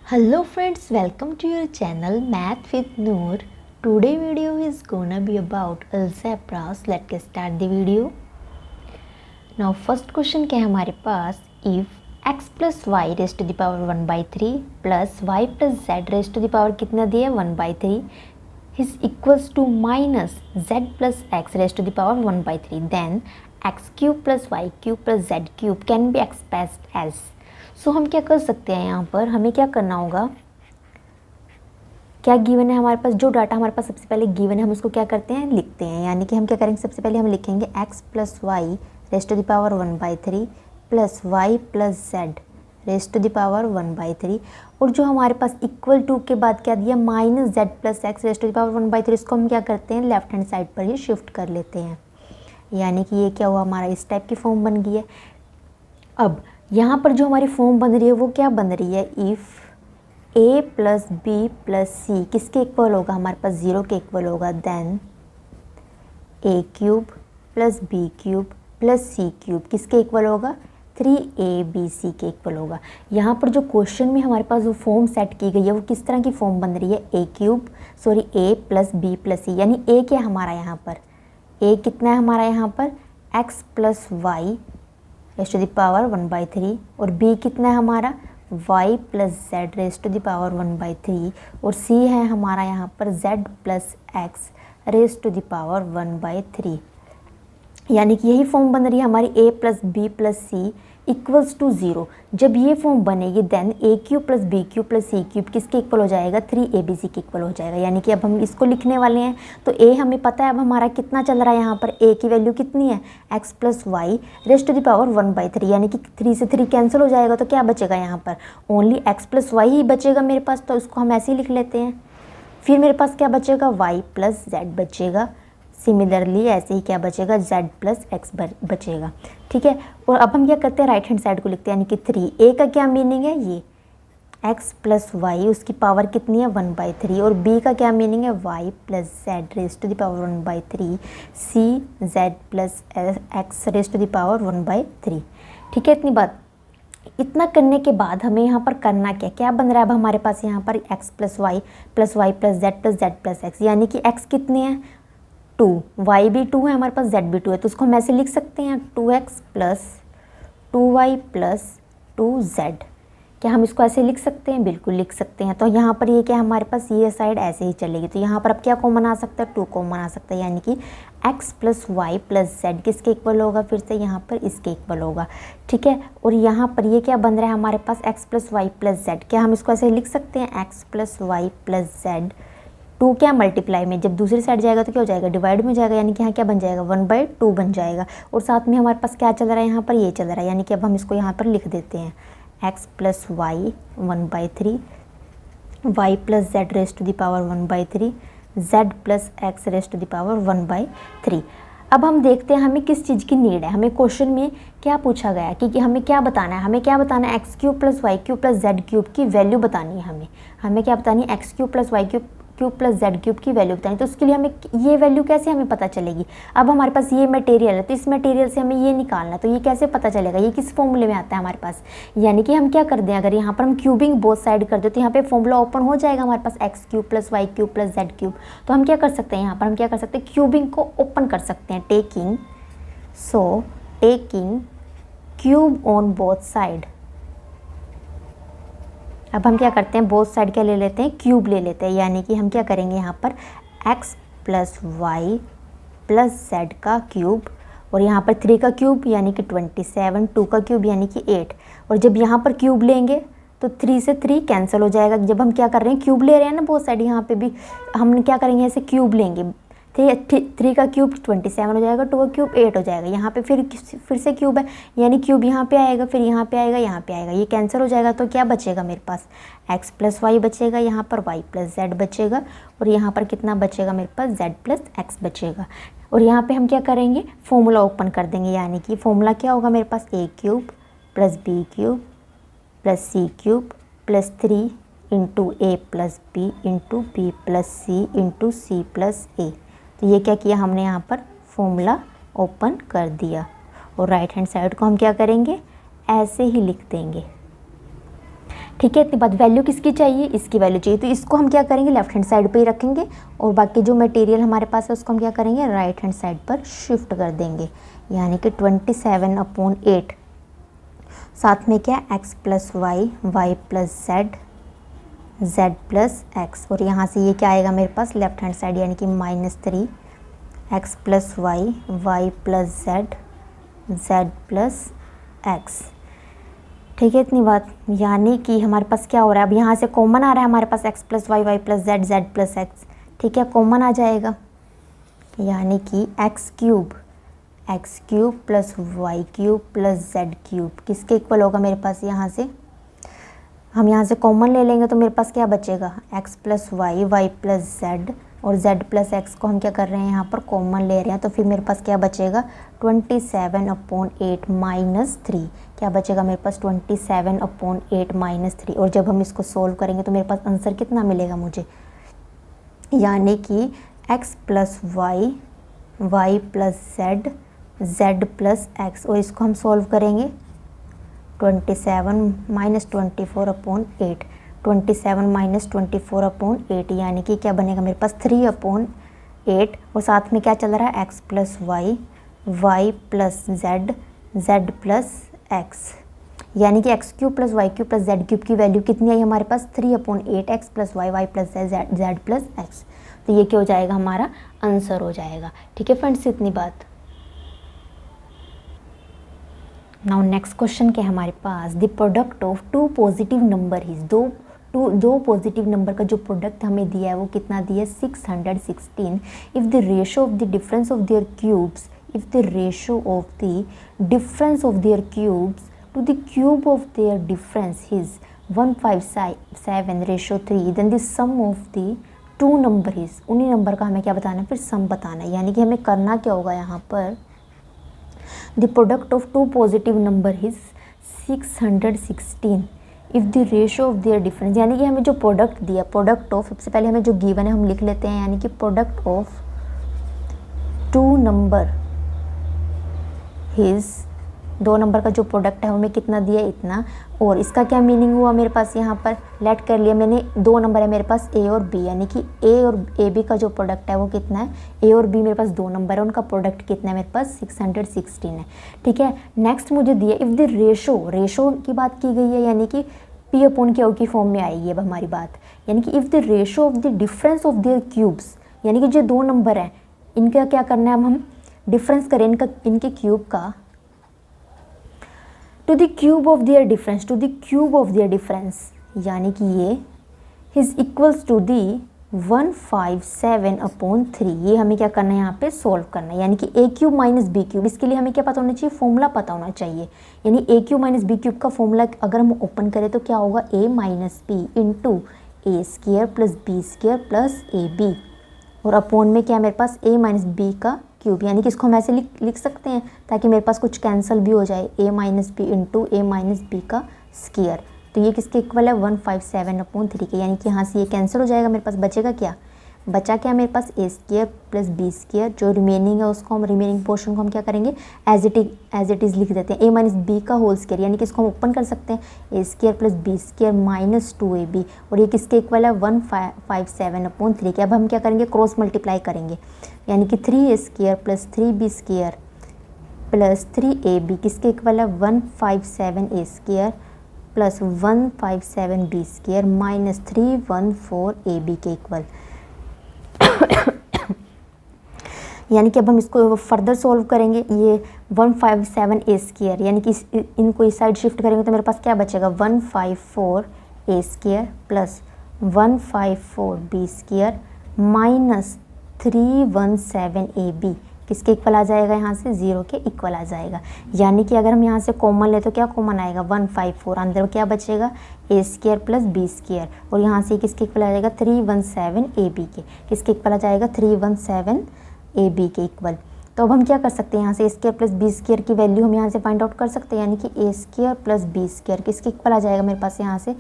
Hello friends, welcome to your channel Math with Noor. Today video is gonna be about algebras. Let's get start the video. Now first question क्या है हमारे पास, if x plus y raised to the power 1/3 plus y plus z raised to the power कितना दिया 1/3 is equals to minus z plus x raised to the power 1/3, then x cube plus y cube plus z cube can be expressed as. सो हम क्या कर सकते हैं, यहाँ पर हमें क्या करना होगा, क्या गिवन है हमारे पास, जो डाटा हमारे पास सबसे पहले गिवन है हम उसको क्या करते हैं लिखते हैं। यानी कि हम क्या करेंगे, सबसे पहले हम लिखेंगे x plus y raised to the power 1/3 plus y plus z raised to the power 1/3, और जो हमारे पास इक्वल टू के बाद क्या दिया minus z plus x raised to the power 1/3, इसको हम क्या करते हैं लेफ्ट हैंड साइड पर ही शिफ्ट कर लेते हैं। यानी कि ये क्या हुआ, हमारा इस टाइप की फॉर्म बन गई है। अब यहाँ पर जो हमारी फॉर्म बन रही है वो क्या बन रही है, if a plus B plus सी किसके इक्वल होगा, हमारे पास 0 के इक्वल होगा, then a cube plus B cube plus C cube किसके इक्वल होगा, 3abc के इक्वल होगा। यहाँ पर जो क्वेश्चन में हमारे पास वो फॉर्म सेट की गई है वो किस तरह की फॉर्म बन रही है, a प्लस बी प्लस सी, यानी a क्या हमारा यहाँ पर, a कितना है हमारा यहाँ पर x plus y raised to the power 1/3, और b कितना है हमारा y plus z raised to the power 1/3, और c है हमारा यहाँ पर z plus x raised to the power 1/3। यानी कि यही फॉर्म बन रही है हमारी a plus B plus c equals to 0। जब ये फॉर्म बनेगी then a cube plus B cube plus C cube किसके इक्वल हो जाएगा, 3abc के इक्वल हो जाएगा। यानी कि अब हम इसको लिखने वाले हैं तो a हमें पता है अब हमारा कितना चल रहा है, यहाँ पर a की वैल्यू कितनी है x plus y raised to the power 1/3, यानी कि 3 से 3 कैंसिल हो जाएगा, तो क्या बचेगा यहाँ पर only x plus why he बचेगा मेरे पास, तो इसको हम ऐसे ही लिख लेते हैं। फिर मेरे पास क्या बचेगा, y प्लस जेड बचेगा, सिमिलरली ऐसे ही क्या बचेगा, z प्लस एक्स बचेगा। ठीक है, और अब हम क्या करते हैं राइट हैंड साइड को लिखते हैं, यानी कि 3a का क्या मीनिंग है, ये x प्लस वाई उसकी पावर कितनी है 1/3, और b का क्या मीनिंग है y plus z raised to the power 1/3, c z plus x raised to the power 1/3। ठीक है, इतनी बात। इतना करने के बाद हमें यहाँ पर करना क्या बन रहा है, अब हमारे पास यहाँ पर x plus y plus z plus x, यानी कि x कितने हैं 2, y भी 2 है हमारे पास, z भी 2 है, तो उसको हम ऐसे लिख सकते हैं 2x plus 2y plus 2z। क्या हम इसको ऐसे लिख सकते हैं, बिल्कुल लिख सकते हैं। तो यहाँ पर ये क्या हमारे पास ये साइड ऐसे ही चलेगी, तो यहाँ पर अब क्या कॉमन आ सकता है, 2 कॉमन आ सकता है, यानी कि x plus y plus z किसके इक्वल होगा, फिर से यहाँ पर इसके इक्वल होगा। ठीक है, और यहाँ पर ये क्या बन रहा है हमारे पास x plus y plus z, क्या हम इसको ऐसे लिख सकते हैं x plus y plus z 2 क्या मल्टीप्लाई में, जब दूसरी साइड जाएगा तो क्या हो जाएगा डिवाइड में जाएगा, यानी कि यहाँ क्या बन जाएगा 1/2 बन जाएगा, और साथ में हमारे पास क्या चल रहा है यहाँ पर ये चल रहा है, यानी कि अब हम इसको यहाँ पर लिख देते हैं x plus y 1/3 y plus z raised to the power 1/3 z plus x raised to the power 1/3। अब हम देखते हैं हमें किस चीज़ की नीड है। हमें क्वेश्चन में क्या पूछा गया कि हमें क्या बताना है, x cube plus Y cube plus Z cube की वैल्यू बतानी है। हमें क्या बतानी है, x cube plus Y cube plus Z cube की वैल्यू बतानी। तो उसके लिए हमें ये वैल्यू कैसे हमें पता चलेगी, अब हमारे पास ये मटेरियल है तो इस मटेरियल से हमें ये निकालना है, तो ये कैसे पता चलेगा, ये किस फॉर्मूले में आता है हमारे पास। यानी कि हम क्या कर दें, अगर यहाँ पर हम क्यूबिंग बोथ साइड कर दें तो यहाँ पे फॉर्मूला ओपन हो जाएगा हमारे पास X cube plus Y cube plus Z cube. तो हम क्या कर सकते हैं, यहाँ पर हम क्या कर सकते हैं, क्यूबिंग को ओपन कर सकते हैं, taking cube on both side. अब हम क्या करते हैं, बोथ साइड क्या ले लेते हैं, क्यूब ले लेते हैं, यानी कि हम क्या करेंगे यहाँ पर x plus y plus z का क्यूब, और यहाँ पर 3 का क्यूब यानी कि 27, 2 का क्यूब यानी कि 8, और जब यहाँ पर क्यूब लेंगे तो 3 से 3 कैंसिल हो जाएगा। जब हम क्या कर रहे हैं, क्यूब ले रहे हैं ना बोथ साइड, यहाँ पे भी हम क्या करेंगे ऐसे क्यूब लेंगे, 3 का क्यूब 27 हो जाएगा, 2 का क्यूब 8 हो जाएगा, यहाँ पे फिर से क्यूब है, यानी क्यूब यहाँ पे आएगा, फिर यहाँ पे आएगा, यहाँ पे आएगा, ये कैंसिल हो जाएगा। तो क्या बचेगा मेरे पास, x प्लस वाई बचेगा, यहाँ पर y प्लस जेड बचेगा, और यहाँ पर कितना बचेगा मेरे पास z प्लस एक्स बचेगा। और यहाँ पे हम क्या करेंगे, फॉर्मूला ओपन कर देंगे, यानी कि फॉर्मूला क्या होगा मेरे पास, a cube plus B cube plus C cube plus 3 into a plus B into B plus C into C plus A. तो ये क्या किया हमने, यहाँ पर फॉर्मूला ओपन कर दिया, और राइट हैंड साइड को हम क्या करेंगे ऐसे ही लिख देंगे। ठीक है, इतनी बात। वैल्यू किसकी चाहिए, इसकी वैल्यू चाहिए, तो इसको हम क्या करेंगे लेफ्ट हैंड साइड पे ही रखेंगे और बाकी जो मटेरियल हमारे पास है उसको हम क्या करेंगे राइट हैंड साइड पर शिफ्ट कर देंगे। यानी कि 27/8 साथ में क्या x plus y, y plus z, z plus x, और यहाँ से ये क्या आएगा मेरे पास लेफ्ट हैंड साइड, यानी कि -3 x plus y, y plus z, z plus x. ठीक है, इतनी बात। यानी कि हमारे पास क्या हो रहा है, अब यहाँ से कॉमन आ रहा है हमारे पास x plus y, y plus z, z plus x. ठीक है, कॉमन आ जाएगा, यानी कि x cube plus Y cube plus Z cube किसके इक्वल होगा मेरे पास, यहाँ से हम यहाँ से कॉमन ले लेंगे तो मेरे पास क्या बचेगा x plus y, y plus z और z प्लस एक्स को हम क्या कर रहे हैं यहाँ पर कॉमन ले रहे हैं, तो फिर मेरे पास क्या बचेगा 27/8 माइनस 3। क्या बचेगा मेरे पास 27/8 माइनस 3, और जब हम इसको सोल्व करेंगे तो मेरे पास आंसर कितना मिलेगा मुझे, यानी कि x plus y, y plus z, z plus x, और इसको हम सोल्व करेंगे 27 माइनस 24/8, 27 माइनस 24/8, यानी कि क्या बनेगा मेरे पास 3/8, और साथ में क्या चल रहा है x plus y, y plus z, z plus x, यानी कि x cube plus Y cube plus Z cube की वैल्यू कितनी आई हमारे पास 3/8 x plus y, y plus z, z plus x. तो ये क्या हो जाएगा हमारा आंसर हो जाएगा। ठीक है फ्रेंड्स, इतनी बात। नाउ नेक्स्ट क्वेश्चन क्या है हमारे पास, the product of two positive number is, दो पॉजिटिव नंबर का जो प्रोडक्ट हमें दिया है वो कितना दिया है 616। If the ratio of the difference of their cubes, if the ratio of the difference of their cubes to the cube of their difference is 157/3, then the sum of the two number is, उन्हीं number का हमें क्या बताना है फिर सम बताना है। यानी कि हमें करना क्या होगा यहाँ पर, the product of two positive number is 616 if the ratio of their difference, यानी कि हमें जो प्रोडक्ट दिया, प्रोडक्ट ऑफ, सबसे पहले हमें जो गिवन है हम लिख लेते हैं, यानी कि product of two number is, दो नंबर का जो प्रोडक्ट है हमें कितना दिया इतना, और इसका क्या मीनिंग हुआ मेरे पास यहाँ पर लेट कर लिया मैंने, दो नंबर है मेरे पास ए और बी, यानी कि ए और ए बी का जो प्रोडक्ट है वो कितना है, ए और बी मेरे पास दो नंबर है, उनका प्रोडक्ट कितना है मेरे पास 616 है। ठीक है, नेक्स्ट मुझे दिया इफ़ द रेशो की बात की गई है, यानी कि पी अपॉन क्यू की फॉर्म में आएगी अब हमारी बात, यानी कि if the ratio of the difference of their cubes, यानी कि जो दो नंबर हैं इनका क्या करना है, हम डिफरेंस करें इनके क्यूब का to the cube of their difference, to the cube of their difference, यानी कि ये इज इक्वल्स टू दी 157/3। ये हमें क्या करना है यहाँ पे सोल्व करना है, यानी कि ए क्यूब माइनस बी क्यूब, इसके लिए हमें क्या पता होना चाहिए, फॉर्मूला पता होना चाहिए। यानी a cube minus b cube का फॉर्मूला अगर हम ओपन करें तो क्या होगा a minus b into a square plus B square plus a b, और अपॉन में क्या मेरे पास a माइनस बी का क्यूब, यानी कि इसको हम ऐसे लिख सकते हैं ताकि मेरे पास कुछ कैंसिल भी हो जाए, a minus b into a minus B का स्क्र। तो ये किसके इक्वल है 157/3 के, यानी कि यहाँ से ये कैंसिल हो जाएगा, मेरे पास बचेगा क्या, बचा क्या मेरे पास ए स्क्र प्लस बी स्क्र, जो रिमेनिंग है उसको हम रिमेनिंग पोर्शन को हम क्या करेंगे एज इट इज़ लिख देते हैं, ए माइनस बी का होल स्क्र, यानी कि इसको हम ओपन कर सकते हैं A square plus B square minus 2ab, और ये किसके इक्वल है 157/3 के। अब हम क्या करेंगे क्रॉस मल्टीप्लाई करेंगे, यानी कि 3a square plus 3b square plus 3ab किसके इक्वल है 157a square plus 157b square minus 314ab के इक्वल। यानी कि अब हम इसको फर्दर सॉल्व करेंगे, ये 157a स्क्र, यानी कि इनको इस साइड शिफ्ट करेंगे तो मेरे पास क्या बचेगा 154a square plus 154b square minus 317ab किसके इक्वल आ जाएगा, यहाँ से 0 के इक्वल आ जाएगा। यानी कि अगर हम यहाँ से कॉमन ले तो क्या कॉमन आएगा 154, अंदर क्या बचेगा a square plus b square, और यहाँ से किसके इक्वल आ जाएगा 317ab के, किसके इक्वल आ जाएगा 317ab के इक्वल। तो अब हम क्या कर सकते हैं, यहाँ से a square plus b square की वैल्यू हम यहाँ से फाइंड आउट कर सकते हैं, यानी कि a square plus b square किसके इक्वल आ जाएगा मेरे पास यहाँ से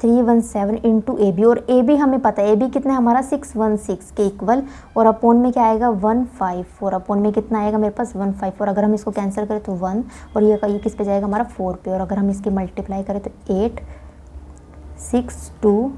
317 इंटू ए बी, और ए बी हमें पता है ए बी कितना है हमारा 616 के इक्वल, और अपोन में क्या आएगा 154, अपोन में कितना आएगा मेरे पास 154, अगर हम इसको कैंसिल करें तो 1, और ये किस पे जाएगा हमारा 4 पे, और अगर हम इसकी मल्टीप्लाई करें तो 8 6 2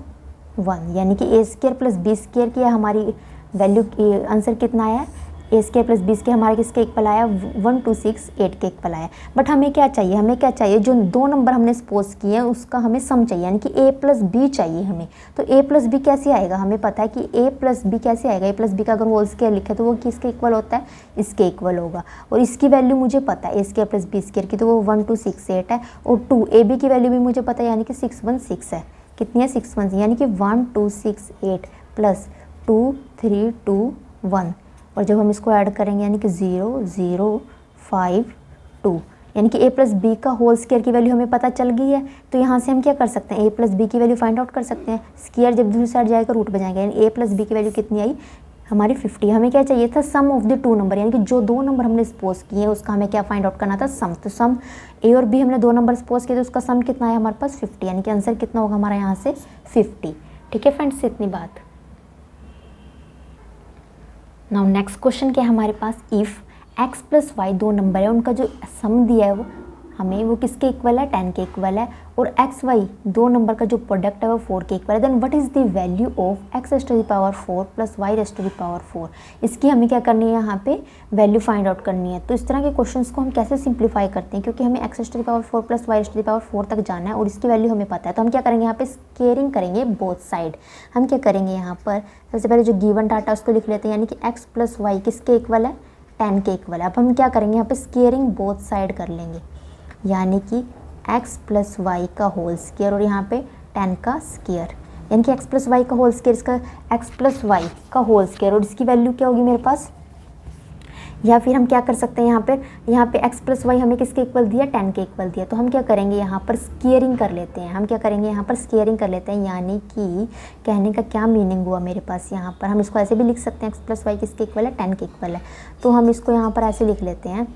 1, यानी कि a square plus B square की हमारी वैल्यू आंसर कितना आया, ए स्क्वायर प्लस बी स्क्वायर हमारे किसके इक्वल आया 1268 के इक्वल आया। बट हमें क्या चाहिए, हमें क्या चाहिए, जो दो नंबर हमने सपोज किए हैं उसका हमें सम चाहिए, यानी कि ए प्लस बी चाहिए हमें। तो ए प्लस बी कैसे आएगा, हमें पता है कि ए प्लस बी कैसे आएगा, ए प्लस बी का अगर होल स्क्वायर लिखे तो वो किसके इक्वल होता है, इसके इक्वल होगा, और इसकी वैल्यू मुझे पता है a square plus B square की, तो वो 1268 है, और 2 ए बी की वैल्यू भी मुझे पता है यानी कि 616 है, कितनी है 616, यानी कि 1268 प्लस 2321, और जब हम इसको ऐड करेंगे यानी कि 0052, यानी कि ए प्लस बी का होल स्क्वायर की वैल्यू हमें पता चल गई है। तो यहाँ से हम क्या कर सकते हैं, ए प्लस बी की वैल्यू फाइंड आउट कर सकते हैं, स्क्वायर जब दूसरी साइड जाएगा रूट बजाएंगे, यानी ए प्लस बी की वैल्यू कितनी आई हमारी 50। हमें क्या चाहिए था, सम ऑफ द टू नंबर, यानी कि जो दो नंबर हमने सपोज किए हैं उसका हमें क्या फाइंड आउट करना था, सम। तो सम ए और बी हमने दो नंबर सपोज किए तो उसका सम कितना है हमारे पास 50, यानी कि आंसर कितना होगा हमारा यहाँ से 50। ठीक है फ्रेंड्स, इतनी बात। नाउ नेक्स्ट क्वेश्चन क्या है हमारे पास, इफ़ x प्लस वाई दो नंबर है उनका जो सम दिया है वो हमें वो किसके इक्वल है 10 के इक्वल है, और x y दो नंबर का जो प्रोडक्ट है वो 4 के इक्वल है, then what is the value of x raised to the power 4 plus y raised to the power 4। इसकी हमें क्या करनी है यहाँ पे वैल्यू फाइंड आउट करनी है। तो इस तरह के क्वेश्चंस को हम कैसे सिंप्लीफाई करते हैं, क्योंकि हमें x raised to the power 4 plus y raised to the power 4 तक जाना है और इसकी वैल्यू हमें पता है। तो हम क्या करेंगे यहाँ पे स्केयरिंग करेंगे बोथ साइड। हम क्या करेंगे यहाँ पर सबसे पहले जो गिवन डाटा उसको लिख लेते हैं, यानी कि x प्लस वाई किसके इक्वल है 10 के इक्वल है। अब हम क्या करेंगे यहाँ पे स्केयरिंग बोथ साइड कर लेंगे, यानी कि x प्लस वाई का होल स्क्वायर और यहाँ पे 10 का स्क्वायर, यानी कि x प्लस वाई का होल स्क्वायर इसका x प्लस वाई का होल स्क्वायर, और इसकी वैल्यू क्या होगी मेरे पास, या फिर हम क्या कर सकते हैं यहाँ पे x प्लस वाई हमें किसके इक्वल दिया 10 के इक्वल दिया। तो हम क्या करेंगे यहाँ पर स्केयरिंग कर लेते हैं, हम क्या करेंगे यहाँ पर स्केयरिंग कर लेते हैं, यानी कि कहने का क्या मीनिंग हुआ मेरे पास, यहाँ पर हम इसको ऐसे भी लिख सकते हैं x प्लस वाई किसके इक्वल है 10 के इक्वल है। तो हम इसको यहाँ पर ऐसे लिख लेते हैं,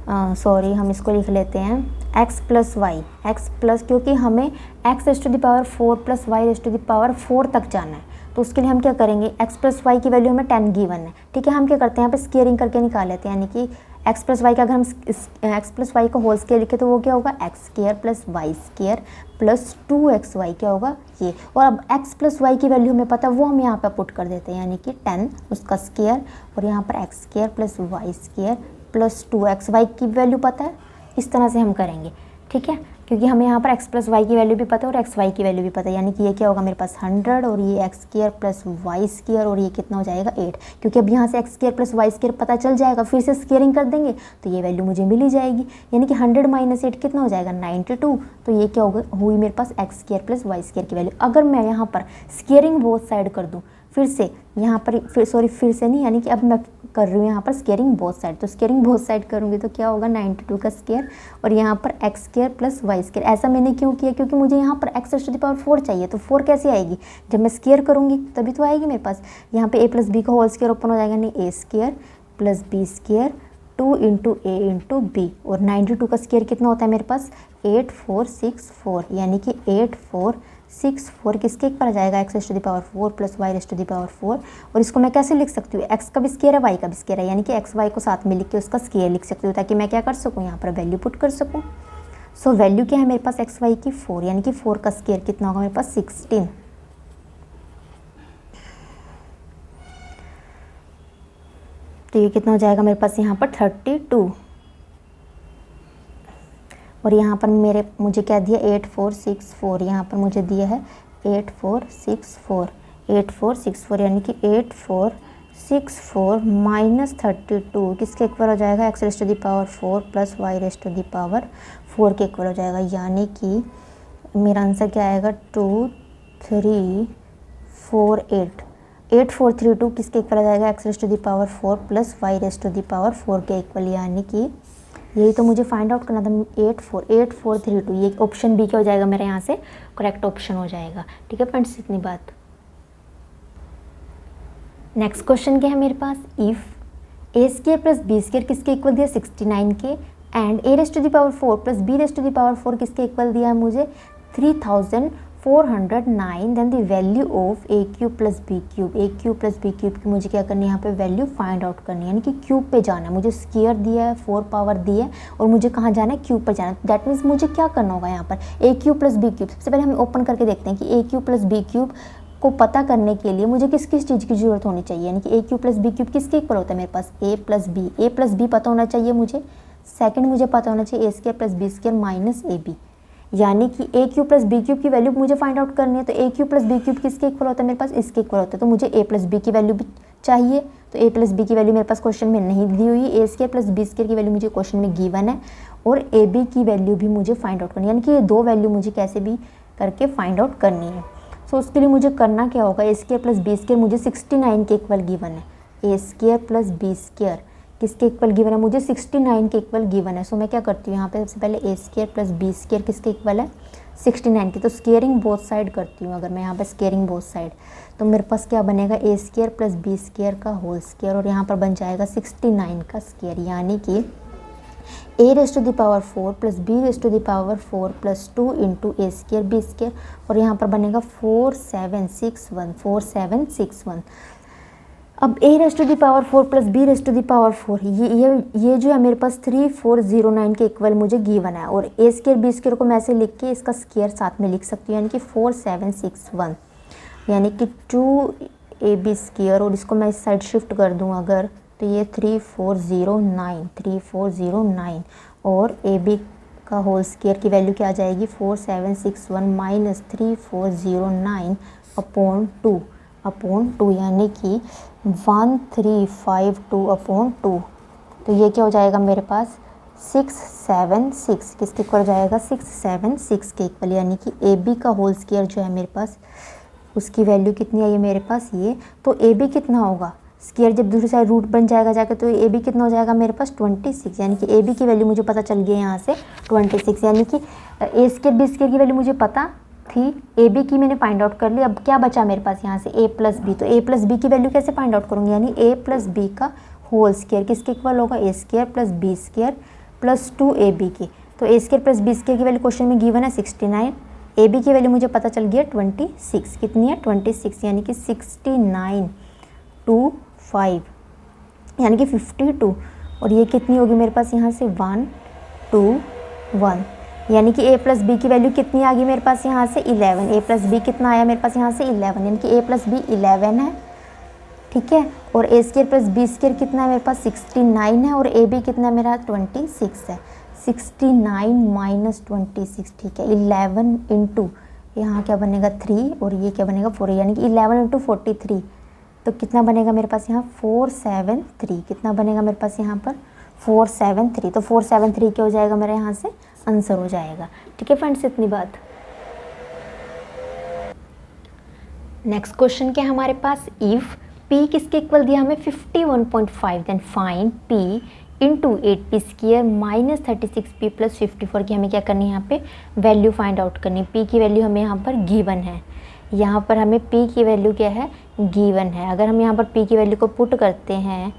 हम इसको लिख लेते हैं x plus y, x plus, क्योंकि हमें x raised to the power 4 plus y raised to the power 4 तक जाना है। तो उसके लिए हम क्या करेंगे, x प्लस वाई की वैल्यू हमें 10 गिवन है, ठीक है। हम क्या करते हैं यहाँ पे स्केयरिंग करके निकाल लेते हैं, यानी कि x प्लस वाई का अगर हम x प्लस वाई का होल स्क्वायर लिखे तो वो क्या होगा x square plus Y square plus 2xy क्या होगा ये। और अब x प्लस वाई की वैल्यू हमें पता है वो हम यहाँ पे पुट कर देते हैं, यानी कि 10 उसका स्क्वायर और यहाँ पर x square plus Y square plus 2xy की वैल्यू पता है। इस तरह से हम करेंगे, ठीक है, क्योंकि हमें यहाँ पर x प्लस वाई की वैल्यू भी पता है और xy की वैल्यू भी पता है, यानी कि ये क्या होगा मेरे पास 100 और ये x square plus Y square और ये कितना हो जाएगा 8। क्योंकि अब यहाँ से x square plus Y square पता चल जाएगा, फिर से स्क्वेयरिंग कर देंगे तो ये वैल्यू मुझे मिल ही जाएगी, यानी कि 100 माइनस 8 कितना हो जाएगा 92। तो ये क्या होगा हुई मेरे पास x square plus Y square की वैल्यू। अगर मैं यहाँ पर स्क्वेयरिंग बोथ साइड कर दूँ, फिर से यहाँ पर फिर से नहीं, यानी कि अब मैं कर रही हूँ यहाँ पर स्केयरिंग बोथ साइड। तो स्केयरिंग बोथ साइड करूँगी तो क्या होगा 92 का स्क्वायर और यहाँ पर x square plus Y square. ऐसा मैंने क्यों किया, क्योंकि मुझे यहाँ पर x raise to the power 4 चाहिए। तो 4 कैसे आएगी, जब मैं स्क्वायर करूँगी तभी तो आएगी मेरे पास। यहाँ पे a प्लस बी का होल स्क्वायर ओपन हो जाएगा, नहीं a square plus B square 2 into a into b, और 92 का स्क्वायर कितना होता है मेरे पास 8464, यानी कि 8464 किसके ऊपर आ जाएगा x raise to the power 4 plus y raise to the power 4। और इसको मैं कैसे लिख सकती हूँ, x का भी स्क्वायर है y का भी स्क्वायर है, यानी कि x y को साथ में लिख के उसका स्क्वायर लिख सकती हूँ, ताकि मैं क्या कर सकूँ यहाँ पर वैल्यू पुट कर सकूँ। सो वैल्यू क्या है मेरे पास x y की 4, यानी कि 4 का स्क्वायर कितना होगा मेरे पास 16। तो ये कितना हो जाएगा मेरे पास यहाँ पर 32, और यहाँ पर मुझे क्या दिया 8464, यहाँ पर मुझे दिया है 8464, यानी कि 8464 माइनस 32 किसके इक्वल हो जाएगा x raise to the power 4 plus y raise to the power 4 के इक्वल हो जाएगा, यानी कि मेरा आंसर क्या आएगा 8432 किसके इक्वल हो जाएगा x raise to the power 4 plus y raise to the power 4 के इक्वल, यानी कि यही तो मुझे फाइंड आउट करना था 8432। ये ऑप्शन बी क्या हो जाएगा मेरे यहाँ से करेक्ट ऑप्शन हो जाएगा। ठीक है फ्रेंड्स, इतनी बात। नेक्स्ट क्वेश्चन क्या है मेरे पास, if A square plus B square किसके इक्वल दिया 69 के, and A raise to the power 4 plus B raise to the power 4 किसके इक्वल दिया है मुझे 409 then the value of A cube plus B cube. A cube plus B cube की मुझे क्या करनी है, यहाँ पे वैल्यू फाइंड आउट करनी है, यानी कि क्यूब पे जाना है। मुझे स्क्वायर दिया है, 4 पावर दी है और मुझे कहाँ जाना है, क्यूब पर जाना है। दैट मीन्स मुझे क्या करना होगा यहाँ पर, ए क्यूब प्लस बी क्यूब। सबसे पहले हम ओपन करके देखते हैं कि ए क्यूब प्लस बी क्यूब को पता करने के लिए मुझे किस किस चीज़ की जरूरत होनी चाहिए, यानी कि ए क्यूब प्लस बी क्यूब किसके इक्वल होता है मेरे पास, ए प्लस बी पता होना चाहिए मुझे। सेकंड मुझे पता होना चाहिए A square plus B square minus A B, यानी कि ए क्यूब प्लस बी क्यूब की वैल्यू मुझे फाइंड आउट करनी है। तो A cube plus B cube किसके इक्वल होता है मेरे पास, इसके इक्वल होता है। तो मुझे ए प्लस बी की वैल्यू भी चाहिए, तो ए प्लस बी की वैल्यू मेरे पास क्वेश्चन में नहीं दी हुई। ए स्क्वायर प्लस बी स्क्वायर की वैल्यू मुझे क्वेश्चन में गिवन है और ए बी की वैल्यू भी मुझे फाइंड आउट करनी है, यानी कि ये दो वैल्यू मुझे कैसे भी करके फाइंड आउट करनी है। सो उसके लिए मुझे करना क्या होगा, ए स्क्वायर प्लस बी स्क्वायर मुझे 69 के इक्वल गिवन है। A square plus B square किसके इक्वल गिवन है, मुझे 69 के इक्वल गिवन है। सो मैं क्या करती हूँ यहाँ पे, सबसे पहले ए स्क्वायर प्लस बी स्क्वायर किसके इक्वल है, 69 की। तो स्केयरिंग बोथ साइड करती हूँ, अगर मैं यहाँ पे स्केयरिंग बोथ साइड, तो मेरे पास क्या बनेगा, ए स्क्वायर प्लस बी स्क्वायर का होल स्क्वायर और यहाँ पर बन जाएगा 69 का स्क्वायर, यानी कि A raise to the power 4 plus B raise to the power 4 plus 2 into A square B square और यहाँ पर बनेगा 4761। अब A raise to the power 4 plus B raise to the power 4 ये जो है मेरे पास 3409 के इक्वल मुझे गिवन है और ए स्क्वायर बी स्क्वायर को मैं ऐसे लिख के इसका स्क्वायर साथ में लिख सकती हूँ, यानी कि 4761, यानी कि 2ab स्क्वायर और इसको मैं इस साइड शिफ्ट कर दूँ अगर, तो ये 3409 और ए बी का होल स्क्वायर की वैल्यू क्या आ जाएगी, 4761 माइनस 3409 अपॉन 2 यानी कि 1352 अपॉन 2। तो ये क्या हो जाएगा मेरे पास 676, किसके इक्वल हो जाएगा, 676 के इक्वल, यानी कि ए बी का होल स्क्वायर जो है मेरे पास उसकी वैल्यू कितनी आई है मेरे पास ये। तो ए बी कितना होगा, स्क्वायर जब दूसरी साइड रूट बन जाएगा जाकर, तो ए बी कितना हो जाएगा मेरे पास 26, यानी कि ए बी की वैल्यू मुझे पता चल गई है यहाँ से 26, यानी कि ए स्क्वायर बी स्क्वायर की वैल्यू मुझे पता थी, ए बी की मैंने फाइंड आउट कर ली। अब क्या बचा मेरे पास यहाँ से, ए प्लस बी। तो ए प्लस बी की वैल्यू कैसे फाइंड आउट करूँगी, यानी ए प्लस बी का होल स्क्वायर किसके इक्वल होगा, ए square plus B square plus 2ab की। तो A square plus B square की वैल्यू क्वेश्चन में गिवन है 69, ए बी की वैल्यू मुझे पता चल गई है 26, कितनी है 26, यानी कि 6925 यानी कि 52 और ये कितनी होगी मेरे पास यहाँ से 121, यानी कि a प्लस बी की वैल्यू कितनी आ गई मेरे पास यहाँ से 11। ए प्लस बी कितना आया मेरे पास यहाँ से 11, यानी कि a प्लस बी 11 है, ठीक है। और ए स्क्वायर प्लस बी स्क्वायर कितना है मेरे पास 69 है और ए बी कितना है मेरा 26 है। 69 माइनस 26, ठीक है। 11 इंटू यहाँ क्या बनेगा 3 और ये क्या बनेगा 4, यानी कि 11 इंटू 43, तो कितना बनेगा मेरे पास यहाँ 473, कितना बनेगा मेरे पास यहाँ पर 473। तो 473 क्या हो जाएगा मेरे यहाँ से आंसर हो जाएगा, ठीक है फ्रेंड्स, इतनी बात। नेक्स्ट क्वेश्चन क्या है हमारे पास, इफ p किसके इक्वल दिया हमें 51.5 then find p into 8p square minus 36p plus 54 की हमें क्या करनी है यहाँ पे वैल्यू फाइंड आउट करनी। p की वैल्यू हमें यहाँ पर गिवन है, यहाँ पर हमें p की वैल्यू क्या है गिवन है। अगर हम यहाँ पर p की वैल्यू को पुट करते हैं,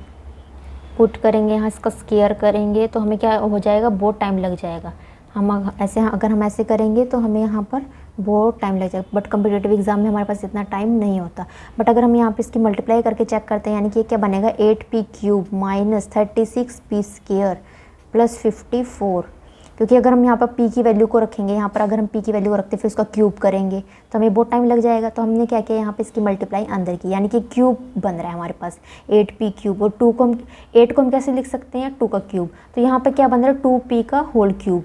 पुट करेंगे यहाँ इसका स्क्वायर करेंगे तो हमें क्या हो जाएगा, बहुत टाइम लग जाएगा। अगर हम ऐसे करेंगे तो हमें यहाँ पर बहुत टाइम लग जाएगा, बट कम्पिटिटिव एग्जाम में हमारे पास इतना टाइम नहीं होता। बट अगर हम यहाँ पे इसकी मल्टीप्लाई करके चेक करते हैं, यानी कि ये क्या बनेगा 8p cube minus 36p square plus 54, क्योंकि अगर हम यहाँ पर p की वैल्यू को रखेंगे, यहाँ पर अगर हम p की वैल्यू को रखते फिर उसका क्यूब करेंगे तो हमें बहुत टाइम लग जाएगा। तो हमने क्या किया यहाँ पे इसकी मल्टीप्लाई अंदर की, यानी कि क्यूब बन रहा है हमारे पास 8p क्यूब और 8 को हम कैसे लिख सकते हैं 2 का क्यूब। तो यहाँ पर क्या बन रहा है 2p का होल क्यूब,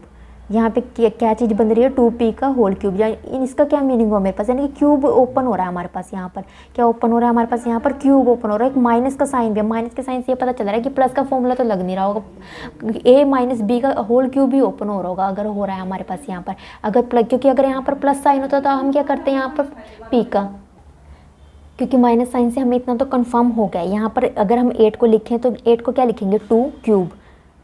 यहाँ पे क्या चीज़ बन रही है 2p का होल क्यूब। या इसका क्या मीनिंग हुआ मेरे पास, यानी कि क्यूब ओपन हो रहा है हमारे पास। यहाँ पर क्या ओपन हो रहा है हमारे पास, यहाँ पर क्यूब ओपन हो रहा है। एक माइनस का साइन भी है, माइनस के साइन से ये पता चल रहा है कि प्लस का फॉर्मूला तो लग नहीं रहा होगा, a माइनस बी का होल क्यूब भी ओपन हो रहा होगा अगर हो रहा है हमारे पास यहाँ पर। अगर क्योंकि अगर यहाँ पर प्लस साइन होता तो हम क्या करते हैं यहाँ पर p का, क्योंकि माइनस साइन से हमें इतना तो कंफर्म हो गया है। यहाँ पर अगर हम 8 को लिखें तो 8 को क्या लिखेंगे 2 क्यूब,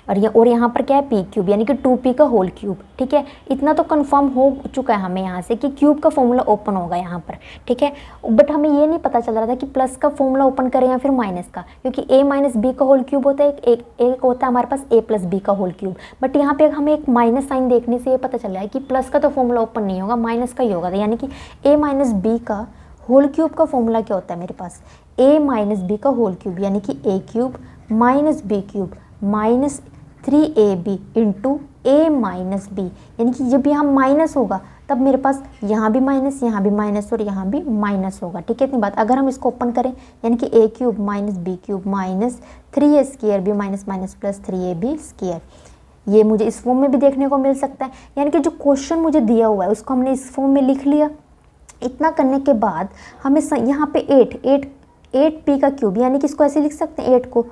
और यहाँ पर क्या है पी क्यूब यानी कि 2p का होल क्यूब। ठीक है, इतना तो कंफर्म हो चुका है हमें यहाँ से कि क्यूब का फॉर्मूला ओपन होगा यहाँ पर। ठीक है, बट हमें ये नहीं पता चल रहा था कि प्लस का फॉर्मूला ओपन करें या फिर माइनस का, क्योंकि a माइनस बी का होल क्यूब होता है, एक होता है हमारे पास a प्लस बी का होल क्यूब। बट यहाँ पे हमें एक माइनस साइन देखने से ये पता चल रहा है कि प्लस का तो फॉर्मूला ओपन नहीं होगा, माइनस का ही होगा। यानी कि a माइनस बी का होल क्यूब का फॉर्मूला क्या होता है मेरे पास, a माइनस बी का होल क्यूब यानी कि a cube minus b cube minus 3ab into a minus b. यानी कि जब यहाँ माइनस होगा तब मेरे पास यहाँ भी माइनस और यहाँ भी माइनस होगा। ठीक है, इतनी बात। अगर हम इसको ओपन करें यानी कि a cube minus b cube minus 3a square b minus minus plus 3ab square, ये मुझे इस फॉर्म में भी देखने को मिल सकता है। यानी कि जो क्वेश्चन मुझे दिया हुआ है उसको हमने इस फॉर्म में लिख लिया। इतना करने के बाद हमें यहाँ पे 8p का क्यूब, यानी कि इसको ऐसे लिख सकते हैं 8 को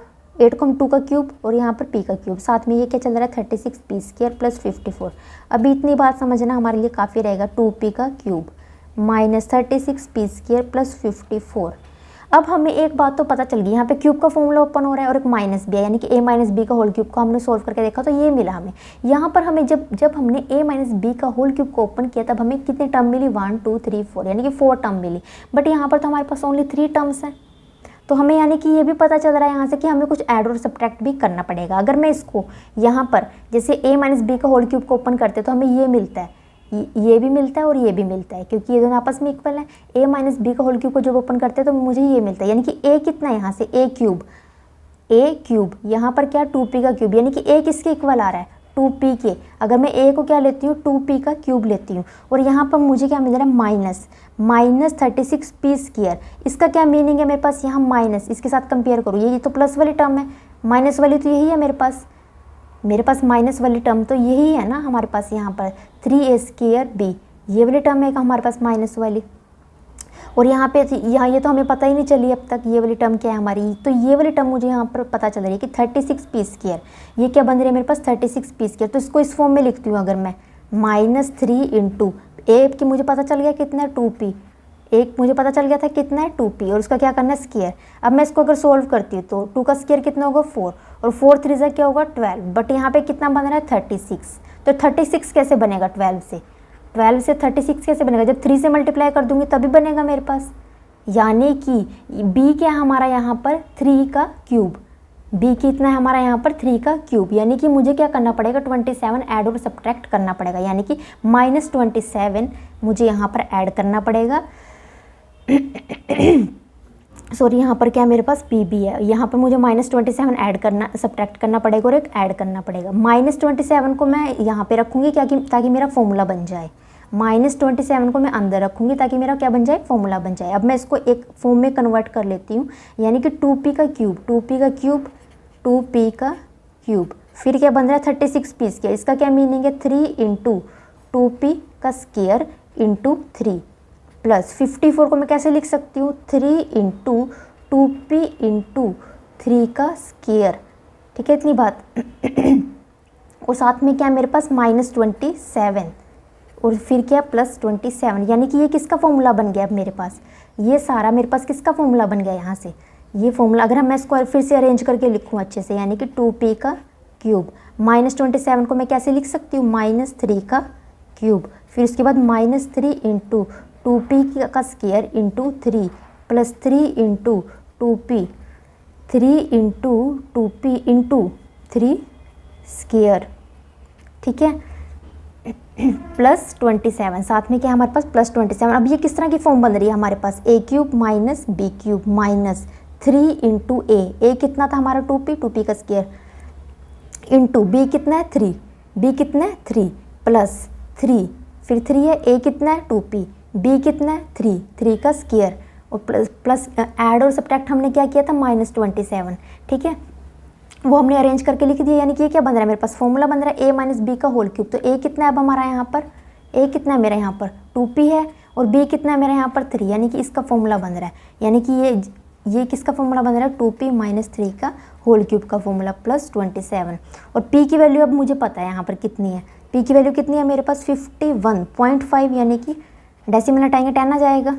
हम 2 का क्यूब और यहाँ पर p का क्यूब, साथ में ये क्या चल रहा है 36p स्क्वायर प्लस 54। अभी इतनी बात समझना हमारे लिए काफ़ी रहेगा। 2p का cube minus 36p square plus 54। अब हमें एक बात तो पता चल गई, यहाँ पे क्यूब का फॉर्मूला ओपन हो रहा है और एक माइनस भी है, यानी कि a माइनस बी का होल क्यूब को हमने सोल्व करके देखा तो ये मिला हमें। यहाँ पर हमें जब हमने a माइनस बी का होल क्यूब को ओपन किया तब हमें कितनी टर्म मिली, 1 2 3 4, यानी कि 4 टर्म मिली। बट यहाँ पर तो हमारे पास ओनली 3 टर्म्स हैं, तो हमें यानी कि ये भी पता चल रहा है यहाँ से कि हमें कुछ ऐड और सब्ट्रैक्ट भी करना पड़ेगा। अगर मैं इसको यहाँ पर जैसे a माइनस बी का होल क्यूब को ओपन करते तो हमें ये मिलता है, ये भी मिलता है और ये भी मिलता है, क्योंकि ये दोनों आपस में इक्वल है। a माइनस बी का होल क्यूब को जब ओपन करते हैं तो मुझे ये मिलता है, यानी कि a कितना है यहाँ से a क्यूब, यहाँ पर क्या 2p का क्यूब, यानी कि a किसके इक्वल आ रहा है 2p के। अगर मैं a को क्या लेती हूँ 2p का क्यूब लेती हूँ, और यहाँ पर मुझे क्या मिल रहा है माइनस 36p स्क्वायर। इसका क्या मीनिंग है मेरे पास, यहाँ माइनस, इसके साथ कंपेयर करूँ, ये तो प्लस वाली टर्म है, माइनस वाली तो यही है मेरे पास माइनस वाली टर्म तो यही है ना हमारे पास। यहाँ पर 3a स्क्वायर b, ये वाली टर्म है हमारे पास माइनस वाली, और यहाँ पे यहाँ ये तो हमें पता ही नहीं चली अब तक ये वाली टर्म क्या है हमारी। तो ये वाली टर्म मुझे यहाँ पर पता चल रही है कि 36p स्क्वायर, ये क्या बन रही है मेरे पास 36p स्क्वायर। तो इसको इस फॉर्म में लिखती हूँ अगर मैं, -3 इंटू a की मुझे पता चल गया कितना है 2p, एक मुझे पता चल गया था कितना है 2p, और उसका क्या करना है स्क्वायर। अब मैं इसको अगर सोल्व करती हूँ तो 2 का स्क्वायर कितना होगा 4, और 4 3 से क्या होगा 12, बट यहाँ पे कितना बन रहा है 36। तो 36 कैसे बनेगा 12 से 36 कैसे बनेगा, जब 3 से मल्टीप्लाई कर दूंगी तभी बनेगा मेरे पास। यानी कि b क्या है हमारा यहाँ पर 3 का क्यूब, b कितना है हमारा यहाँ पर 3 का क्यूब, यानी कि मुझे क्या करना पड़ेगा 27 ऐड और सब्ट्रैक्ट करना पड़ेगा, यानी कि -27 मुझे यहाँ पर ऐड करना पड़ेगा। सॉरी, यहाँ पर क्या मेरे पास पी भी है, यहाँ पर मुझे -27 ऐड करना सब्ट्रैक्ट करना पड़ेगा और एक ऐड करना पड़ेगा। -27 को मैं यहाँ पे रखूँगी क्या कि ताकि मेरा फॉर्मूला बन जाए, -27 को मैं अंदर रखूँगी ताकि मेरा क्या बन जाए फॉर्मूला बन जाए। अब मैं इसको एक फॉर्म में कन्वर्ट कर लेती हूँ, यानी कि 2p का क्यूब फिर क्या बन रहा है 36p स्क्वायर। इसका क्या मीनिंग है 3 इंटू 2p का स्क्वायर इंटू 3 प्लस 54 को मैं कैसे लिख सकती हूँ 3 इंटू 2p इंटू 3 का स्क्वायर। ठीक है, इतनी बात। और साथ में क्या मेरे पास -27 और फिर क्या +27, यानी कि ये किसका फॉर्मूला बन गया अब मेरे पास, ये सारा मेरे पास किसका फॉर्मूला बन गया यहाँ से, ये फॉर्मूला। अगर मैं इसको फिर से अरेंज करके लिखूँ अच्छे से, यानी कि 2p का क्यूब -27 को मैं कैसे लिख सकती हूँ -3 का क्यूब, फिर उसके बाद -3 इंटू 2p का square into 3 plus 3 into 2p 3 into 2p into 3 square. ठीक है, +27, साथ में क्या हमारे पास +27। अब ये किस तरह की फॉर्म बन रही है हमारे पास, a cube minus b cube minus 3 into a कितना था हमारा 2p का स्क्वायर इंटू b कितना है 3 प्लस 3 फिर 3 है, a कितना है 2p, b कितना है 3 का स्क्वायर, और प्लस ऐड और सब्ट्रैक्ट हमने क्या किया था -27। ठीक है, वो हमने अरेंज करके लिख दिया, यानी कि ये क्या बन रहा है मेरे पास फॉर्मूला बन रहा है a माइनस बी का होल क्यूब। तो a कितना है अब हमारा यहाँ पर, a कितना है मेरा यहाँ पर 2p है, और b कितना है मेरा यहाँ पर 3, यानी कि इसका फॉर्मूला बन रहा है, यानी कि ये किसका फॉर्मूला बन रहा है 2p माइनस 3 का होल क्यूब का फॉर्मूला +27। और p की वैल्यू अब मुझे पता है यहाँ पर कितनी है, p की वैल्यू कितनी है मेरे पास 51.5, यानी कि डेसिमल हटाएंगे 10 आ जाएगा,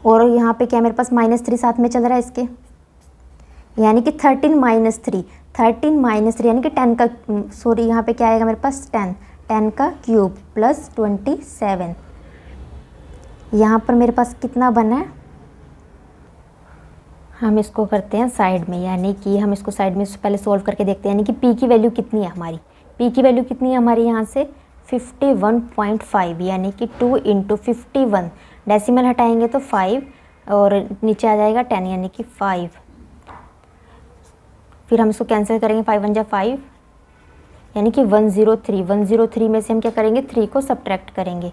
और यहाँ पे क्या मेरे पास -3 साथ में चल रहा है इसके, यानी कि 13 - 3 13 माइनस 3 यानी कि 10 का सॉरी यहाँ पे क्या आएगा मेरे पास 10 का क्यूब प्लस 27। यहाँ पर मेरे पास कितना बना है, हम इसको करते हैं साइड में, यानी कि हम इसको साइड में पहले सोल्व करके देखते हैं। यानी कि p की वैल्यू कितनी है हमारी, p की वैल्यू कितनी है हमारी यहाँ से 51.5, यानी कि 2 × 51, डेसिमल हटाएंगे तो 5 और नीचे आ जाएगा 10 यानी कि 5। फिर हम इसको कैंसिल करेंगे, 5 1 जा 5 यानी कि 103। 103 में से हम क्या करेंगे 3 को सब्ट्रैक्ट करेंगे,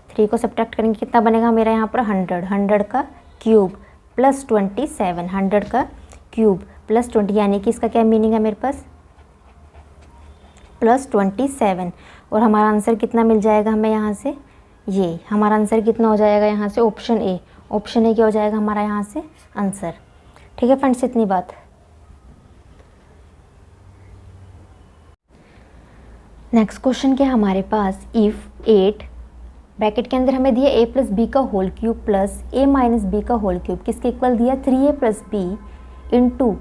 3 को सब्ट्रैक्ट करेंगे कितना बनेगा मेरा यहाँ पर 100 का क्यूब प्लस 27, 100 का क्यूब प्लस 20, यानी कि इसका क्या मीनिंग है मेरे पास प्लस 27। और हमारा आंसर कितना मिल जाएगा हमें यहाँ से, ये हमारा आंसर कितना हो जाएगा यहाँ से ऑप्शन ए क्या हो जाएगा हमारा यहाँ से आंसर। ठीक है फ्रेंड्स, इतनी बात। नेक्स्ट क्वेश्चन क्या हमारे पास, इफ़ 8 ब्रैकेट के अंदर हमें दिया a प्लस बी का whole cube plus a minus B का होल क्यूब किसके इक्वल दिया 3a plus B into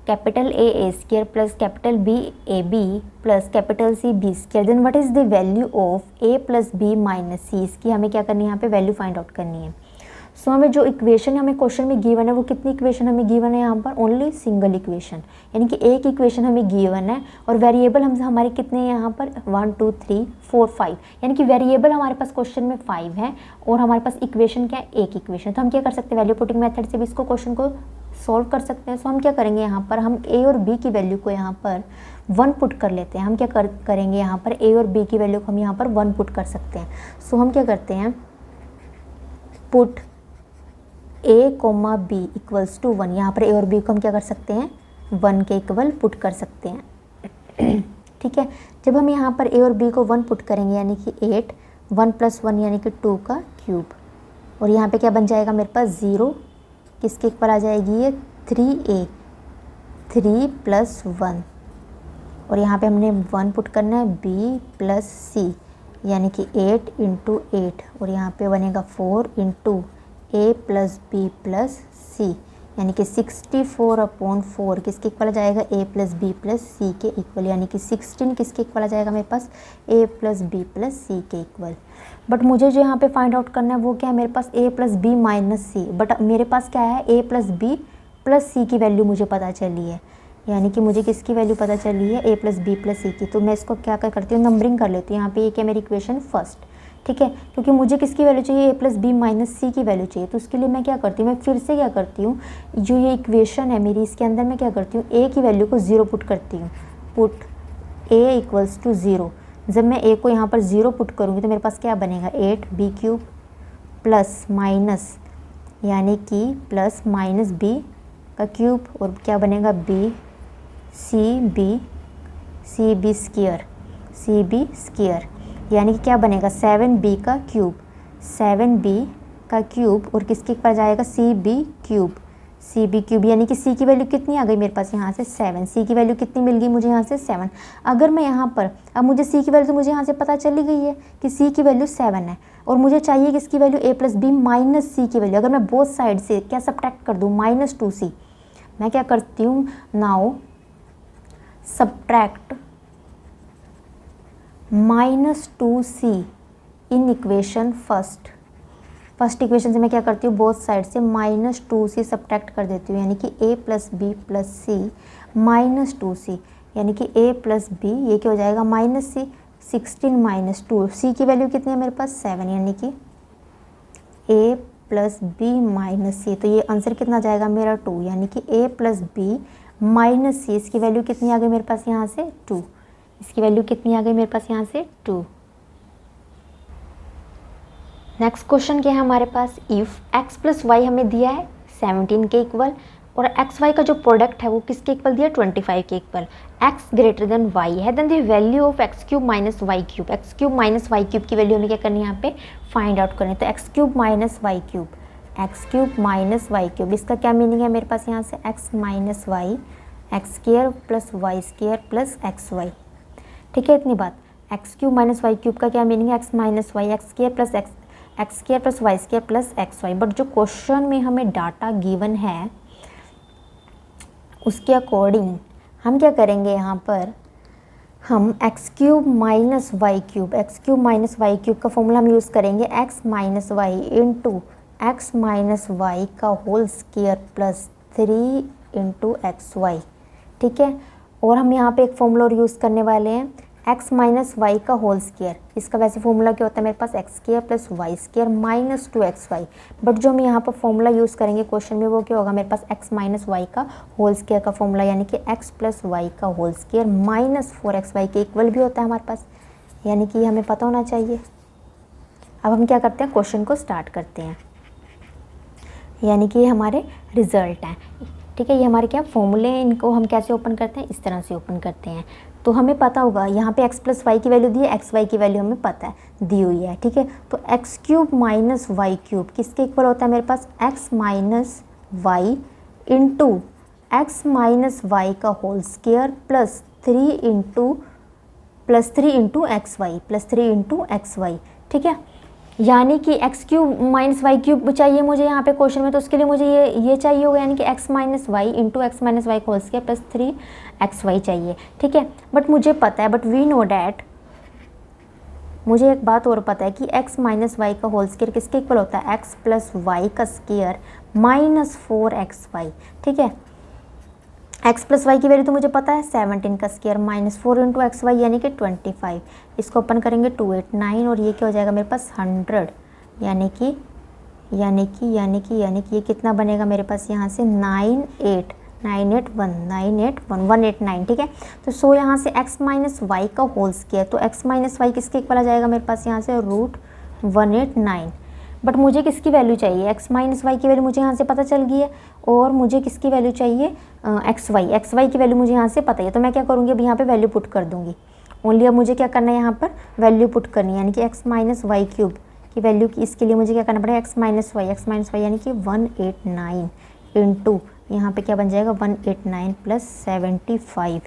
capital A square plus capital B AB plus capital C B square, then what is the value of a plus b minus C। इसकी हमें क्या करनी है यहाँ पे वैल्यू फाइंड आउट करनी है। सो हमें जो इक्वेशन हमें क्वेश्चन में गिवन है वो कितनी इक्वेशन हमें गिवन है यहाँ पर, ओनली सिंगल इक्वेशन, यानी कि एक इक्वेशन हमें गिवन है और वेरिएबल हम हमारे कितने हैं यहाँ पर 1 2 3 4 5, यानी कि वेरिएबल हमारे पास क्वेश्चन में 5 है और हमारे पास इक्वेशन क्या है, एक इक्वेशन। तो हम क्या कर सकते हैं, वैल्यू पुटिंग मेथड से भी इसको क्वेश्चन को सॉल्व कर सकते हैं। सो हम क्या करेंगे यहाँ पर, हम a और b की वैल्यू को यहाँ पर 1 पुट कर लेते हैं। हम क्या करेंगे यहाँ पर a और b की वैल्यू को हम यहाँ पर 1 पुट कर सकते हैं। सो हम क्या करते हैं, put a, b equals to 1, यहाँ पर a और b को हम क्या कर सकते हैं 1 के इक्वल पुट कर सकते हैं। ठीक है, जब हम यहाँ पर a और b को 1 पुट करेंगे यानी कि 8, 1 + 1 यानी कि 2 का क्यूब, और यहाँ पे क्या बन जाएगा मेरे पास 0, किसके इक्वल आ जाएगी ये 3a, 3 + 1, और यहाँ पे हमने 1 पुट करना है b + c यानी कि 8 × 8, और यहाँ पे बनेगा 4 × a + b + c यानी कि 64/4 किसके इक्वल आ जाएगा a + b + c के इक्वल, यानी कि 16 किसके इक्वल आ जाएगा मेरे पास a + b + c के इक्वल। बट मुझे जो यहाँ पे फाइंड आउट करना है वो क्या है, मेरे पास a + b - c, बट मेरे पास क्या है a + b + c की वैल्यू मुझे पता चली है, यानी कि मुझे किसकी वैल्यू पता चली है a + b + c की। तो मैं इसको क्या करती हूँ, नंबरिंग कर लेती हूँ। यहाँ पे ये क्या मेरी इक्वेशन फर्स्ट, ठीक है, क्योंकि मुझे किसकी वैल्यू चाहिए a + b - c की वैल्यू चाहिए। तो उसके लिए मैं क्या करती हूँ, मैं फिर से क्या करती हूँ, जो ये इक्वेशन है मेरी इसके अंदर मैं क्या करती हूँ, a की वैल्यू को 0 पुट करती हूँ, पुट a = 0। जब मैं a को यहाँ पर 0 पुट करूँगी तो मेरे पास क्या बनेगा 8b³ प्लस माइनस यानी कि प्लस माइनस b का क्यूब, और क्या बनेगा cb स्क्वायर यानी कि क्या बनेगा 7b का क्यूब, 7b का क्यूब, और किसके पर जाएगा cb³ यानी कि c की वैल्यू कितनी आ गई मेरे पास यहाँ से 7, c की वैल्यू कितनी मिल गई मुझे यहाँ से 7। अगर मैं यहाँ पर, अब मुझे c की वैल्यू तो मुझे यहाँ से पता चली गई है कि c की वैल्यू 7 है, और मुझे चाहिए किसकी वैल्यू a + b - c की वैल्यू। अगर मैं बोथ साइड से क्या सब्ट्रैक्ट कर दूँ -2c, मैं क्या करती हूँ नाउ सब्ट्रैक्ट -2c इन इक्वेशन फर्स्ट इक्वेशन से मैं क्या करती हूँ, बोथ साइड से -2c सब्ट्रैक्ट कर देती हूँ, यानी कि a + b + c -2c यानी कि a + b ये क्या हो जाएगा -c, 16 - 2, c की वैल्यू कितनी है मेरे पास 7, यानी कि a + b - c, तो ये आंसर कितना जाएगा मेरा 2, यानी कि a + b - c, इसकी वैल्यू कितनी आ गई मेरे पास यहाँ से 2, इसकी वैल्यू कितनी आ गई मेरे पास यहाँ से 2। नेक्स्ट क्वेश्चन क्या है हमारे पास, इफ़ x + y हमें दिया है 17 के इक्वल, और एक्स वाई का जो प्रोडक्ट है वो किसके इक्वल दिया 25 के इक्वल, x > y है, then the value of x³ - y³, x³ - y³ की वैल्यू हमें क्या करनी है यहाँ पे फाइंड आउट करनी है। तो x³ - y³, इसका क्या मीनिंग है मेरे पास यहाँ से x - y, x² + y² + xy। ठीक है, इतनी बात। x³ - y³ का क्या मीनिंग है x - y, x² + y² + xy। But जो क्वेश्चन में हमें डाटा गिवन है उसके अकॉर्डिंग हम क्या करेंगे यहाँ पर, हम X cube minus Y cube, X cube minus Y cube का फॉर्मूला हम यूज़ करेंगे X minus Y into x minus Y का whole square plus 3 into x Y, ठीक है। और हम यहाँ पे एक फॉर्मूला और यूज़ करने वाले हैं एक्स माइनस वाई का होल स्क्वायर। इसका वैसे फॉर्मूला क्या होता है मेरे पास, x square plus Y square minus 2xy, but जो हम यहाँ पर फॉर्मूला यूज़ करेंगे क्वेश्चन में वो क्या होगा मेरे पास, एक्स माइनस वाई का होल स्क्वायर का फॉर्मूला, यानी कि एक्स प्लस वाई का होल स्क्वायर माइनस 4xy के इक्वल भी होता है हमारे पास, यानी कि हमें पता होना चाहिए। अब हम क्या करते हैं, क्वेश्चन को स्टार्ट करते हैं, यानी कि ये हमारे रिजल्ट हैं, ठीक है। ये हमारे क्या फॉर्मूले हैं, इनको हम कैसे ओपन करते हैं, इस तरह से ओपन करते हैं। तो हमें पता होगा यहाँ पे x प्लस वाई की वैल्यू दी है, एक्स वाई की वैल्यू हमें पता है दी हुई है, ठीक है। तो x cube minus Y cube किसके इक्वल होता है मेरे पास, x minus Y into x minus Y का whole square plus 3 into x y, plus 3 into x Y, ठीक है। यानी कि x cube minus Y cube चाहिए मुझे यहाँ पे क्वेश्चन में, तो उसके लिए मुझे ये चाहिए होगा, यानी कि x minus Y into x minus y whole square plus 3 x y चाहिए, ठीक है। बट मुझे पता है, बट वी नो डैट, मुझे एक बात और पता है कि एक्स माइनस वाई का होल स्क्वायर किसके इक्वल होता है, एक्स प्लस वाई का स्क्वायर माइनस 4xy, ठीक है। एक्स प्लस वाई की वैल्यू तो मुझे पता है 17 का square minus 4 into x y, यानी कि 25। इसको ओपन करेंगे 289 और ये क्या हो जाएगा मेरे पास 100, यानी कि ये कितना बनेगा मेरे पास यहाँ से 189, ठीक है। तो सो यहाँ से x माइनस वाई का होल स्क्वायर, तो x माइनस वाई किसके इक्वल आ जाएगा मेरे पास यहाँ से √189। बट मुझे किसकी वैल्यू चाहिए, x माइनस वाई की वैल्यू मुझे यहाँ से पता चल गई है, और मुझे किसकी वैल्यू चाहिए, एक्स वाई की वैल्यू मुझे यहाँ से पता है। तो मैं क्या करूँगी, अब यहाँ पे वैल्यू पुट कर दूँगी ओनली। अब मुझे क्या करना है, यहाँ पर वैल्यू पुट करनी है, यानी कि एक्स माइनस वाई क्यूब की वैल्यू की, इसके लिए मुझे क्या करना पड़ेगा, एक्स माइनस वाई यानी कि 189 इंटू यहाँ पे क्या बन जाएगा 189 प्लस 75,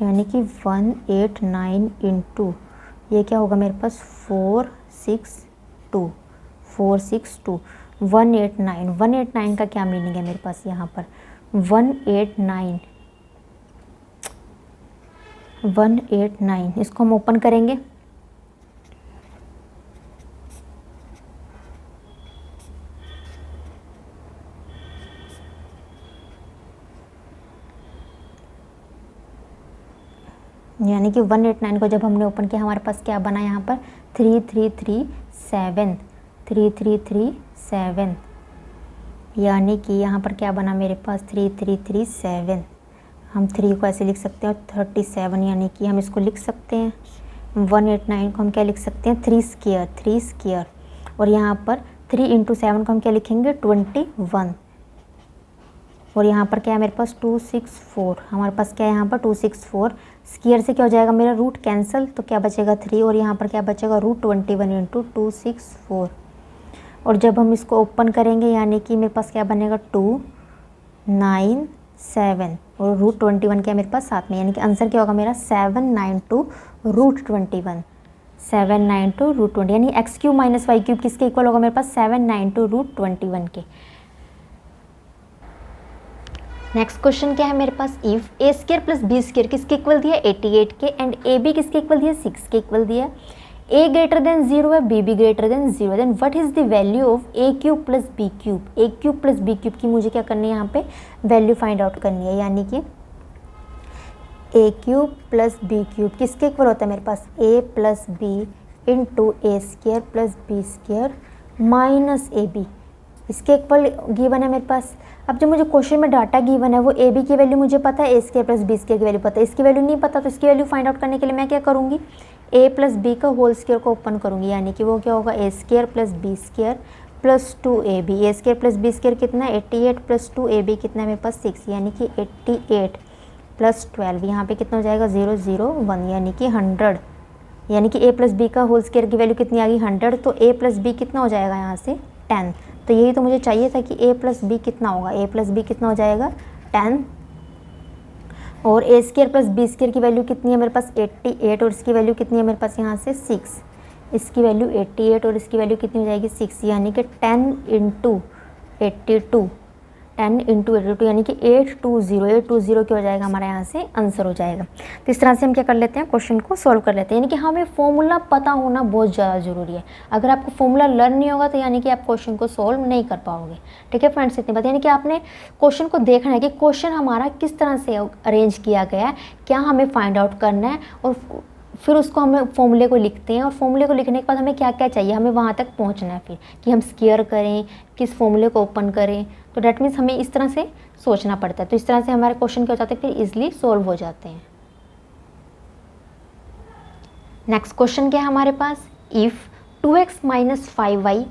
यानी कि 189 इंटू ये क्या होगा मेरे पास 462, 189 का क्या मीनिंग है मेरे पास यहाँ पर 189, इसको हम ओपन करेंगे, यानी कि 189 को जब हमने ओपन किया हमारे पास क्या बना यहाँ पर 3337, यानी कि यहाँ पर क्या बना मेरे पास 3337। हम 3 को ऐसे लिख सकते हैं और 37, यानी कि हम इसको लिख सकते हैं 189 को हम क्या लिख सकते हैं 3 स्क्वायर, और यहाँ पर 3 इंटू 7 को हम क्या लिखेंगे 21, और यहाँ पर क्या है मेरे पास 264, हमारे पास क्या है यहाँ पर 264, स्क्वायर से क्या हो जाएगा मेरा रूट कैंसिल, तो क्या बचेगा 3, और यहाँ पर क्या बचेगा √21 इंटू 264। और जब हम इसको ओपन करेंगे यानी कि मेरे पास क्या बनेगा 297, और √21 क्या मेरे पास साथ में, यानी कि आंसर क्या होगा मेरा 792 √21, 792 √20, यानी x cube minus Y cube किसके इक्वल होगा मेरे पास 792 √21 के। नेक्स्ट क्वेश्चन क्या है मेरे पास, if a square plus B square किसके इक्वल दिया 88 के, एंड ए बी किसके इक्वल दिया 6 के इक्वल दिया, ए ग्रेटर देन 0 है, b b greater than 0, then what is the value of A cube plus B cube, A cube plus B cube की मुझे क्या करनी है यहाँ पे वैल्यू फाइंड आउट करनी है, यानी कि ए क्यूब प्लस बी क्यूब किसके इक्वल होता है मेरे पास a plus B into A square plus B square minus A b, इसके इक्वल गिवन है मेरे पास। अब जो मुझे क्वेश्चन में डाटा गिवन है वो ए बी की वैल्यू मुझे पता है, a square plus B square की वैल्यू पता है, इसकी वैल्यू नहीं पता, तो इसकी वैल्यू फाइंड आउट करने के लिए मैं क्या करूँगी ए प्लस बी का होल स्क्वायर को ओपन करूँगी, यानी कि वो क्या होगा ए square plus B square plus 2ab, a square plus B square कितना 88 प्लस 2ab कितना है मेरे पास 6, यानी कि 88 प्लस 12, यहाँ पे कितना हो जाएगा 001, यानी कि 100, यानी कि ए प्लस बी का होल स्क्वायर की वैल्यू कितनी आ गई 100, तो ए प्लस बी कितना हो जाएगा यहाँ से 10, तो यही तो मुझे चाहिए था कि ए प्लस बी कितना होगा, ए प्लस बी कितना हो जाएगा 10, और ए स्क्वायर प्लस बी स्क्वायर की वैल्यू कितनी है मेरे पास 88, और इसकी वैल्यू कितनी है मेरे पास यहाँ से 6, इसकी वैल्यू 88 और इसकी वैल्यू कितनी हो जाएगी 6, यानी कि 10 इंटू 82, 10 इंटू 82 यानी कि 820 क्या हो जाएगा हमारा यहाँ से आंसर हो जाएगा। तो इस तरह से हम क्या कर लेते हैं, क्वेश्चन को सॉल्व कर लेते हैं। यानी कि हमें फॉर्मूला पता होना बहुत ज़्यादा ज़रूरी है। अगर आपको फॉर्मूला लर्न नहीं होगा तो यानी कि आप क्वेश्चन को सॉल्व नहीं कर पाओगे। ठीक है फ्रेंड्स, इतनी बात। यानी कि आपने क्वेश्चन को देखना है कि क्वेश्चन हमारा किस तरह से अरेंज किया गया है, क्या हमें फाइंड आउट करना है, और फिर उसको हमें फॉर्मूले को लिखते हैं, और फॉर्मूले को लिखने के बाद हमें क्या क्या चाहिए, हमें वहाँ तक पहुँचना है फिर कि हम स्क्वायर करें, किस फॉर्मूले को ओपन करें। तो डैट मीन्स हमें इस तरह से सोचना पड़ता है। तो इस तरह से हमारे क्वेश्चन क्या हो जाते हैं, फिर इजीली सॉल्व हो जाते हैं। नेक्स्ट क्वेश्चन क्या है हमारे पास, if 2x minus 5y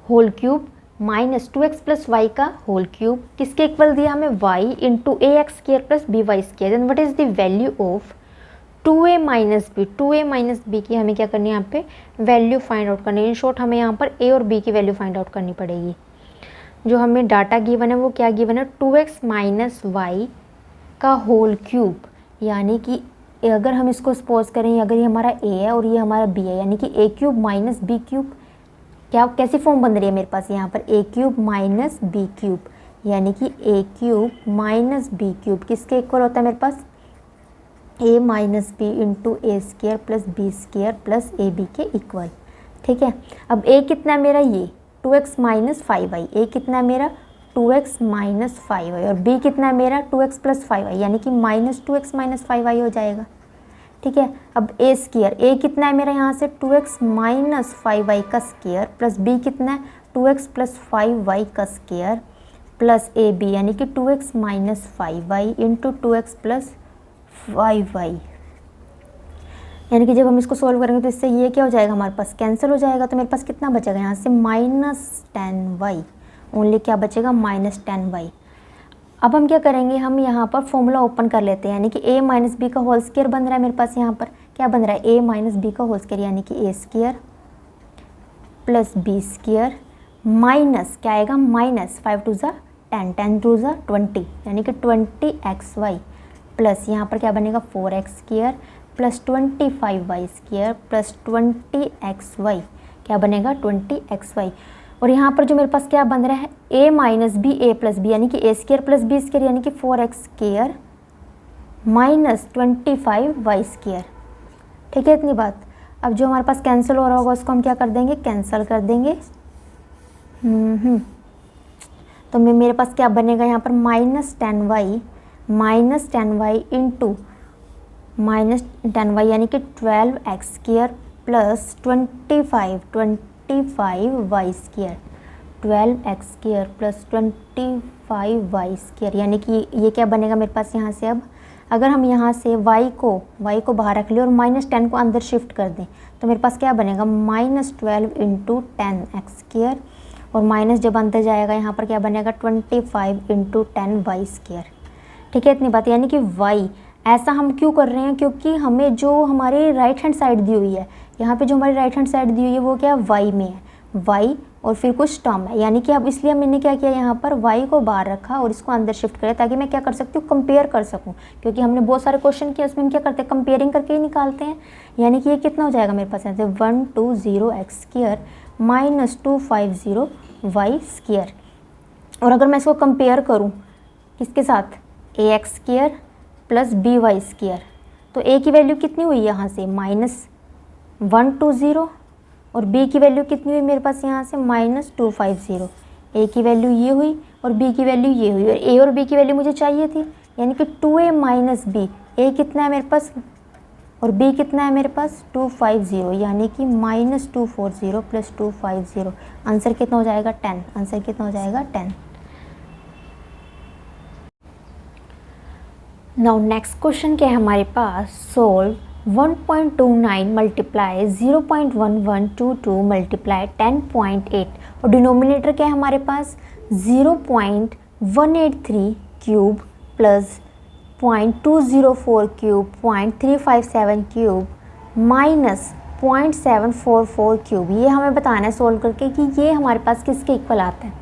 whole cube minus 2x plus y का होल क्यूब किसके इक्वल दिया हमें, y into a x square plus b y square, then what is the value of 2a minus b. 2a minus b की हमें क्या करनी है, यहाँ पे वैल्यू फाइंड आउट करनी है। इन शॉर्ट हमें यहाँ पर a और b की वैल्यू फाइंड आउट करनी पड़ेगी। जो हमें डाटा गिवन है वो क्या गिवन है, 2x माइनस वाई का होल क्यूब, यानी कि अगर हम इसको सपोज करें, अगर ये हमारा a है और ये हमारा b है, यानी कि a cube minus b cube, क्या कैसी फॉर्म बन रही है मेरे पास यहाँ पर, a cube minus b cube, यानी कि a cube minus b cube किसके इक्वल होता है मेरे पास, a minus b into a square plus B square plus a b के इक्वल। ठीक है, अब a कितना है मेरा, ये 2x माइनस 5y, a कितना है मेरा 2x माइनस 5y, और b कितना है मेरा 2x प्लस 5y, यानी कि माइनस 2x माइनस 5y हो जाएगा। ठीक है, अब a स्क्र, a कितना है मेरा यहाँ से 2x माइनस 5y का स्क्र प्लस b कितना है 2x प्लस 5y का स्क्र प्लस ए बी, यानी कि 2x minus 5y into 2x plus 5y, यानी कि जब हम इसको सॉल्व करेंगे तो इससे ये क्या हो जाएगा, हमारे पास कैंसिल हो जाएगा। तो मेरे पास कितना बचेगा यहाँ से माइनस 10y, ओनली क्या बचेगा माइनस 10y। अब हम क्या करेंगे, हम यहाँ पर फॉर्मूला ओपन कर लेते हैं, यानी कि a माइनस बी का होल स्क्वायर बन रहा है मेरे पास, यहाँ पर क्या बन रहा है a माइनस बी का होल स्क्वायर, यानी कि a square plus B square minus क्या आएगा माइनस 5 टू ज़ा 10, 10 टू ज़ा 20, यानी कि 20xy प्लस यहाँ पर क्या बनेगा 4x square plus 25y square plus 20xy, क्या बनेगा 20xy। और यहाँ पर जो मेरे पास क्या बन रहा है a minus b a plus b, यानी कि a square plus B square, यानी कि 4x square minus 25y square. ठीक है, इतनी बात। अब जो हमारे पास कैंसिल हो रहा होगा उसको हम क्या कर देंगे, कैंसिल कर देंगे। तो मेरे पास क्या बनेगा यहाँ पर minus 10y into minus 10y, यानी कि 12x square plus 25y square, 12x square plus 25y square, यानी कि ये क्या बनेगा मेरे पास यहाँ से। अब अगर हम यहाँ से y को बाहर रख लें और माइनस 10 को अंदर शिफ्ट कर दें तो मेरे पास क्या बनेगा माइनस 12 इंटू 10x स्क्वायर, और माइनस जब अंदर जाएगा यहाँ पर क्या बनेगा 25 इंटू 10y स्क्वायर। ठीक है, इतनी बात। यानी कि y ऐसा हम क्यों कर रहे हैं, क्योंकि हमें जो हमारी राइट हैंड साइड दी हुई है, यहाँ पे जो हमारी राइट हैंड साइड दी हुई है वो क्या है y में है, y और फिर कुछ टर्म है, यानी कि अब इसलिए मैंने क्या किया यहाँ पर y को बाहर रखा और इसको अंदर शिफ्ट किया ताकि मैं क्या कर सकती हूँ कंपेयर कर सकूँ, क्योंकि हमने बहुत सारे क्वेश्चन किए उसमें हम क्या करते हैं कंपेयरिंग करके ही निकालते हैं। यानी कि ये कितना हो जाएगा मेरे पास यहाँ से 120x square minus 250y square, और अगर मैं इसको कंपेयर करूँ किसके साथ ax square plus by square, तो a की वैल्यू कितनी हुई यहाँ से माइनस 120 और b की वैल्यू कितनी हुई मेरे पास यहाँ से माइनस 250। a की वैल्यू ये हुई और b की वैल्यू ये हुई, और a और b की वैल्यू मुझे चाहिए थी, यानी कि 2a माइनस b, a कितना है मेरे पास और b कितना है मेरे पास 250, यानी कि माइनस 240 प्लस 250, आंसर कितना हो जाएगा 10, आंसर कितना हो जाएगा 10। नाउ नेक्स्ट क्वेश्चन क्या है हमारे पास, सोल्व 1.29 मल्टीप्लाई 0.1122 मल्टीप्लाई 10.8, और डिनोमिनेटर क्या है हमारे पास 0.183 cube plus 0.204 cube 0.357 cube minus 0.744 cube. ये हमें बताना है सोल्व करके कि ये हमारे पास किसके इक्वल आता है।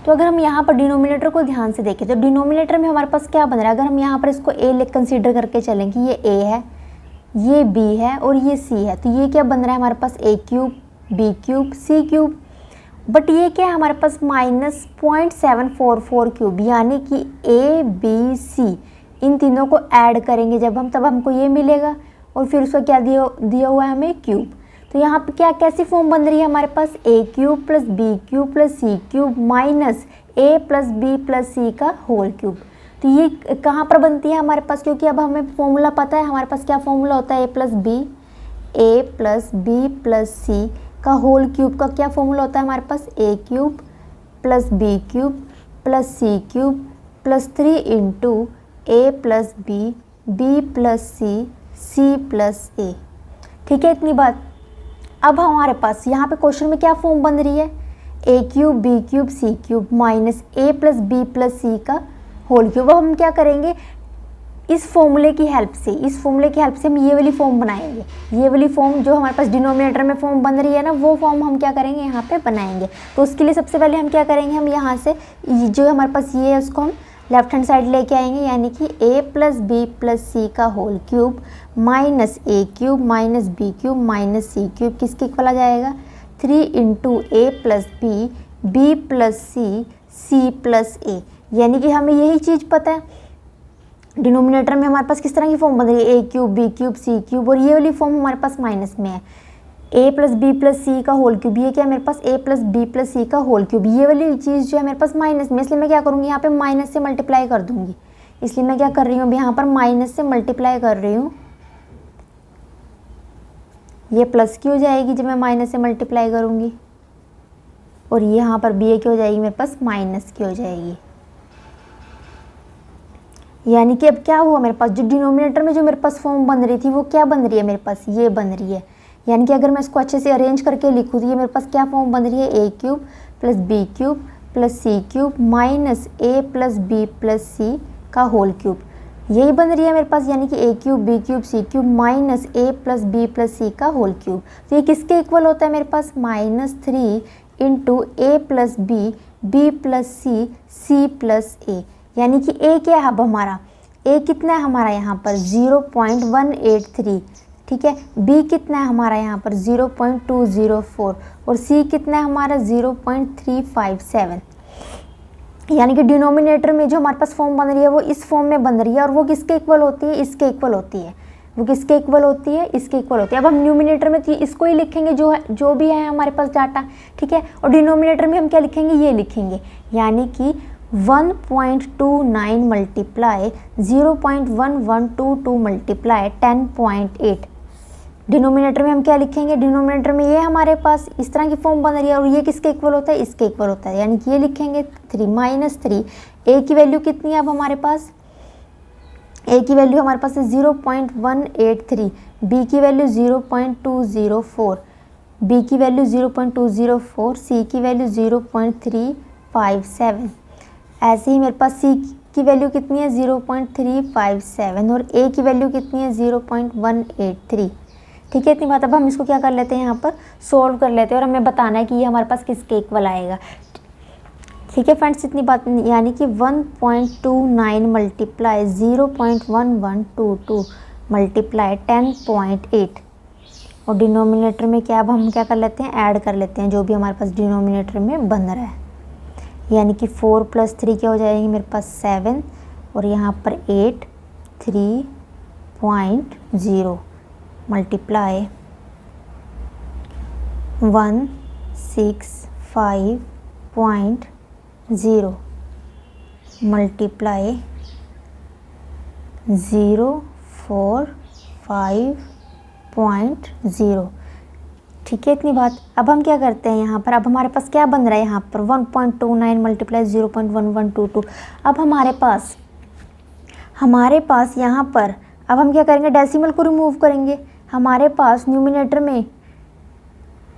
तो अगर हम यहाँ पर डिनोमिनेटर को ध्यान से देखें तो डिनोमिनेटर में हमारे पास क्या बन रहा है, अगर हम यहाँ पर इसको a लिख कंसीडर करके चलें कि ये a है, ये b है और ये c है, तो ये क्या बन रहा है हमारे पास a cube b cube c cube, but ये क्या है हमारे पास -0.744 क्यूब, यानी कि ए बी सी इन तीनों को ऐड करेंगे जब हम, तब हमको ये मिलेगा और फिर उसका क्या दिया हुआ है हमें क्यूब। तो यहाँ पे क्या कैसी फॉर्म बन रही है हमारे पास, a cube plus B cube plus C cube minus a plus B plus c का होल क्यूब। तो ये कहाँ पर बनती है हमारे पास, क्योंकि अब हमें फॉर्मूला पता है हमारे पास क्या फॉर्मूला होता है, a plus B plus c का होल क्यूब का क्या फॉर्मूला होता है हमारे पास, a cube plus B cube plus C cube plus 3 into a plus B plus c plus a. ठीक है इतनी बात। अब हमारे पास यहाँ पे क्वेश्चन में क्या फॉर्म बन रही है, a cube b cube c cube minus a plus B plus c का होल क्यूब। अब हम क्या करेंगे, इस फॉर्मूले की हेल्प से हम ये वाली फॉर्म बनाएंगे। ये वाली फॉर्म जो हमारे पास डिनोमिनेटर में फॉर्म बन रही है ना, वो फॉर्म हम क्या करेंगे यहाँ पे बनाएंगे। तो उसके लिए सबसे पहले हम क्या करेंगे, हम यहाँ से जो हमारे पास ये है उसको हम लेफ्ट हैंड साइड लेके आएंगे, यानी कि a plus B plus c का whole cube minus a cube minus b cube minus c cube किसके इक्वल आ जाएगा, 3 into a plus B plus c plus a. यानी कि हमें यही चीज़ पता है, डिनोमिनेटर में हमारे पास किस तरह की फॉर्म बन रही है, a cube b cube c cube, और ये वाली फॉर्म हमारे पास माइनस में है, a plus B plus c का होल क्यूब। ये क्या है मेरे पास, a plus B plus c का होल क्यूब। ये वाली चीज़ जो है मेरे पास माइनस में, इसलिए मैं क्या करूँगी यहाँ पे माइनस से मल्टीप्लाई कर दूँगी। इसलिए मैं क्या कर रही हूँ अभी यहाँ पर माइनस से मल्टीप्लाई कर रही हूँ, ये प्लस की हो जाएगी जब मैं माइनस से मल्टीप्लाई करूँगी, और ये यहाँ पर बी ए की हो जाएगी मेरे पास माइनस की हो जाएगी। यानी कि अब क्या हुआ मेरे पास, जो डिनोमिनेटर में जो मेरे पास फॉर्म बन रही थी वो क्या बन रही है मेरे पास, ये बन रही है। यानी कि अगर मैं इसको अच्छे से अरेंज करके लिखूँ तो ये मेरे पास क्या फॉर्म बन रही है, a cube plus B cube plus C cube minus a plus B plus c का होल क्यूब, यही बन रही है मेरे पास। यानी कि ए cube b cube c cube minus a plus B plus c का होल क्यूब। तो ये किसके इक्वल होता है मेरे पास, -3 into a plus B plus c plus a. यानी कि ए क्या है अब हमारा, ए कितना है हमारा यहाँ पर 0.183, ठीक है। बी कितना है हमारा यहाँ पर 0.204 और सी कितना है हमारा 0.357। यानी कि डिनोमिनेटर में जो हमारे पास फॉर्म बन रही है वो इस फॉर्म में बन रही है, और वो किसके इक्वल होती है, इसके इक्वल होती है। वो किसके इक्वल होती है, इसके इक्वल होती है। अब हम न्यूमिनेटर में इसको ही लिखेंगे जो भी है हमारे पास डाटा, ठीक है। और डिनोमिनेटर में हम क्या लिखेंगे, ये लिखेंगे, यानी कि 1.29 मल्टीप्लाई 0.1122 मल्टीप्लाई 10.8। डिनोमिनेटर में हम क्या लिखेंगे, डिनोमिनेटर में ये हमारे पास इस तरह की फॉर्म बन रही है, और ये किसके इक्वल होता है, इसके इक्वल होता है। यानी कि ये लिखेंगे 3 माइनस 3। ए की वैल्यू कितनी है अब हमारे पास, ए की वैल्यू हमारे पास है 0.183, बी की वैल्यू 0.204, बी की वैल्यू 0.204, सी की वैल्यू 0.357। ऐसे ही मेरे पास सी की वैल्यू कितनी है 0.357 और ए की वैल्यू कितनी है 0.183। ठीक है इतनी बात। अब हम इसको क्या कर लेते हैं, यहाँ पर सोल्व कर लेते हैं, और हमें बताना है कि ये हमारे पास किसके इक्वल आएगा। ठीक है फ्रेंड्स, इतनी बात, यानी कि 1.29 मल्टीप्लाई 0.1122 मल्टीप्लाई 10.8, और डिनोमिनेटर में क्या, अब हम क्या कर लेते हैं, ऐड कर लेते हैं जो भी हमारे पास डिनोमिनेटर में बन रहा है। यानी कि 4 + 3 क्या हो जाएगी मेरे पास 7, और यहाँ पर 8 3.0 मल्टीप्लाई 165.0 मल्टीप्लाई 045.0। ठीक है इतनी बात। अब हम क्या करते हैं यहाँ पर, अब हमारे पास क्या बन रहा है यहाँ पर 1.29 मल्टीप्लाई 0.1122। अब हमारे पास यहाँ पर अब हम क्या करेंगे, डेसिमल को रिमूव करेंगे। हमारे पास न्यूमिनेटर में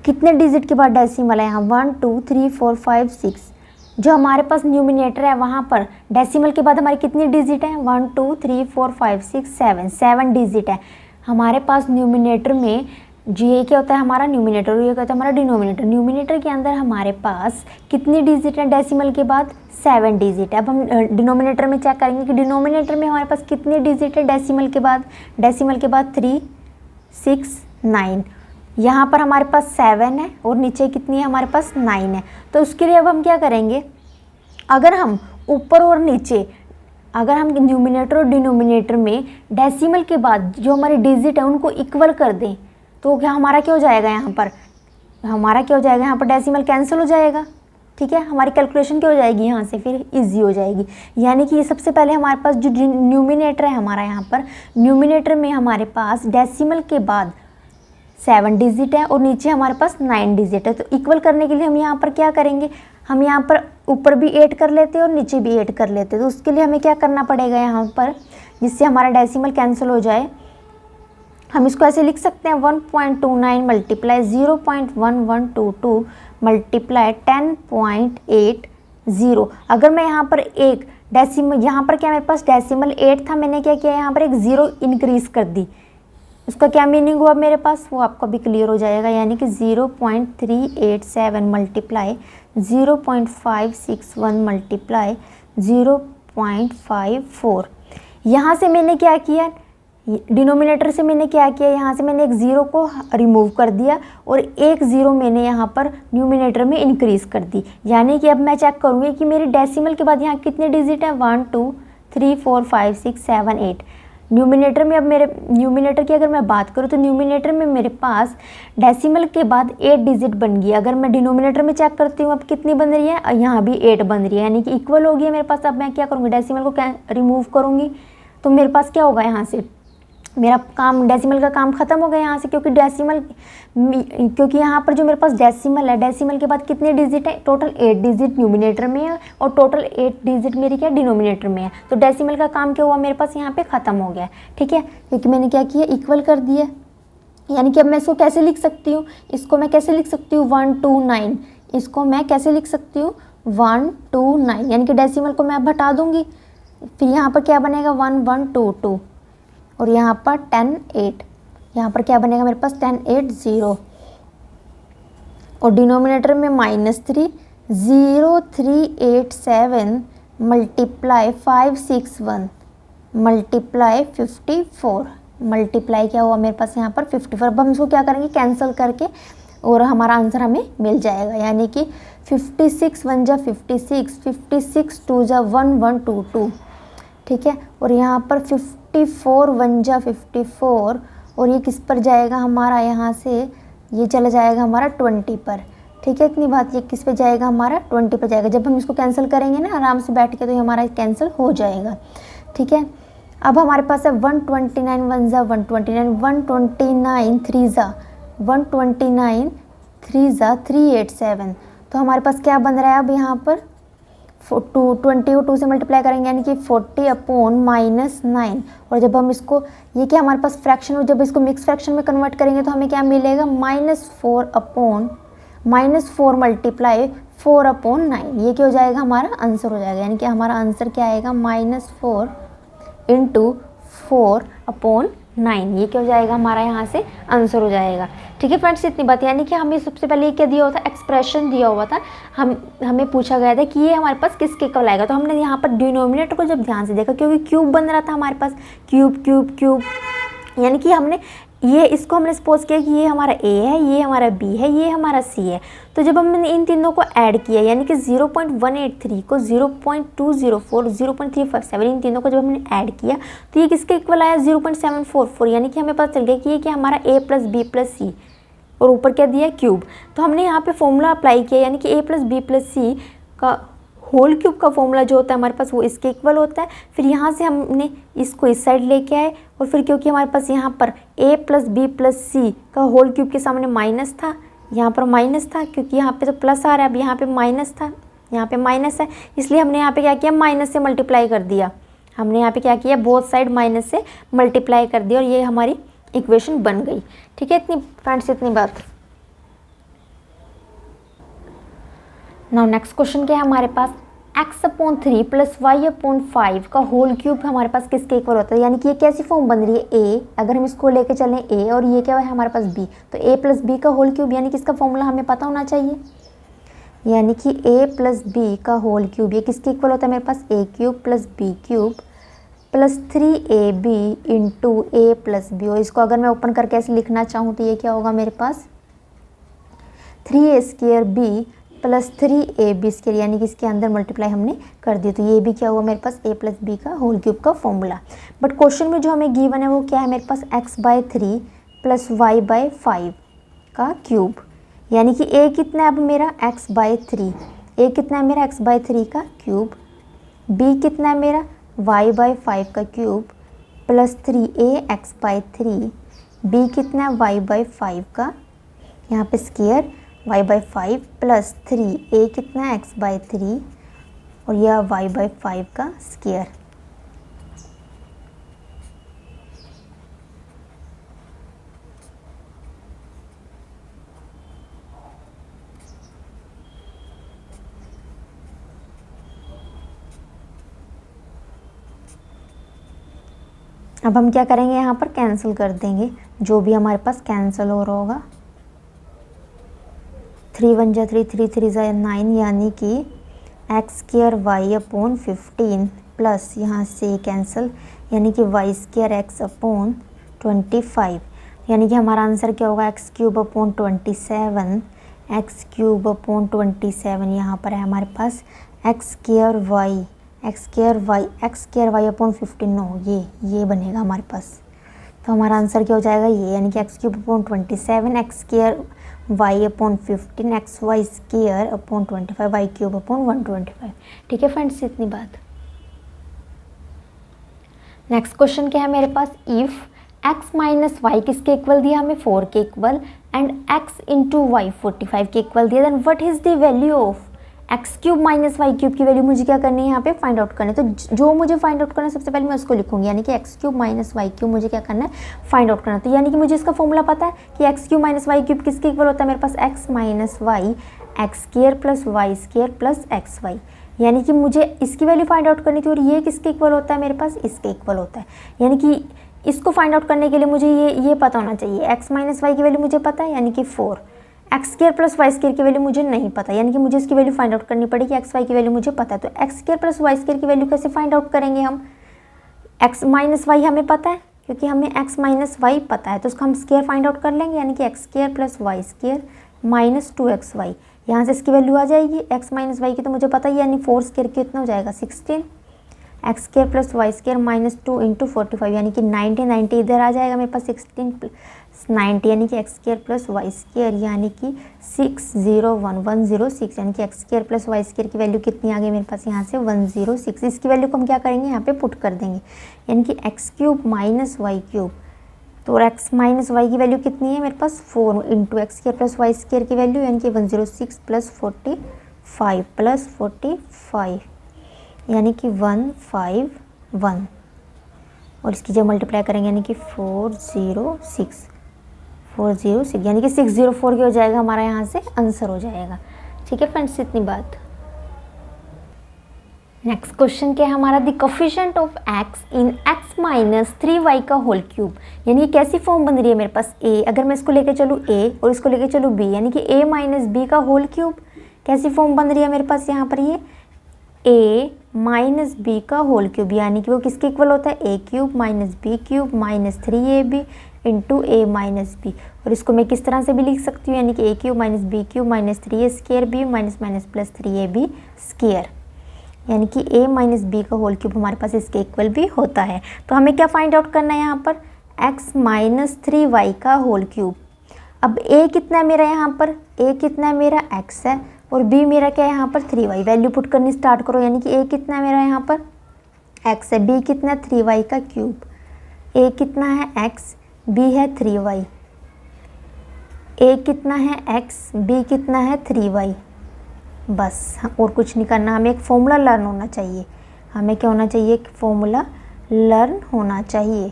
कितने डिजिट के बाद डेसिमल है, यहाँ 1 2 3 4 5 6। जो हमारे पास न्यूमिनेटर है वहाँ पर डेसिमल के बाद हमारी कितनी डिजिट है, 1 2 3 4 5 6 7 डिजिट है हमारे पास न्यूमिनेटर में। ये क्या होता है हमारा न्यूमिनेटर, ये क्या होता है हमारा डिनोमिनेटर। न्यूमिनेटर के अंदर हमारे पास कितनी डिजिट है डेसिमल के बाद, 7 डिजिट है। अब हम डिनोमिनेटर में चेक करेंगे कि डिनोमिनेटर में हमारे पास कितनी डिजिट है डेसिमल के बाद 3 6 9। यहाँ पर हमारे पास 7 है और नीचे कितनी है हमारे पास 9 है। तो उसके लिए अब हम क्या करेंगे, अगर हम ऊपर और नीचे, अगर हम न्यूमिनेटर और डिनोमिनेटर में डेसिमल के बाद जो हमारे डिजिट है उनको इक्वल कर दें तो क्या हमारा क्या हो जाएगा, यहाँ पर हमारा क्या हो जाएगा, यहाँ पर डेसिमल कैंसिल हो जाएगा। ठीक है, हमारी कैलकुलेशन क्या हो जाएगी, यहाँ से फिर इजी हो जाएगी। यानी कि ये सबसे पहले हमारे पास जो न्यूमिनेटर है हमारा, यहाँ पर न्यूमिनेटर में हमारे पास डेसिमल के बाद 7 डिजिट है और नीचे हमारे पास 9 डिजिट है। तो इक्वल करने के लिए हम यहाँ पर क्या करेंगे, हम यहाँ पर ऊपर भी 8 कर लेते हैं और नीचे भी 8 कर लेते हैं। तो उसके लिए हमें क्या करना पड़ेगा यहाँ पर, जिससे हमारा डेसिमल कैंसिल हो जाए, हम इसको ऐसे लिख सकते हैं 1.29 मल्टीप्लाई 0.1122 मल्टीप्लाई 10.80। अगर मैं यहाँ पर एक डेसिमल, यहाँ पर क्या मेरे पास डेसिमल 8 था, मैंने क्या किया यहाँ पर एक 0 इंक्रीज कर दी। उसका क्या मीनिंग हुआ मेरे पास, वो आपको भी क्लियर हो जाएगा। यानी कि 0.387 मल्टीप्लाई 0.561 मल्टीप्लाई 0.54। यहाँ से मैंने क्या किया, डिनोमिनेटर से मैंने क्या किया, यहाँ से मैंने एक 0 को रिमूव कर दिया और एक 0 मैंने यहाँ पर न्यूमिनेटर में इंक्रीज कर दी। यानी कि अब मैं चेक करूँगी कि मेरे डेसिमल के बाद यहाँ कितने डिजिट हैं, 1 2 3 4 5 6 7 8। न्यूमिनेटर में अब मेरे न्यूमिनेटर की अगर मैं बात करूँ तो न्यूमिनेटर में मेरे पास डेसिमल के बाद 8 डिजिट बन गई। अगर मैं डिनोमिनेटर में चेक करती हूँ अब कितनी बन रही है, यहाँ भी 8 बन रही है, यानी कि इक्वल हो गई है मेरे पास। अब मैं क्या करूँगी, डेसिमल को क्या रिमूव करूँगी तो मेरे पास क्या होगा, यहाँ से मेरा काम, डेसिमल का काम खत्म हो गया यहाँ से, क्योंकि यहाँ पर जो मेरे पास डेसिमल है, डेसिमल के बाद कितने डिजिट है, टोटल 8 डिजिट न्यूमिनेटर में है और टोटल 8 डिजिट मेरी क्या डिनोमिनेटर में है। तो डेसिमल का काम क्या हुआ मेरे पास, यहाँ पे ख़त्म हो गया। ठीक है, क्योंकि मैंने क्या किया, इक्वल कर दिया। यानी कि अब मैं इसको कैसे लिख सकती हूँ, इसको मैं कैसे लिख सकती हूँ 129, इसको मैं कैसे लिख सकती हूँ 129, यानी कि डेसिमल को मैं अब हटा दूँगी। फिर यहाँ पर क्या बनेगा 1122 और यहाँ पर 10 8, यहाँ पर क्या बनेगा मेरे पास 10 8 0 और डिनोमिनेटर में -3 0387 मल्टीप्लाई 561 मल्टीप्लाई 54 मल्टीप्लाई क्या हुआ मेरे पास यहाँ पर 54। अब हम इसको क्या करेंगे, कैंसिल करके और हमारा आंसर हमें मिल जाएगा। यानी कि 56 1 जा 56, 56 2 जा 1122। ठीक है, और यहाँ पर 54 1 जा 54 और ये किस पर जाएगा हमारा, यहाँ से ये चला जाएगा हमारा 20 पर। ठीक है, इतनी बात, ये किस पे जाएगा हमारा 20 पर जाएगा। जब हम इसको कैंसिल करेंगे ना आराम से बैठ के तो ये हमारा कैंसिल हो जाएगा। ठीक है, अब हमारे पास है 129 1 जा 129, 129 3 जा 129 3 जा 387। तो हमारे पास क्या बन रहा है अब यहाँ पर 20 को 2 से मल्टीप्लाई करेंगे यानी कि 40/-9। और जब हम इसको, ये क्या हमारे पास फ्रैक्शन, और जब इसको मिक्स फ्रैक्शन में कन्वर्ट करेंगे तो हमें क्या मिलेगा -4 मल्टीप्लाई 4/9। ये क्या हो जाएगा, हमारा आंसर हो जाएगा। यानी कि हमारा आंसर क्या आएगा, -4 × 4/9। ये क्या हो जाएगा, हमारा यहाँ से आंसर हो जाएगा। ठीक है फ्रेंड्स, इतनी बात। यानी कि हमें सबसे पहले क्या दिया हुआ था, एक्सप्रेशन दिया हुआ था, हमें पूछा गया था कि ये हमारे पास किसके इक्वल आएगा। तो हमने यहाँ पर डिनोमिनेटर को जब ध्यान से देखा, क्योंकि क्यूब बन रहा था हमारे पास, क्यूब, यानी कि हमने इसको हमने सपोज किया कि ये हमारा ए है, ये हमारा बी है, ये हमारा सी है। तो जब हमने इन तीनों को ऐड किया, यानी कि 0.183 को 0.204 0.357 इन तीनों को जब हमने ऐड किया तो ये किसके इक्वल आया, 0.744। यानी कि हमें पता चल गया कि ये क्या हमारा a + b + c और ऊपर क्या दिया, क्यूब। तो हमने यहाँ पे फॉर्मूला अप्लाई किया, यानी कि a + b + c का होल क्यूब का फॉर्मूला जो होता है हमारे पास वो इसके इक्वल होता है। फिर यहाँ से हमने इसको इस साइड लेके आए और फिर क्योंकि हमारे पास यहाँ पर a + b + c का होल क्यूब के सामने माइनस था, यहाँ पर माइनस था, क्योंकि यहाँ पे तो प्लस आ रहा है, अब यहाँ पे माइनस था, यहाँ पे माइनस है, इसलिए हमने यहाँ पे क्या किया, माइनस से मल्टीप्लाई कर दिया। हमने यहाँ पे क्या किया, बोथ साइड माइनस से मल्टीप्लाई कर दिया और ये हमारी इक्वेशन बन गई। ठीक है, इतनी फ्रेंड्स, इतनी बात। नाउ नेक्स्ट क्वेश्चन क्या है हमारे पास, x/3 + y/5 का होल क्यूब हमारे पास किसके इक्वल होता है। यानी कि ये कैसी फॉर्म बन रही है, a, अगर हम इसको लेके चलें a और ये क्या है हमारे पास b, तो a + b का होल क्यूब, यानी कि इसका फॉर्मूला हमें पता होना चाहिए। यानी कि a + b का होल क्यूब ये किसके इक्वल होता है मेरे पास, a³ + b³ plus 3ab into a plus b. और इसको अगर मैं ओपन करके ऐसे लिखना चाहूँ तो ये क्या होगा मेरे पास 3a² b प्लस 3ab², यानी कि इसके अंदर मल्टीप्लाई हमने कर दी, तो ये भी क्या हुआ मेरे पास a प्लस बी का होल क्यूब का फॉर्मूला। बट क्वेश्चन में जो हमें गिवन है वो क्या है मेरे पास x/3 प्लस y/5 का क्यूब, यानी कि a कितना है अब मेरा x/3, a कितना है मेरा x/3 का क्यूब, b कितना है मेरा y/5 का cube plus 3a x/3, b कितना है y/5 का यहाँ पे स्क्वायर y/5 प्लस 3a कितना है x/3 और यह y/5 का स्क्वायर। अब हम क्या करेंगे यहाँ पर कैंसिल कर देंगे जो भी हमारे पास कैंसिल हो रहा होगा। 3 1 जा 3 3 3 जा 9, यानी कि x² y/15 प्लस यहाँ से कैंसिल, यानी कि y² x/25, यानी कि हमारा आंसर क्या होगा x³/27, x³/27 यहाँ पर है हमारे पास x² y/15 नो, ये बनेगा हमारे पास। तो हमारा आंसर क्या हो जाएगा ये, यानी कि x³/27 x² y/15 xy² y³/125। ठीक है फ्रेंड्स, इतनी बात। नेक्स्ट क्वेश्चन क्या है मेरे पास, इफ x माइनस वाई किसके इक्वल दिया हमें 4 के equal and x into y 45 के इक्वल दिया, then what is the value of x³ minus Y cube की वैल्यू मुझे क्या करनी है यहाँ पे फाइंड आउट करनी है। तो जो मुझे फाइंड आउट करना है सबसे पहले मैं उसको लिखूंगी, यानी कि x³ माइनस वाई क्यूब मुझे क्या करना है फाइंड आउट करना है। तो यानी कि मुझे इसका फॉर्मूला पता है कि x³ माइनस वाई क्यूब किसके इक्वल होता है मेरे पास x minus y x² plus y² plus xy, यानी कि मुझे इसकी वैल्यू फाइंड आउट करनी थी और ये किसके इक्वल होता है मेरे पास इसके इक्वल होता है। यानी कि इसको फाइंड आउट करने के लिए मुझे ये पता होना चाहिए, x माइनस वाई की वैल्यू मुझे पता है यानी कि 4, x² प्लस y² की वैल्यू मुझे नहीं पता, यानी कि मुझे इसकी वैल्यू फाइंड आउट करनी पड़ेगी। xy की वैल्यू मुझे पता है, तो x² प्लस y² की वैल्यू कैसे फाइंड आउट करेंगे हम, x माइनस वाई हमें पता है क्योंकि हमें x माइनस वाई पता है, तो उसको हम स्क्वायर फाइंड आउट कर लेंगे, यानी कि x² plus y² minus 2xy, यहाँ से इसकी वैल्यू आ जाएगी x माइनस वाई की, तो मुझे पता ही, यानी 4² कितना हो जाएगा 16, x² plus y² minus 2 into 45, यानी कि 90 इधर आ जाएगा मेरे पास 16 प्लस 90, यानी कि x² प्लस y², यानी कि 601106, यानी कि x² प्लस y² की वैल्यू कितनी आ गई मेरे पास यहाँ से 106। इसकी वैल्यू को हम क्या करेंगे यहाँ पे पुट कर देंगे, यानी कि x³ माइनस y³, तो x माइनस वाई की वैल्यू कितनी है मेरे पास 4 इंटू x² प्लस y² की वैल्यू, यानी कि 106 प्लस 45 प्लस 45, यानी कि 151, और इसकी जब मल्टीप्लाई करेंगे यानी कि 406 यानी कि 604 की हो जाएगा हमारा यहाँ से आंसर हो जाएगा। ठीक है फ्रेंड्स, इतनी बात। नेक्स्ट क्वेश्चन क्या है हमारा, the coefficient of x in x minus 3y का होल क्यूब, यानी कि कैसी फॉर्म बन रही है मेरे पास a, अगर मैं इसको लेके चलूँ a और इसको लेके चलूँ b, यानी कि a माइनस b का होल क्यूब, कैसी फॉर्म बन रही है मेरे पास यहाँ पर ये a माइनस बी का होल क्यूब, यानी कि वो किसके इक्वल होता है a³ minus b³ minus 3ab into a minus b, और इसको मैं किस तरह से भी लिख सकती हूँ, यानी कि a³ minus b³ minus 3a² minus minus plus 3ab², यानी कि a माइनस बी का होल क्यूब हमारे पास इसके इक्वल भी होता है। तो हमें क्या फाइंड आउट करना है यहाँ पर x माइनस 3y का होल क्यूब। अब a कितना है मेरा यहाँ पर, a कितना है मेरा x है और b मेरा क्या है यहाँ पर 3y, वैल्यू पुट करनी स्टार्ट करो, यानी कि a कितना है मेरा यहाँ पर x है, b कितना है 3y का क्यूब, a कितना है x, b है 3y, a कितना है x, b कितना है 3y, बस और कुछ नहीं करना, हमें एक फॉर्मूला लर्न होना चाहिए, हमें क्या होना चाहिए, एक फॉर्मूला लर्न होना चाहिए।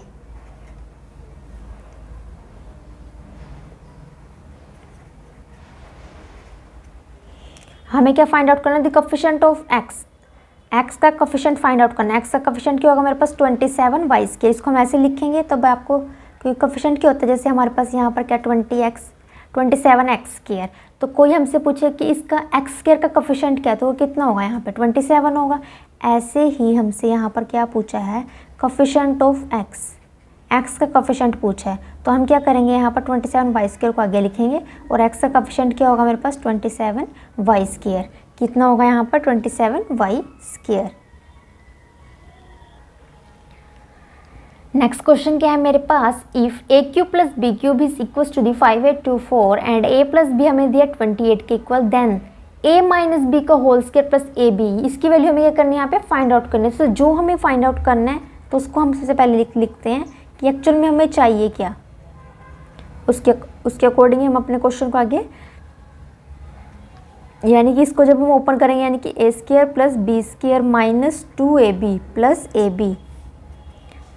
हमें क्या फाइंड आउट करना है, द कोफिशिएंट ऑफ x का कोफिशिएंट फाइंड आउट करना है। x का कोफिशिएंट क्या होगा मेरे पास 27 y², इसको हम ऐसे लिखेंगे तब आपको, क्योंकि कोफिशिएंट क्या होता है, जैसे हमारे पास यहाँ पर क्या 27x², तो कोई हमसे पूछे कि इसका x² का कोफिशिएंट क्या है, तो वो कितना होगा यहाँ पे 27 होगा। ऐसे ही हमसे यहाँ पर क्या पूछा है, कोफिशिएंट ऑफ एक्स का कोफिशिएंट पूछा है, तो हम क्या करेंगे यहाँ पर 27y² को आगे लिखेंगे और x का कोफिशिएंट क्या होगा मेरे पास 27y²। कितना होगा यहाँ पर 27y²। नेक्स्ट क्वेश्चन क्या है मेरे पास, if a³ plus b³ is equal to the 5824 and a plus b हमें दिया 28 के equal, then a minus B का whole square plus a b, इसकी वैल्यू हमें क्या करनी है यहाँ पे फाइंड आउट करनी है। तो जो हमें फाइंड आउट करना है तो उसको हम सबसे पहले लिखते हैं कि एक्चुअल में हमें चाहिए क्या, उसके अकॉर्डिंग हम अपने क्वेश्चन को आगे, यानी कि इसको जब हम ओपन करेंगे यानी कि a² plus b² minus 2ab plus ab,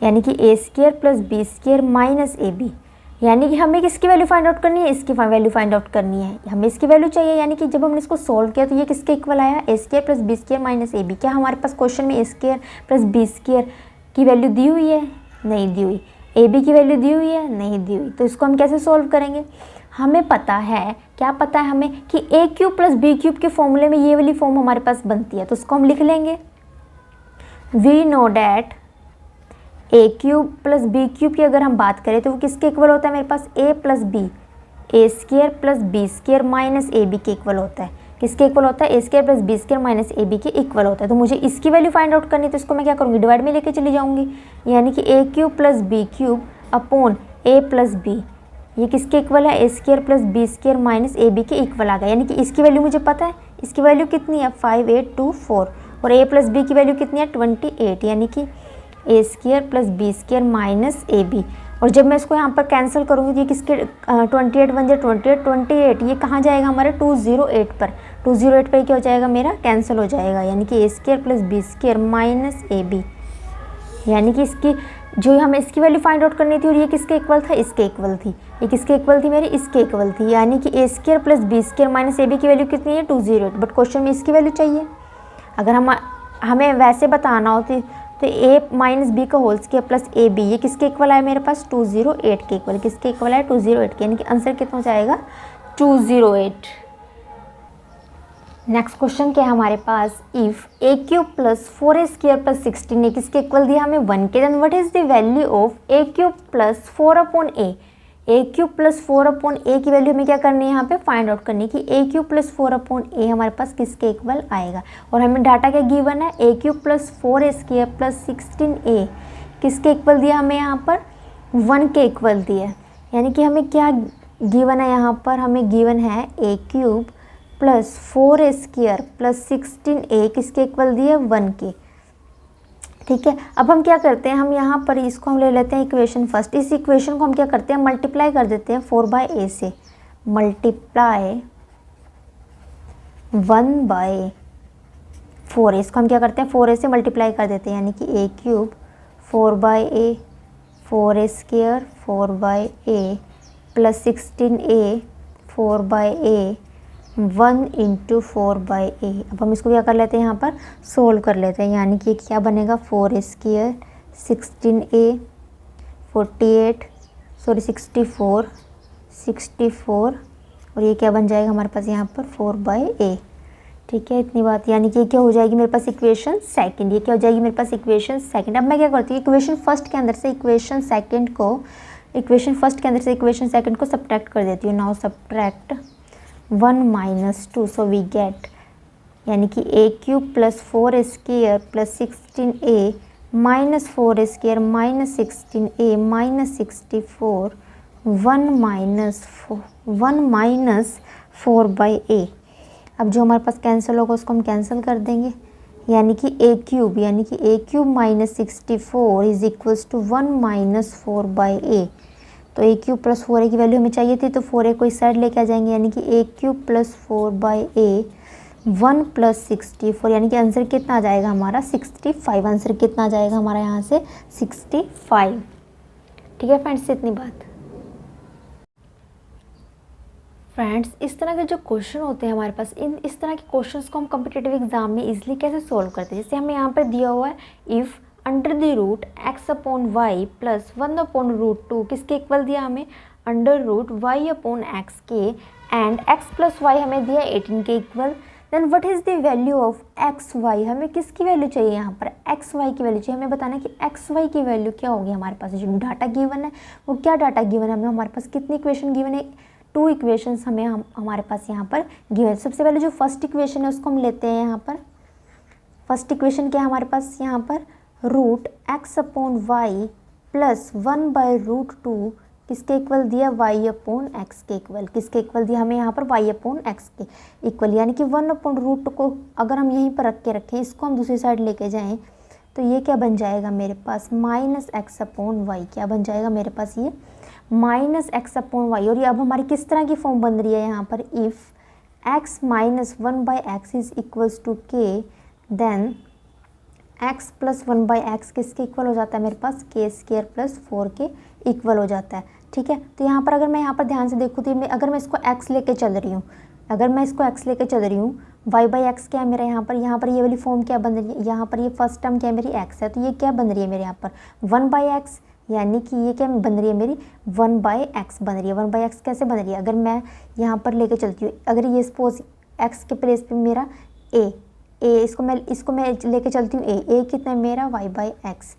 यानी कि a² plus b² minus ab, यानी कि हमें किसकी वैल्यू फाइंड आउट करनी है, इसकी वैल्यू फाइंड आउट करनी है, हमें इसकी वैल्यू चाहिए। यानी कि जब हमने इसको सॉल्व किया तो ये किसके इक्वल आया, a² plus b² minus ab। क्या हमारे पास क्वेश्चन में a² प्लस b² की वैल्यू दी हुई है, नहीं दी हुई। ab की वैल्यू दी हुई है, नहीं दी हुई। तो इसको हम कैसे सॉल्व करेंगे, हमें पता है, क्या पता है हमें कि a³ प्लस b³ के फॉर्मूले में ये वाली फॉर्म हमारे पास बनती है, तो उसको हम लिख लेंगे। We know that a³ plus b³ की अगर हम बात करें तो वो किसके इक्वल होता है मेरे पास, a plus b, a² plus b² minus ab के इक्वल होता है। किसके इक्वल होता है, a² plus b² minus ab के इक्वल होता है। तो मुझे इसकी वैल्यू फाइंड आउट करनी है, तो इसको मैं क्या करूँगी, डिवाइड में लेके चली जाऊँगी, यानी कि a³ plus b³ upon a plus b, ये किसके इक्वल है, a² plus b² minus ab के इक्वल आ गया। यानी कि इसकी वैल्यू मुझे पता है, इसकी वैल्यू कितनी है 5824 और a प्लस b की वैल्यू कितनी है 28, यानी कि a² plus b² minus ab। और जब मैं इसको यहाँ पर कैंसिल करूँगी तो ये किसके 28 बन जाए 28, ये कहाँ जाएगा हमारे 208 पर, 208 पर क्या हो जाएगा मेरा, कैंसिल हो जाएगा। यानी कि a² plus b² minus ab, यानी कि इसकी जो हमें इसकी वैल्यू फाइंड आउट करनी थी और ये किसके इक्वल था, इसके इक्वल थी। ये किसके इक्वल थी मेरी, इसके इक्वल थी। यानी कि a² plus b² minus ab की वैल्यू कितनी है 208, बट क्वेश्चन में इसकी वैल्यू चाहिए। अगर हमें वैसे बताना हो तो a माइनस बी का whole square plus a b, ये किसके इक्वल आया मेरे पास 208 के इक्वल, किसके इक्वल है 208 के, यानी कि आंसर कितना हो जाएगा 208। नेक्स्ट क्वेश्चन क्या है हमारे पास, if a³ plus 4a² plus 16 ये किसके इक्वल दिया हमें 1 के, then what is the value of a³ plus 4 upon a, a³ plus 4 upon a की वैल्यू हमें क्या करनी है यहाँ पे फाइंड आउट करनी है कि a³ प्लस 4 अपॉन a हमारे पास किसके इक्वल आएगा। और हमें डाटा क्या गिवन है, a³ plus 4a² plus 16a किसके इक्वल दिया हमें यहाँ पर 1 के इक्वल दिया। यानी कि हमें क्या गिवन है यहाँ पर, हमें गिवन है a³ plus 4a² plus 16a किसके इक्वल दिए 1 के। ठीक है, अब हम क्या करते हैं, हम यहाँ पर इसको हम ले लेते हैं इक्वेशन फर्स्ट। इस इक्वेशन को हम क्या करते हैं, मल्टीप्लाई कर देते हैं 4/a से, मल्टीप्लाई 1/4, इसको हम क्या करते हैं 4a से मल्टीप्लाई कर देते हैं, यानी कि a³ 4/a 4a² 4/a plus 16a 4/a 1 into 4/a। अब हम इसको क्या कर लेते हैं, यहाँ पर सोल्व कर लेते हैं, यानी कि क्या बनेगा 4a² 16a 64 और ये क्या बन जाएगा हमारे पास यहाँ पर 4/a। ठीक है, इतनी बात, यानी कि क्या हो जाएगी मेरे पास इक्वेशन सेकंड, ये क्या हो जाएगी मेरे पास इक्वेशन सेकंड। अब मैं क्या करती हूँ, इक्वेशन फर्स्ट के अंदर से इक्वेशन सेकंड को सब्ट्रैक्ट कर देती हूँ। Now subtract 1 minus 2, so we get, यानी कि a³ plus 4a² plus 16a minus 4a² minus 16a minus 64 1 minus 4/a। अब जो हमारे पास कैंसिल होगा उसको हम कैंसिल कर देंगे, यानी कि a³ minus 64 is equals to 1 minus 4/a। तो a³ प्लस 4a की वैल्यू हमें चाहिए थी, तो 4a को इस साइड लेके आ जाएंगे, यानी कि a³ प्लस 4/a 1 प्लस 64, यानी कि आंसर कितना आ जाएगा हमारा 65। आंसर कितना आ जाएगा हमारा यहाँ से 65। ठीक है फ्रेंड्स, इतनी बात। फ्रेंड्स, इस तरह के जो क्वेश्चन होते हैं हमारे पास, इस तरह के क्वेश्चंस को हम कॉम्पिटिटिव एग्जाम में इजीली कैसे सोल्व करते हैं। जैसे हमें यहाँ पर दिया हुआ है if under the root x upon y plus 1 upon root 2 किसके इक्वल दिया हमें, under root y upon x के, एंड x प्लस वाई हमें दिया 18 के equal. Then what is the value of x y, हमें किसकी वैल्यू चाहिए यहाँ पर, एक्स वाई की वैल्यू चाहिए। हमें बताना है कि एक्स वाई की वैल्यू क्या होगी हमारे पास, जो डाटा गिवन है वो क्या डाटा गिवन है, हमें हमारे पास कितनी इक्वेशन गिवन है, 2 इक्वेशंस हमें हमारे पास यहाँ पर गिवन है। सबसे पहले जो फर्स्ट इक्वेशन है उसको हम लेते हैं यहाँ पर। फर्स्ट इक्वेशन क्या है हमारे पास यहाँ पर, root x upon y plus 1/√2 किसके इक्वल दिया, वाई अपॉन एक्स के इक्वल। किसके इक्वल दिया हमें यहाँ पर, वाई अपॉन एक्स के इक्वल, यानी कि 1/√2 को अगर हम यहीं पर रख के रखें, इसको हम दूसरी साइड लेके जाएं तो ये क्या बन जाएगा मेरे पास, -x अपॉन वाई। क्या बन जाएगा मेरे पास ये -x अपॉन वाई। और ये अब हमारी किस तरह की फॉर्म बन रही है यहाँ पर, if x - 1/x is equals to k then x + 1/x किसके इक्वल हो जाता है मेरे पास, k² + 4 के इक्वल हो जाता है। ठीक है, तो यहाँ पर अगर मैं यहाँ पर ध्यान से देखूँ तो अगर मैं इसको x लेके चल रही हूँ, अगर मैं इसको x लेके चल रही हूँ, y/x क्या है मेरा यहाँ पर ये वाली फॉर्म क्या बन रही है, यहाँ पर ये फर्स्ट टर्म क्या है मेरी x है, तो ये क्या बन रही है मेरे यहाँ पर 1/x, यानी कि ये क्या बन रही है मेरी 1/x बन रही है। 1/x कैसे बन रही है, अगर मैं यहाँ पर लेके चलती हूँ, अगर ये सपोज x के प्लेस पे मेरा a इसको मैं लेके चलती हूँ a कितना है मेरा y/x,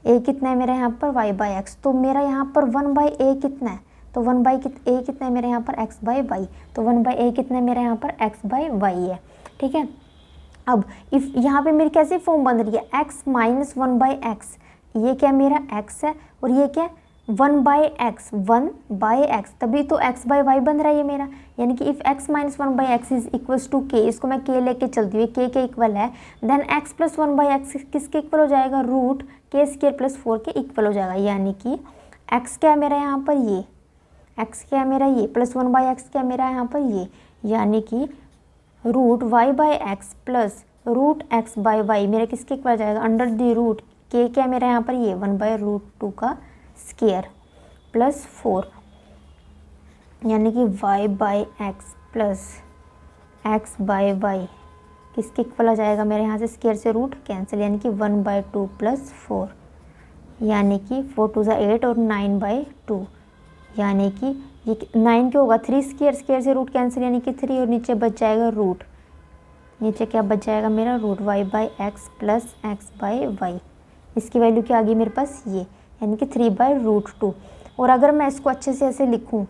a कितना है मेरा यहाँ पर y/x, तो मेरा यहाँ पर 1/a कितना है, तो a कितना है मेरे यहाँ पर x/y, तो 1/a कितना है मेरे यहाँ पर x/y है। ठीक है, अब इफ यहाँ पे मेरी कैसी फॉर्म बन रही है, x - 1/x, ये क्या मेरा x है और ये क्या 1/x, तभी तो x/y बन रहा है ये मेरा, यानी कि if x - 1/x is equals to k, इसको मैं k लेके चलती हूँ, k के इक्वल है, देन x + 1/x किसके इक्वल हो जाएगा, रूट k² + 4 के इक्वल हो जाएगा, यानी कि x क्या है मेरा यहाँ पर ये, x क्या है मेरा ये प्लस 1/x क्या है मेरा यहाँ पर ये, यानी कि root y/x plus root x/y मेरा किसके इक्वल जाएगा, अंडर द रूट k क्या है मेरा यहाँ पर ये 1/√2 का स्क्वायर प्लस 4, यानी कि y/x प्लस x/y किसके इक्वल आ जाएगा मेरे यहाँ से, स्क्वायर से रूट कैंसिल, यानी कि 1/2 + 4, यानी कि 4 × 2 = 8 और 9/2, यानी कि ये 9 क्या होगा 3 स्क्वायर से रूट कैंसिल, यानी कि 3 और नीचे बच जाएगा रूट, नीचे क्या बच जाएगा मेरा रूट y/x प्लस x/y, इसकी वैल्यू क्या आ गई मेरे पास ये, यानी कि 3/√2। और अगर मैं इसको अच्छे से ऐसे लिखूं,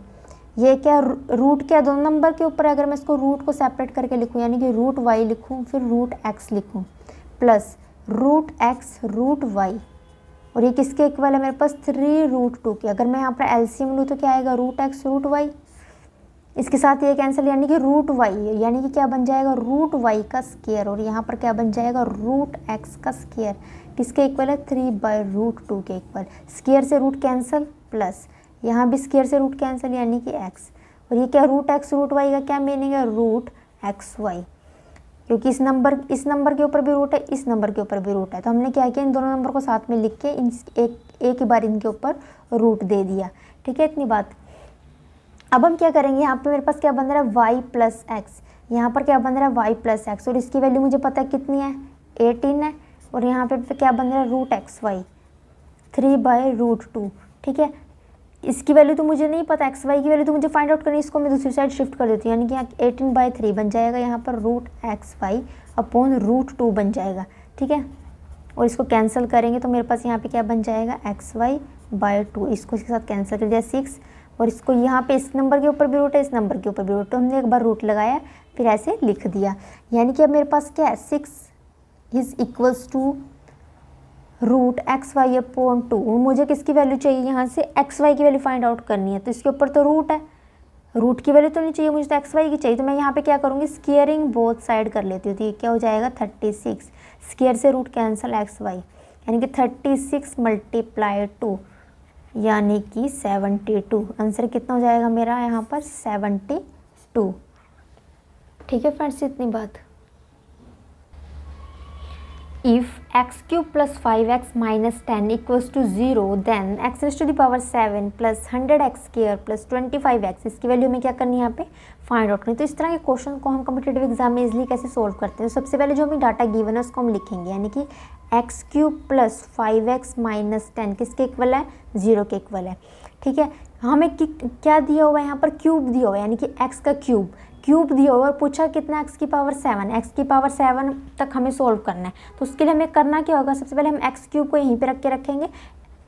ये क्या रूट क्या दोनों नंबर के ऊपर है, अगर मैं इसको रूट को सेपरेट करके लिखूं, यानी कि रूट y लिखूं फिर रूट x लिखूं plus root x root y, और ये किसके इक्वल है मेरे पास 3√2 के। अगर मैं यहाँ पर एलसीएम लूँ तो क्या आएगा रूट x रूट y, इसके साथ ये कैंसिल, यानी कि रूट y, यानी कि क्या बन जाएगा रूट y का स्क्वायर, और यहाँ पर क्या बन जाएगा रूट x का स्क्वायर, किसके इक्वल है 3/√2 के इक्वल। स्क्वायर से रूट कैंसिल प्लस यहाँ भी स्क्वायर से रूट कैंसिल, यानी कि x, और ये क्या रूट x रूट y का क्या मीनिंग है रूट xy, क्योंकि इस नंबर के ऊपर भी रूट है, इस नंबर के ऊपर भी रूट है, तो हमने क्या किया इन दोनों नंबर को साथ में लिख के एक ही बार इनके ऊपर रूट दे दिया। ठीक है, इतनी बात। अब हम क्या करेंगे, यहाँ पे मेरे पास क्या बन रहा है y + x, यहाँ पर क्या बन रहा है y + x, और इसकी वैल्यू मुझे पता है कितनी है 18 है, और यहाँ पे क्या बन रहा है रूट xy 3/√2। ठीक है, इसकी वैल्यू तो मुझे नहीं पता, xy की वैल्यू तो मुझे फाइंड आउट करनी, इसको मैं दूसरी साइड शिफ्ट कर देती हूँ, यानी कि यहाँ 18/3 बन जाएगा, यहाँ पर रूट xy अपॉन √2 बन जाएगा। ठीक है, और इसको कैंसिल करेंगे तो मेरे पास यहाँ पे क्या बन जाएगा xy/2, इसको इसके साथ कैंसिल कर दिया 6, और इसको यहाँ पे इस नंबर के ऊपर भी रूट है, इस नंबर के ऊपर भी रूट, तो हमने एक बार रूट लगाया फिर ऐसे लिख दिया, यानी कि अब मेरे पास क्या है 6 is equals to root xy upon 2। मुझे किसकी वैल्यू चाहिए, यहाँ से xy की वैल्यू फाइंड आउट करनी है, तो इसके ऊपर तो रूट है, रूट की वैल्यू तो नहीं चाहिए मुझे, तो xy की चाहिए, तो मैं यहाँ पे क्या करूँगी स्क्वायरिंग बोथ साइड कर लेती हूँ, तो ये क्या हो जाएगा 36, स्क्वायर से रूट कैंसिल xy, यानी कि 36 × 2 यानी कि 72। आंसर कितना हो जाएगा मेरा यहाँ पर 72। ठीक है फ्रेंड्स, इतनी बात। If x³ + 5x - 10 = 0, then x⁻7 + 100x² + 25x, इसकी वैल्यू हमें क्या करनी है यहाँ पे फाइंड आउट करनी। तो इस तरह के क्वेश्चन को हम कॉम्पिटिटिव एग्जाम में इजीली कैसे सोल्व करते हैं। सबसे पहले जो हमें डाटा गिवन है उसको हम लिखेंगे, यानी कि x³ + 5x - 10 किसके इक्वल है 0 के इक्वल है। ठीक है, हमें क्या दिया हुआ है यहाँ पर क्यूब दिया हुआ है, यानी कि x का क्यूब, क्यूब दिया हुआ और पूछा कितना एक्स की पावर 7, एक्स की पावर 7 तक हमें सोल्व करना है। तो उसके लिए हमें करना क्या होगा, सबसे पहले हम एक्स क्यूब को यहीं पे रख के रखेंगे,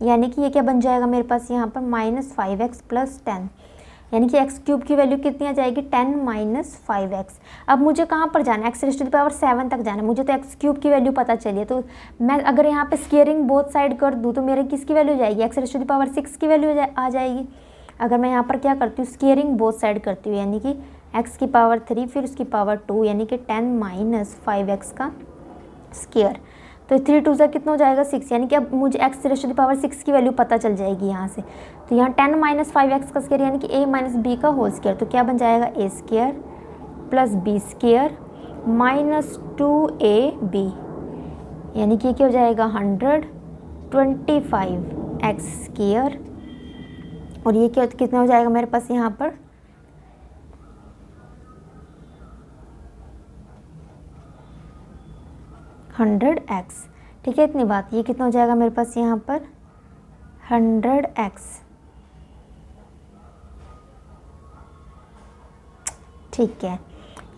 यानी कि ये क्या बन जाएगा मेरे पास यहाँ पर -5x + 10, यानी कि एक्स क्यूब की वैल्यू कितनी आ जाएगी 10 - 5x। अब मुझे कहाँ पर जाना है, x⁻7 तक जाना है, मुझे तो एक्स क्यूब की वैल्यू पता चली है। तो मैं अगर यहाँ पे स्क्वेयरिंग बोथ साइड कर दूँ तो मेरे किसकी वैल्यू जाएगी, x⁻6 की वैल्यू आ जाएगी। अगर मैं यहाँ पर क्या करती हूँ, स्क्वेयरिंग बोथ साइड करती हूँ, यानी कि x की पावर 3 फिर उसकी पावर 2, यानी कि 10 - 5x का स्क्वायर। तो 3 2 से कितना हो जाएगा 6, यानी कि अब मुझे x⁻6 की वैल्यू पता चल जाएगी यहाँ से। तो यहाँ 10 - 5x का स्क्वायर यानी कि a - b का होल स्क्वायर, तो क्या बन जाएगा a² + b² -2ab, यानी कि क्या हो जाएगा 125x²। और ये क्या कितना हो जाएगा मेरे पास यहाँ पर 100x। ठीक है, इतनी बात। ये कितना हो जाएगा मेरे पास यहाँ पर 100x। ठीक है,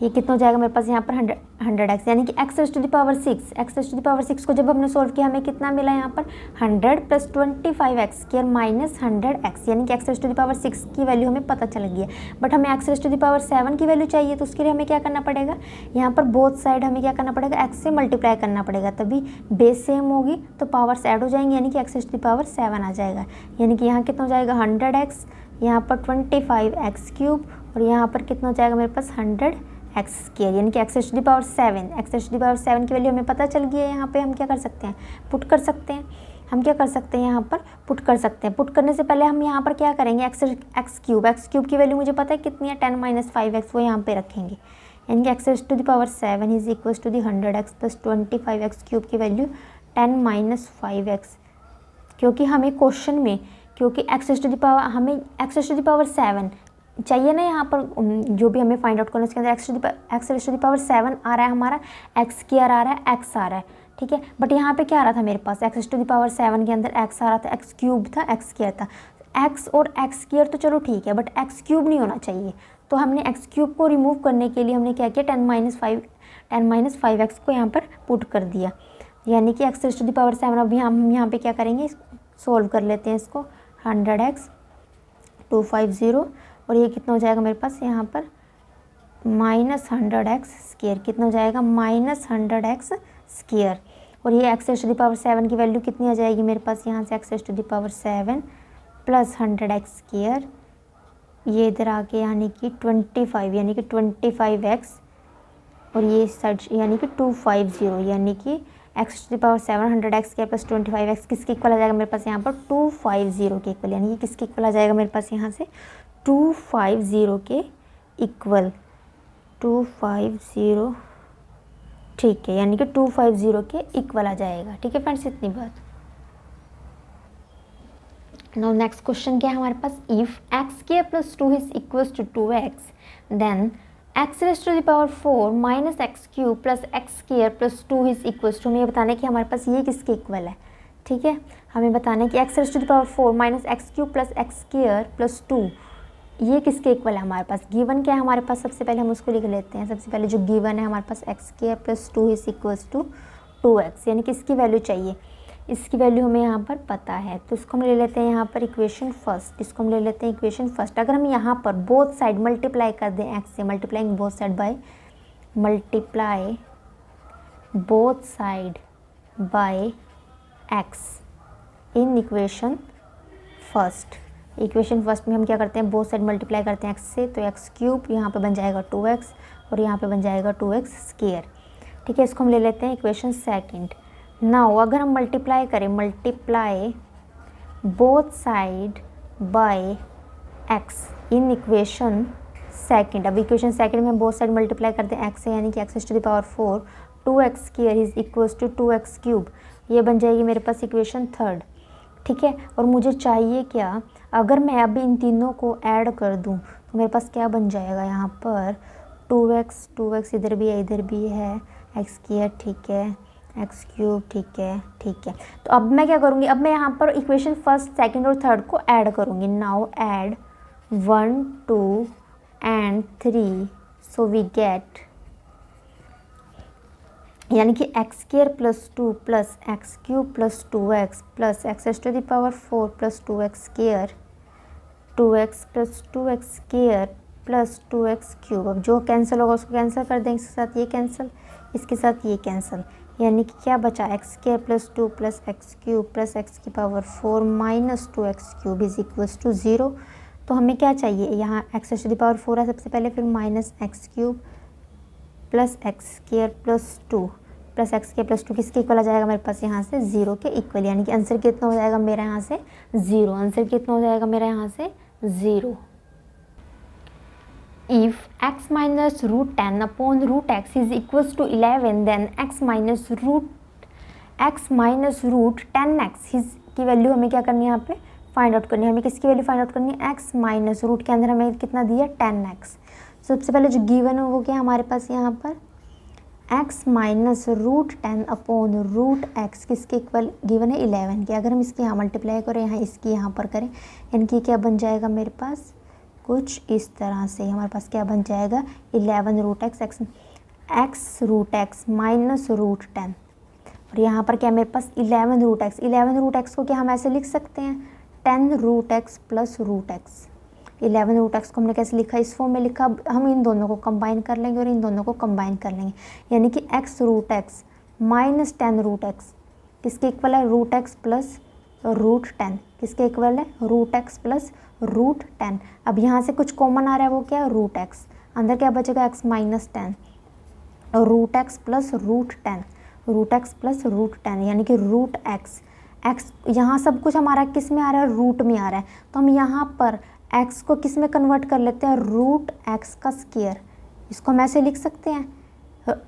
ये कितना हो जाएगा मेरे पास यहाँ पर 100x, यानी कि x⁻6 को जब हमने सोल्व किया हमें कितना मिला यहाँ पर 100 + 25x² -100x, यानी कि x⁻6 की वैल्यू हमें पता चल गई है। बट हमें x⁻7 की वैल्यू चाहिए, तो उसके लिए हमें क्या करना पड़ेगा, यहाँ पर बोथ साइड हमें क्या करना पड़ेगा, x से मल्टीप्लाई करना पड़ेगा, तभी बेस सेम होगी तो पावर्स ऐड हो जाएंगी, यानी कि x⁻7 आ जाएगा। यानी कि यहाँ कितना हो जाएगा 100x, यहाँ पर 25x³ और यहाँ पर कितना हो जाएगा मेरे पास 100x², यानी कि x⁻7 की वैल्यू हमें पता चल गई है। यहाँ पे हम क्या कर सकते हैं, पुट कर सकते हैं। हम क्या कर सकते हैं, यहाँ पर पुट कर सकते हैं। पुट करने से पहले हम यहाँ पर क्या करेंगे, x³ की वैल्यू मुझे पता है कितनी है 10 - 5x, वो यहाँ पे रखेंगे, यानी कि x⁻7 = 100x + 25x³ की वैल्यू 10 - 5x, क्योंकि हमें क्वेश्चन में हमें x⁻7 चाहिए ना, यहाँ पर जो भी हमें फाइंड आउट करना है उसके अंदर x⁻7 आ रहा है हमारा, x² आ रहा है, x आ रहा है। ठीक है, बट यहाँ पे क्या आ रहा था मेरे पास, x⁻7 के अंदर x आ रहा था, x³ था, x² था। x और x² तो चलो ठीक है, बट x³ नहीं होना चाहिए। तो हमने x³ को रिमूव करने के लिए हमने क्या किया, 10 - 5x को यहाँ पर पुट कर दिया, यानी कि x⁻7। अब हम यहाँ पे क्या करेंगे, सोल्व कर लेते हैं इसको, 100x 250 और ये कितना हो जाएगा मेरे पास यहाँ पर -100x², कितना हो जाएगा -100x²। और ये x⁻7 की वैल्यू कितनी आ जाएगी मेरे पास यहाँ से, x⁻7 + 100x², ये इधर आके यानी कि 25, यानी कि 25x और ये साइड यानी कि 250, यानी कि x⁻7 100x² + 25x किसके इक्वल आ जाएगा मेरे पास यहाँ पर 250 के इक्वल, यानी कि किसके इक्वल आ जाएगा मेरे पास यहाँ से 250 के इक्वल, 250। ठीक है, यानी कि 250 के इक्वल आ जाएगा। ठीक है फ्रेंड्स, इतनी बात। नाउ नेक्स्ट क्वेश्चन क्या है हमारे पास, if x² + 2 is equal to 2x then x⁻4 - x³ + x² + 2 is equal to, हमें ये बताना है कि हमारे पास ये किसके इक्वल है। ठीक है, हमें बताना है कि x⁻4 - x³ + x² + 2 ये किसके इक्वल है हमारे पास। गिवन क्या है हमारे पास, सबसे पहले हम उसको लिख लेते हैं। सबसे पहले जो गिवन है हमारे पास x² + 2 is equal to 2x, यानी कि इसकी वैल्यू चाहिए, इसकी वैल्यू हमें यहाँ पर पता है। तो इसको हम ले लेते हैं यहाँ पर इक्वेशन फर्स्ट, इसको हम ले लेते हैं इक्वेशन फर्स्ट। अगर हम यहाँ पर बोथ साइड मल्टीप्लाई कर दें x से, multiplying both side by multiply both side bye x in equation first. Equation first में हम क्या करते हैं, बोथ साइड मल्टीप्लाई करते हैं x से, तो x³ यहाँ पे बन जाएगा 2x और यहाँ पे बन जाएगा 2x²। ठीक है, इसको हम ले लेते हैं इक्वेशन सेकंड। नाउ अगर हम मल्टीप्लाई करें, multiply both side bye x इन इक्वेशन सेकंड। अब इक्वेशन सेकंड में हम बोथ साइड मल्टीप्लाई करते हैं x से, यानी कि x⁻4 2x² is equal to 2x³, ये बन जाएगी मेरे पास इक्वेशन थर्ड। ठीक है, और मुझे चाहिए क्या, अगर मैं अभी इन तीनों को ऐड कर दूं तो मेरे पास क्या बन जाएगा यहाँ पर 2x इधर भी है, इधर भी है, x², ठीक है, x³, ठीक है। तो अब मैं क्या करूँगी, अब मैं यहाँ पर इक्वेशन फर्स्ट सेकंड और थर्ड को ऐड करूँगी। Now add 1 2 and 3 so we get, यानी कि एक्स स्क्वायर प्लस 2 प्लस x cube plus 2x plus x raise to the power 4 plus 2x square, 2x प्लस 2x square plus 2x cube. अब जो cancel होगा उसको कैंसिल कर देंगे, इसके साथ ये कैंसिल, इसके साथ ये कैंसिल, यानी कि क्या बचा, एक्स स्क्वायर प्लस 2 प्लस एक्स क्यूब प्लस एक्स की power 4 minus 2x cube is equals to 0। तो हमें क्या चाहिए, यहाँ x raise to the power 4 है सबसे पहले, फिर minus x cube plus x square plus 2 प्लस एक्स के प्लस 2 किसके इक्वल आ जाएगा मेरे पास यहाँ से 0 के इक्वल, यानी कि आंसर कितना हो जाएगा मेरा यहाँ से 0। आंसर कितना हो जाएगा मेरा यहाँ से 0। If x minus root 10 upon root x is equals to 11, then x minus root 10x की वैल्यू हमें क्या करनी है, यहाँ पे फाइंड आउट करनी है। हमें किसकी वैल्यू फाइंड आउट करनी है, x माइनस रूट के अंदर हमें कितना दिया 10x। सबसे पहले जो गिवन है वो क्या हमारे पास यहाँ पर x minus root 10 upon root x किसके इक्वल गिवन है 11 के। अगर हम इसकी यहाँ मल्टीप्लाई करें, यहाँ इसकी यहाँ पर करें, यानी कि क्या बन जाएगा मेरे पास कुछ इस तरह से, हमारे पास क्या बन जाएगा 11 root x root x minus root 10, और यहाँ पर क्या मेरे पास 11 रूट एक्स को क्या हम ऐसे लिख सकते हैं 10 root x plus root x. 11 root x को हमने कैसे लिखा, इस फॉर्म में लिखा। अब हम इन दोनों को कंबाइन कर लेंगे और इन दोनों को कंबाइन कर लेंगे, यानी कि x root x minus 10 root x किसके इक्वल है, रूट एक्स प्लस रूट 10 किसके इक्वल है, रूट एक्स प्लस रूट 10। अब यहाँ से कुछ कॉमन आ रहा है, वो क्या है रूट एक्स, अंदर क्या बचेगा x minus 10, root x plus root 10, root x plus root 10, यानी कि रूट एक्स। यहाँ सब कुछ हमारा किस में आ रहा है, रूट में आ रहा है, तो हम यहाँ पर एक्स को किस में कन्वर्ट कर लेते हैं, रूट एक्स का स्क्वायर। इसको हम ऐसे लिख सकते हैं,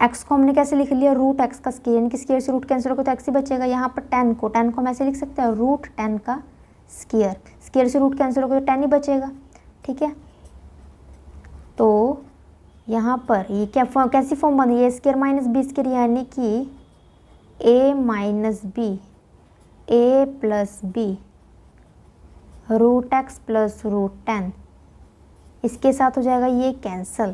एक्स को हमने कैसे लिख लिया, रूट एक्स का स्क्वायर, यानी कि स्क्वायर से रूट कैंसिल होगा तो एक्स ही बचेगा। यहाँ पर 10 को हम ऐसे लिख सकते हैं रूट 10 का स्क्वायर, स्क्वायर से रूट कैंसिल होगा तो 10 ही बचेगा, ठीक है। तो यहाँ पर ये क्या कैसी फॉर्म बन रही है, स्क्वायर माइनस बी स्क्वायर, यानी कि a minus b a plus b root x plus root 10, इसके साथ हो जाएगा ये कैंसल,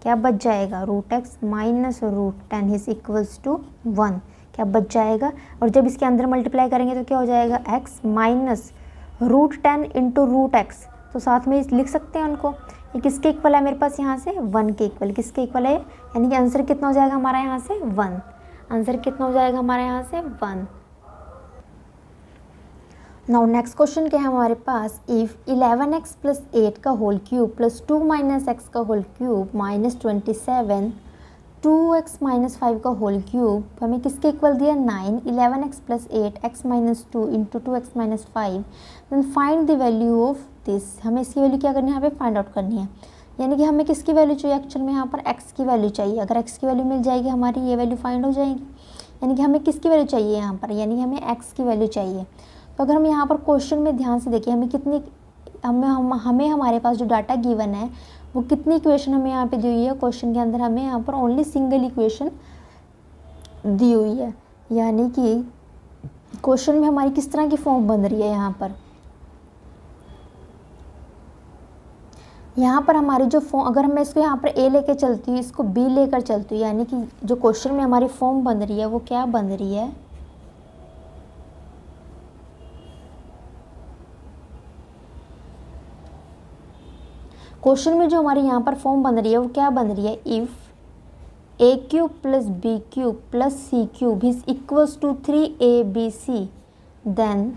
क्या बच जाएगा root x minus root 10 is equals to 1, क्या बच जाएगा। और जब इसके अंदर मल्टीप्लाई करेंगे तो क्या हो जाएगा x minus root 10 into root x, तो साथ में लिख सकते हैं उनको। ये किसके इक्वल है मेरे पास यहाँ से 1 के इक्वल, किसके इक्वल है, यानी कि आंसर कितना हो जाएगा हमारा यहाँ से 1। आंसर कितना हो जाएगा हमारे यहाँ से 1। नाउ नेक्स्ट क्वेश्चन क्या है हमारे पास, इफ़ 11x प्लस 8 का whole cube plus 2 minus x का whole cube minus 27 2x minus 5 का होल क्यूब हमें किसके इक्वल दिया 9, 11x plus 8 x minus 2 into 2x minus 5, then find the value of this. हमें इसकी वैल्यू क्या करनी है, यहाँ पे फाइंड आउट करनी है, यानी कि हमें किसकी वैल्यू चाहिए, एक्चुअल में यहाँ पर x की वैल्यू चाहिए। अगर x की वैल्यू मिल जाएगी हमारी ये वैल्यू फाइंड हो जाएगी, यानी कि हमें किसकी वैल्यू चाहिए यहाँ पर, यानी कि हमें x की वैल्यू चाहिए। तो अगर हम यहाँ पर क्वेश्चन में ध्यान से देखिए, हमें कितनी हमें हमारे पास जो डाटा गिवन है वो कितनी इक्वेशन हमें यहाँ पे दी हुई है, क्वेश्चन के अंदर हमें यहाँ पर ओनली सिंगल इक्वेशन दी हुई है, यानी कि क्वेश्चन में हमारी किस तरह की फॉर्म बन रही है। यहाँ पर हमारी जो फॉर्म, अगर मैं इसको यहाँ पर ए लेकर चलती हूँ, इसको बी लेकर चलती हूँ, यानी कि जो क्वेश्चन में हमारी फॉर्म बन रही है वो क्या बन रही है, क्वेश्चन में जो हमारी यहाँ पर फॉर्म बन रही है वो क्या बन रही है, if a cube plus B cube plus C cube is equals to 3abc, then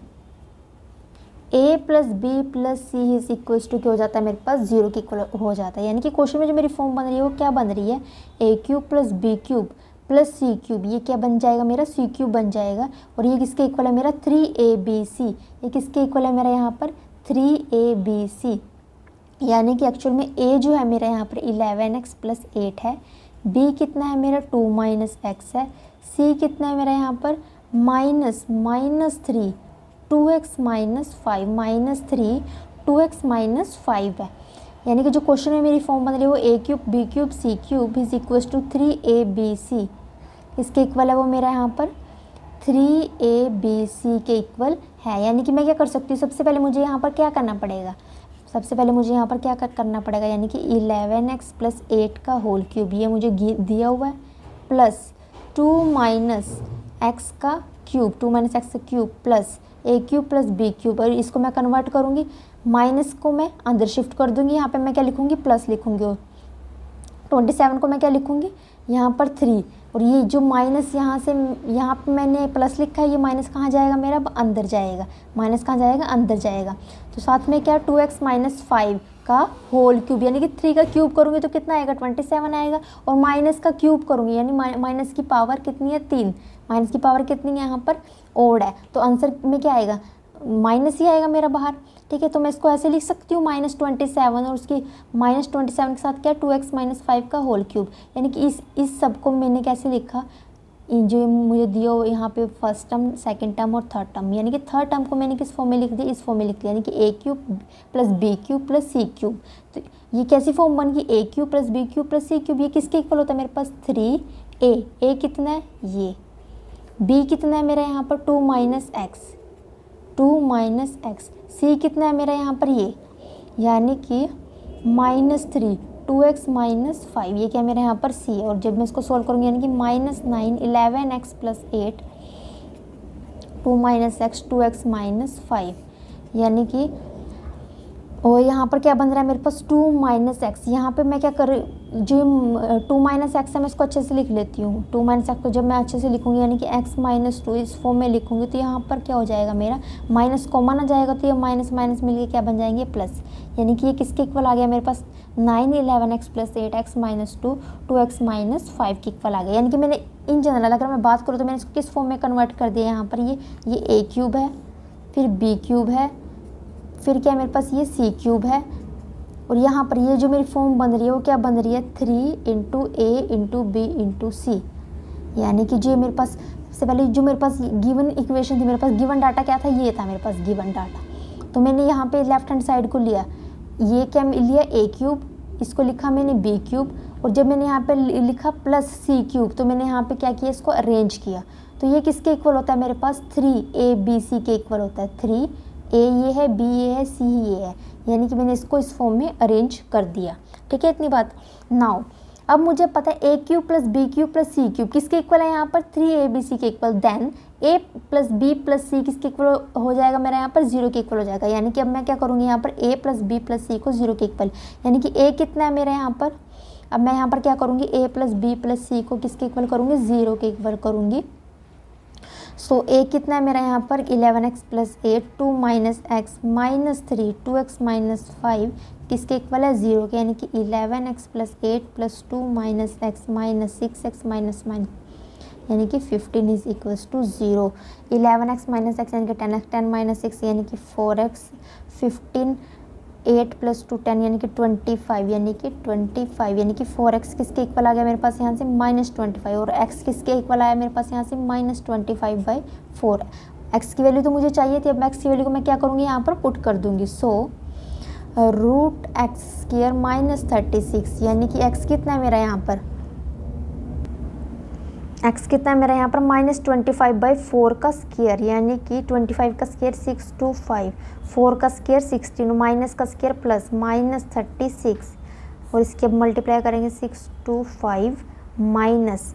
a plus B plus c is equals to क्या हो जाता है मेरे पास 0 के इक्वल हो जाता है। यानी कि क्वेश्चन में जो मेरी फॉर्म बन रही है वो क्या बन रही है, a cube plus B cube plus C cube, ये क्या बन जाएगा मेरा सी क्यूब बन जाएगा, और ये किसके इक्वल है मेरा 3abc, ये किसके इक्वल है मेरा यहाँ पर 3abc, यानी कि एक्चुअल में a जो है मेरा यहाँ पर 11x प्लस 8 है, b कितना है मेरा 2 माइनस एक्स है, c कितना है मेरा यहाँ पर minus 3 2x minus 5 minus 3 2x minus 5 है। यानी कि जो क्वेश्चन में मेरी फॉर्म बन रही है वो a cube b cube c cube is equals to 3abc, इसके इक्वल है वो मेरा यहाँ पर 3abc के इक्वल है। यानी कि मैं क्या कर सकती हूँ, सबसे पहले मुझे यहाँ पर क्या करना पड़ेगा, सबसे पहले मुझे यहाँ पर क्या करना पड़ेगा, यानी कि 11x प्लस 8 का होल क्यूब, ये मुझे दिया हुआ है, प्लस 2 माइनस एक्स का क्यूब, 2 माइनस एक्स का क्यूब प्लस ए क्यूब प्लस बी क्यूब, और इसको मैं कन्वर्ट करूँगी, माइनस को मैं अंदर शिफ्ट कर दूँगी, यहाँ पे मैं क्या लिखूँगी, प्लस लिखूँगी, 27 को मैं क्या लिखूँगी, यहाँ पर 3, और ये जो माइनस यहाँ से यहाँ पे मैंने प्लस लिखा है, ये माइनस कहाँ जाएगा मेरा, अंदर जाएगा, माइनस कहाँ जाएगा, अंदर जाएगा। तो साथ में क्या 2x माइनस 5 का होल क्यूब, यानी कि 3 का क्यूब करूँगी तो कितना आएगा, 27 आएगा, और माइनस का क्यूब करूँगी यानी माइनस की पावर कितनी है, 3, माइनस की पावर कितनी है यहाँ पर, ओड है, तो आंसर में क्या आएगा, माइनस ही आएगा मेरा बाहर। ठीक है, तो मैं इसको ऐसे लिख सकती हूँ -27 और उसकी -27 के साथ क्या 2x माइनस 5 का होल क्यूब, यानी कि इस सब को मैंने कैसे लिखा, जो मुझे दिया हो यहाँ पे फर्स्ट टर्म, सेकंड टर्म और थर्ड टर्म, यानी कि थर्ड टर्म को मैंने किस फॉर्म में लिख दिया, इस फॉर्म में लिख दिया, यानी कि ए cube plus B cube plus सी क्यूब। तो ये कैसी फॉर्म बन गई, a cube plus B cube plus C cube, ये किसके इक्वल होता है मेरे पास 3a, ए कितना है ये, बी कितना है मेरा यहाँ पर 2 माइनस एक्स, सी कितना है मेरा यहाँ पर ये, यानी कि -3, 2x माइनस 5, ये क्या मेरा यहाँ पर सी है, और जब मैं इसको सोल्व करूँगी यानी कि -9, 11x plus 8, 2 minus x, 2x minus 5, यानी कि, और यहाँ पर क्या बन रहा है मेरे पास 2 माइनस एक्स, यहाँ पर मैं क्या कर, जो 2 माइनस एक्स है मैं इसको अच्छे से लिख लेती हूँ, 2 माइनस एक्स को जब मैं अच्छे से लिखूँगी यानी कि x माइनस 2 इस फॉर्म में लिखूँगी, तो यहाँ पर क्या हो जाएगा मेरा, माइनस कॉमन आ जाएगा, तो ये माइनस माइनस मिलके क्या बन जाएंगे, प्लस, यानी कि ये किसके इक्वल आ गया मेरे पास, 9, 11x plus 8x minus 2, 2x minus 5 के इक्वल आ गया। यानी कि मैंने इन जनरल अगर मैं बात करूँ तो मैंने इसको किस फॉर्म में कन्वर्ट कर दिया, यहाँ पर ये ए क्यूब है, फिर बी क्यूब है, फिर क्या मेरे पास ये सी क्यूब है, और यहाँ पर ये जो मेरी फॉर्म बन रही है वो क्या बन रही है, 3 into a into B into सी, यानी कि जो मेरे पास सबसे पहले जो मेरे पास गिवन इक्वेशन थी, मेरे पास गिवन डाटा क्या था, ये था मेरे पास गिवन डाटा, तो मैंने यहाँ पे लेफ्ट हैंड साइड को लिया, ये क्या लिया ए क्यूब, इसको लिखा मैंने बी क्यूब, और जब मैंने यहाँ पे लिखा प्लस सी क्यूब, तो मैंने यहाँ पे क्या किया, इसको अरेंज किया, तो ये किसके इक्वल होता है मेरे पास, 3abc के इक्वल होता है, 3a ये है, b ये है, c ये है, यानी कि मैंने इसको इस फॉर्म में अरेंज कर दिया। ठीक है, इतनी बात। नाउ अब मुझे पता है a cube plus B cube plus C cube किसके इक्वल है, यहाँ पर 3abc के equal, then a plus B plus सी किसके इक्वल हो जाएगा मेरा, यहाँ पर 0 के इक्वल हो जाएगा, यानी कि अब मैं क्या करूँगी, यहाँ पर a प्लस बी प्लस सी को 0 के इक्वल, यानी कि a कितना है मेरा यहाँ पर, अब मैं यहाँ पर क्या करूँगी, a प्लस बी प्लस सी को किसके इक्वल करूँगी, 0 के इक्वल करूँगी। सो a कितना है मेरा यहाँ पर 11x plus 8, 2 minus x minus 3, 2x minus 5 किसके इक्वल है, 0 के, यानी कि 11x plus 8 plus 2 minus x minus 6x minus यानी कि 15 is equals to 0। 11x minus x यानी कि 10x, 10 माइनस 6 यानी कि 4x, 15 8 प्लस 2 10 यानी कि 25, यानी कि 25, यानी कि 4x किसके इक्वल आ गया मेरे पास यहाँ से -25, और x किसके इक्वल आया मेरे पास यहाँ से -25/4। x की वैल्यू तो मुझे चाहिए थी, अब मैं x की वैल्यू को मैं क्या करूँगी, यहाँ पर पुट कर दूँगी। सो √x² -36, यानी कि x कितना है मेरा यहाँ पर, x कितना है मेरा यहाँ पर -25/4 का स्क्वायर, यानी कि 25 का स्क्वायर 625, 4 का स्क्वायर 16, माइनस का स्क्वायर प्लस -36, और इसके अब मल्टीप्लाई करेंगे 625 माइनस,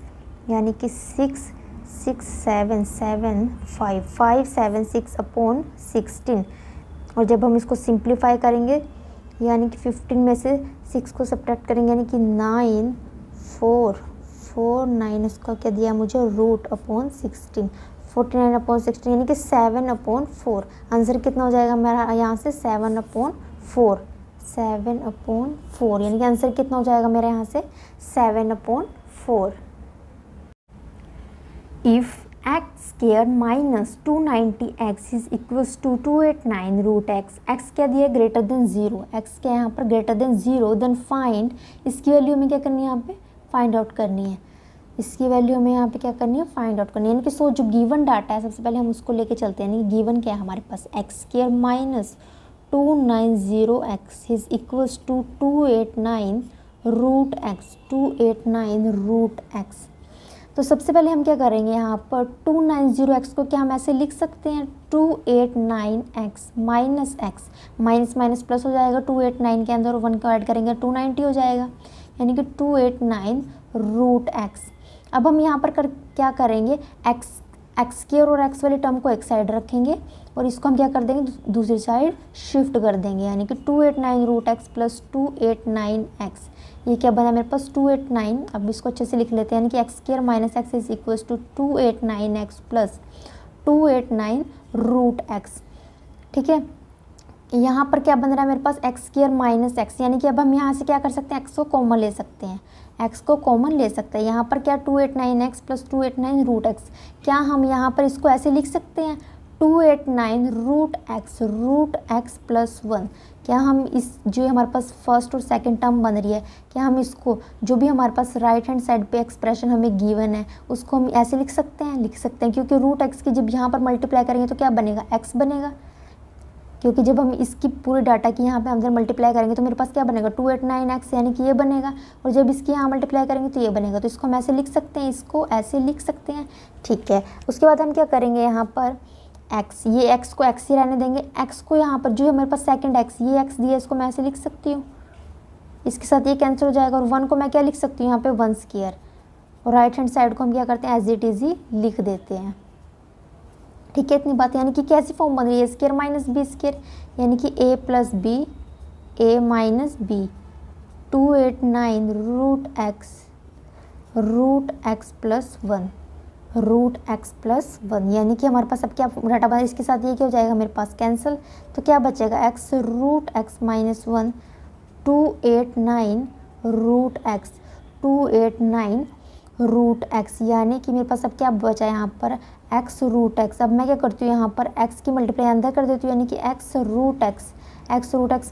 यानी कि 576/16, और जब हम इसको सिंप्लीफाई करेंगे यानी कि 15 में से 6 को सब्ट्रैक्ट करेंगे यानी कि 9 उसका क्या दिया मुझे, √16, 49/16 यानी कि 7/4। आंसर कितना हो जाएगा मेरा यहाँ से 7/4, यानी कि आंसर कितना हो जाएगा मेरे यहाँ से 7/4। If x² minus 290x is equals to 289 √x, x क्या दिया ग्रेटर देन 0, x क्या यहाँ पर ग्रेटर देन 0, देन फाइंड, इसकी वैल्यू हमें क्या करनी है, यहाँ पे फाइंड आउट करनी है, इसकी वैल्यू हमें यहाँ पे क्या करनी है, फाइंड आउट करनी है। यानी कि जो गिवन डाटा है सबसे पहले हम उसको लेके चलते हैं, यानी कि गिवन क्या है हमारे पास, x² minus 290x is equals to 289 √x, 289 √x। तो सबसे पहले हम क्या करेंगे, यहाँ पर 290x को क्या हम ऐसे लिख सकते हैं 289x minus x, minus minus plus हो जाएगा 289 के अंदर, 1 को ऐड करेंगे 290 हो जाएगा, यानी कि 289 रूट एक्स। अब हम यहाँ पर क्या करेंगे, एक्स की और एक्स वाली टर्म को एक साइड रखेंगे और इसको हम क्या कर देंगे, दूसरी साइड शिफ्ट कर देंगे, यानी कि 289 रूट एक्स प्लस 289x। ये क्या बना मेरे पास 289। अब इसको अच्छे से लिख लेते हैं, यानी कि x square minus x is equal to 289x plus 289 root x. ठीक है, यहाँ पर क्या बन रहा है मेरे पास एक्स स्क्वायर माइनस एक्स, यानी कि अब हम यहाँ से क्या कर सकते हैं, एक्स को कॉमन ले सकते हैं, एक्स को कॉमन ले सकते हैं। यहाँ पर क्या 289x प्लस 289 रूट एक्स, क्या हम यहाँ पर इसको ऐसे लिख सकते हैं 289 रूट एक्स प्लस 1। क्या हम इस जो हमारे पास फर्स्ट और सेकंड टर्म बन रही है, क्या हम इसको जो भी हमारे पास राइट हैंड साइड पे एक्सप्रेशन हमें गिवन है उसको हम ऐसे लिख सकते हैं, क्योंकि रूट एक्स की जब यहाँ पर मल्टीप्लाई करेंगे तो क्या बनेगा, एक्स बनेगा, क्योंकि जब हम इसकी पूरी डाटा की यहाँ पे अंदर मल्टीप्लाई करेंगे तो मेरे पास क्या बनेगा 289x, यानी कि ये बनेगा, और जब इसकी यहाँ मल्टीप्लाई करेंगे तो ये बनेगा, तो इसको हम ऐसे लिख सकते हैं, इसको ऐसे लिख सकते हैं। ठीक है, उसके बाद हम क्या करेंगे, यहाँ पर x, ये x को x ही रहने देंगे, x को यहाँ पर जो हमारे पास सेकंड x, ये x दिया, इसको मैं ऐसे लिख सकती हूँ, इसके साथ ये कैंसिल हो जाएगा, और 1 को मैं क्या लिख सकती हूँ यहाँ पे 1 स्क्वायर, और राइट हैंड साइड को हम क्या करते हैं एज इट इज ही लिख देते हैं। ठीक है, इतनी बात, यानी कि कैसी फॉर्म बन रही है, स्क्वायर माइनस बी स्क्वायर, यानी कि a plus b, a minus b, 289 root x plus 1, root x plus 1, यानी कि हमारे पास अब क्या डाटा बना, इसके साथ ये क्या हो जाएगा मेरे पास कैंसिल, तो क्या बचेगा x root x minus 1, 289 root x, यानी कि मेरे पास अब क्या बचा यहाँ पर एक्स रूट एक्स। अब मैं क्या करती हूँ, यहाँ पर एक्स की मल्टीप्लाई अंदर कर देती हूँ, यानी कि x root x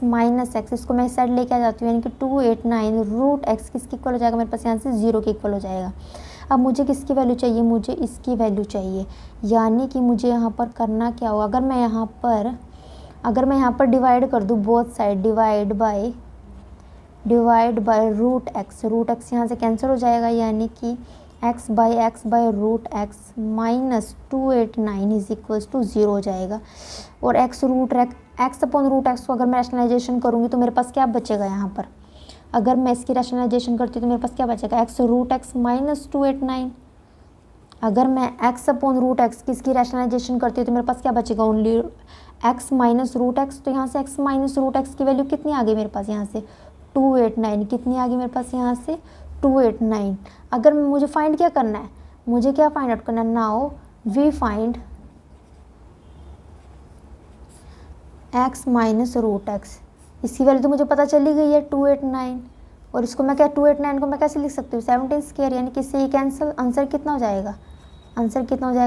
minus x, इसको मैं इस साइड लेके आ जाती हूँ, यानी कि 289 रूट एक्स किसके इक्वल हो जाएगा मेरे पास, यहाँ से 0 के इक्वल हो जाएगा। अब मुझे किसकी वैल्यू चाहिए, मुझे इसकी वैल्यू चाहिए, यानी कि मुझे यहाँ पर करना क्या होगा, अगर मैं यहाँ पर डिवाइड कर दूँ both side, divide by root x यहाँ से कैंसिल हो जाएगा, यानी कि x by root x minus 289 is equals to 0 हो जाएगा, और एक्स अपॉन रूट एक्स को अगर मैं रैशनलाइजेशन करूँगी तो मेरे पास क्या बचेगा, यहाँ पर अगर मैं इसकी रैशनलाइजेशन करती हूँ तो मेरे पास क्या बचेगा, एक्स रूट एक्स माइनस 289। अगर मैं एक्स अपॉन रूट एक्स की इसकी रैशनलाइजेशन करती हूँ तो मेरे पास क्या बचेगा, only x minus root x. तो यहाँ से एक्स माइनस रूट एक्स की वैल्यू कितनी आ गई मेरे पास, यहाँ से 289, कितनी आ गई मेरे पास यहाँ से 289। अगर मुझे फाइंड क्या करना है, मुझे क्या फाइंड आउट करना है, now we find x minus root x, इसकी वैल्यू तो मुझे पता चली गई है 289, और इसको मैं क्या 289 को मैं कैसे लिख सकती हूँ 17 स्क्वायर, यानी कि इससे ये कैंसिल, आंसर कितना हो जाएगा,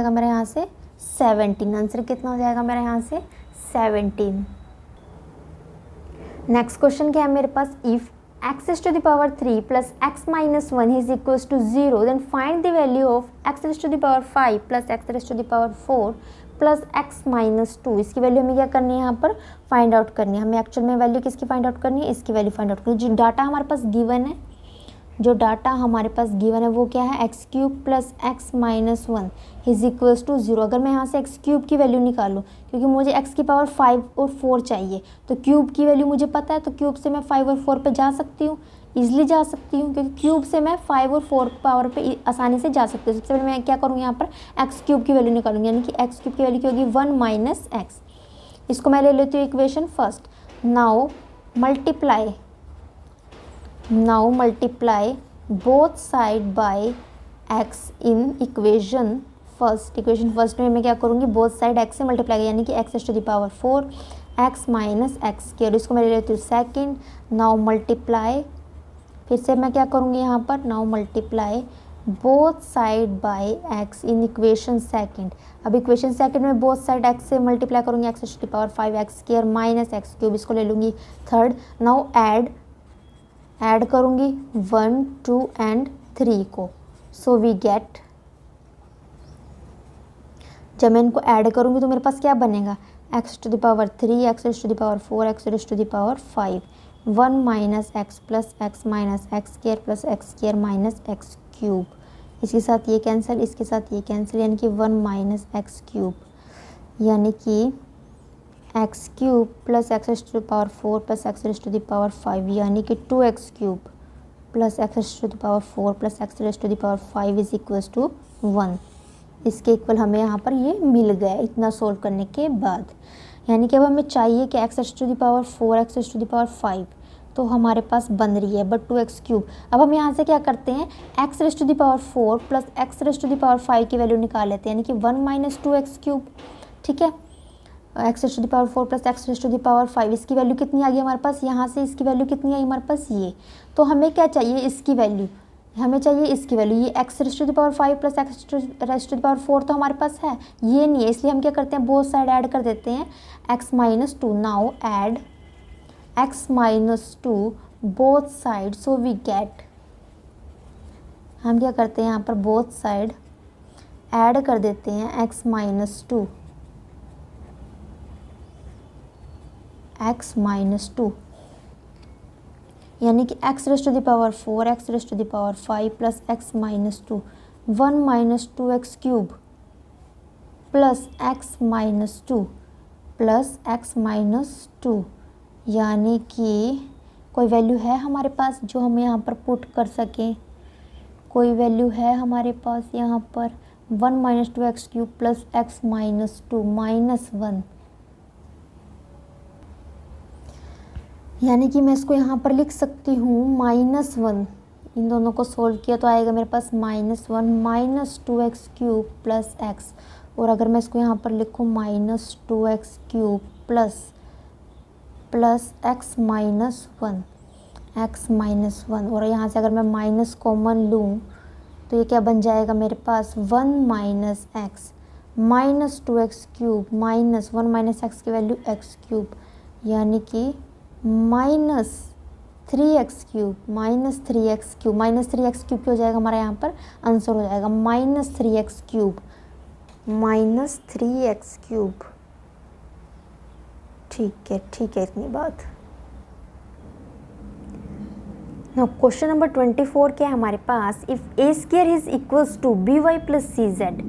मेरे यहाँ से 17, आंसर कितना हो जाएगा मेरे यहाँ से 17। नेक्स्ट क्वेश्चन क्या है मेरे पास, if x raised to the power 3 plus x minus 1 is equals to 0, then find the value of x raised to the power 5 plus x raised to the power 4 plus x minus 2। इसकी value हमें क्या करनी है, यहाँ पर find out करनी है, हमें एक्चुअल में वैल्यू किसकी फाइंड आउट करनी है, इसकी वैल्यू फाइंड आउट करनी है। जो डाटा हमारे पास गिवन है, वो क्या है, x cube plus x minus 1 is equals to 0। अगर मैं यहाँ से एक्स क्यूब की वैल्यू निकालूँ, क्योंकि मुझे एक्स की पावर 5 और 4 चाहिए, तो क्यूब की वैल्यू मुझे पता है, तो क्यूब से मैं 5 और 4 पे जा सकती हूँ, ईजिली जा सकती हूँ, क्योंकि क्यूब से मैं 5 और 4 पावर पे आसानी से जा सकती हूँ। सबसे पहले मैं क्या करूँगी, यहाँ पर एक्स क्यूब की वैल्यू निकालूंगी, यानी कि एक्स क्यूब की वैल्यू क्या होगी 1 माइनस एक्स। इसको मैं ले लेती हूँ equation first. Now multiply both side by x in equation first में मैं क्या करूँगी, बोथ साइड एक्स से मल्टीप्लाई, यानी कि x to the power 4 x minus x square, इसको मैं ले लेती हूँ सेकेंड। नाउ मल्टीप्लाई, फिर से मैं क्या करूँगी यहाँ पर, now multiply both side by x in equation second. अब इक्वेशन सेकंड में बोथ साइड एक्स से मल्टीप्लाई करूँगी, x to the power 5 x square minus x cube, इसको ले लूँगी थर्ड। नाउ ऐड करूँगी 1 2 एंड 3 को, सो वी गेट, जब मैं इनको ऐड करूँगी तो मेरे पास क्या बनेगा, x to the power 3 x to the power 4 x to the power 5, 1 minus x plus x minus x square plus x square minus x cube, इसके साथ ये कैंसिल, इसके साथ ये कैंसिल, यानी कि 1 माइनस एक्स क्यूब, यानी कि x cube plus x raise to the power 4 plus x raise to the power 5, यानी कि 2x cube plus x raise to the power 4 plus x raise to the power 5 is equals to 1। इसके equal हमें यहाँ पर ये मिल गया इतना solve करने के बाद। यानी कि अब हमें चाहिए कि x raise to the power 4 x raise to the power 5 तो हमारे पास बन रही है, बट 2x क्यूब। अब हम यहाँ से क्या करते हैं, x raise to the power 4 plus x raise to the power 5 की वैल्यू निकाल लेते हैं, यानी कि 1 माइनस 2x क्यूब। ठीक है, x raise to the power 4 plus x raise to the power 5, इसकी वैल्यू कितनी आ गई हमारे पास, यहाँ से इसकी वैल्यू कितनी आई हमारे पास ये। तो हमें क्या चाहिए, इसकी वैल्यू, हमें चाहिए इसकी वैल्यू, ये x raise to the power 5 plus x raise to the power 4 तो हमारे पास है, ये नहीं है, इसलिए हम क्या करते हैं, बोथ साइड ऐड कर देते हैं x minus 2। Now add x minus 2 both side, so we get, हम क्या करते हैं यहाँ पर बोथ साइड ऐड कर देते हैं x माइनस 2, x माइनस 2, यानी कि x raise to the power 4 x raise to the power 5 plus x minus 2, 1 minus 2x cube plus x minus 2 plus x minus 2, यानी कि कोई वैल्यू है हमारे पास जो हम यहाँ पर पुट कर सकें, कोई वैल्यू है हमारे पास यहाँ पर 1 minus 2x cube plus x minus 2 minus 1, यानी कि मैं इसको यहाँ पर लिख सकती हूँ -1। इन दोनों को सोल्व किया तो आएगा मेरे पास -1 minus 2x cube plus x, और अगर मैं इसको यहाँ पर लिखूँ minus 2x cube plus x minus 1, x minus 1, और यहाँ से अगर मैं माइनस कॉमन लूँ तो ये क्या बन जाएगा मेरे पास 1 minus x minus 2x cube minus 1 minus x की वैल्यू x क्यूब, यानी कि minus 3x cube minus 3x cube minus 3x cube क्या हो जाएगा हमारा यहाँ पर आंसर हो जाएगा minus 3x cube minus 3x cube. ठीक है इतनी बात। नाउ क्वेश्चन नंबर 24 क्या है हमारे पास, if a square is equals to b y plus c z.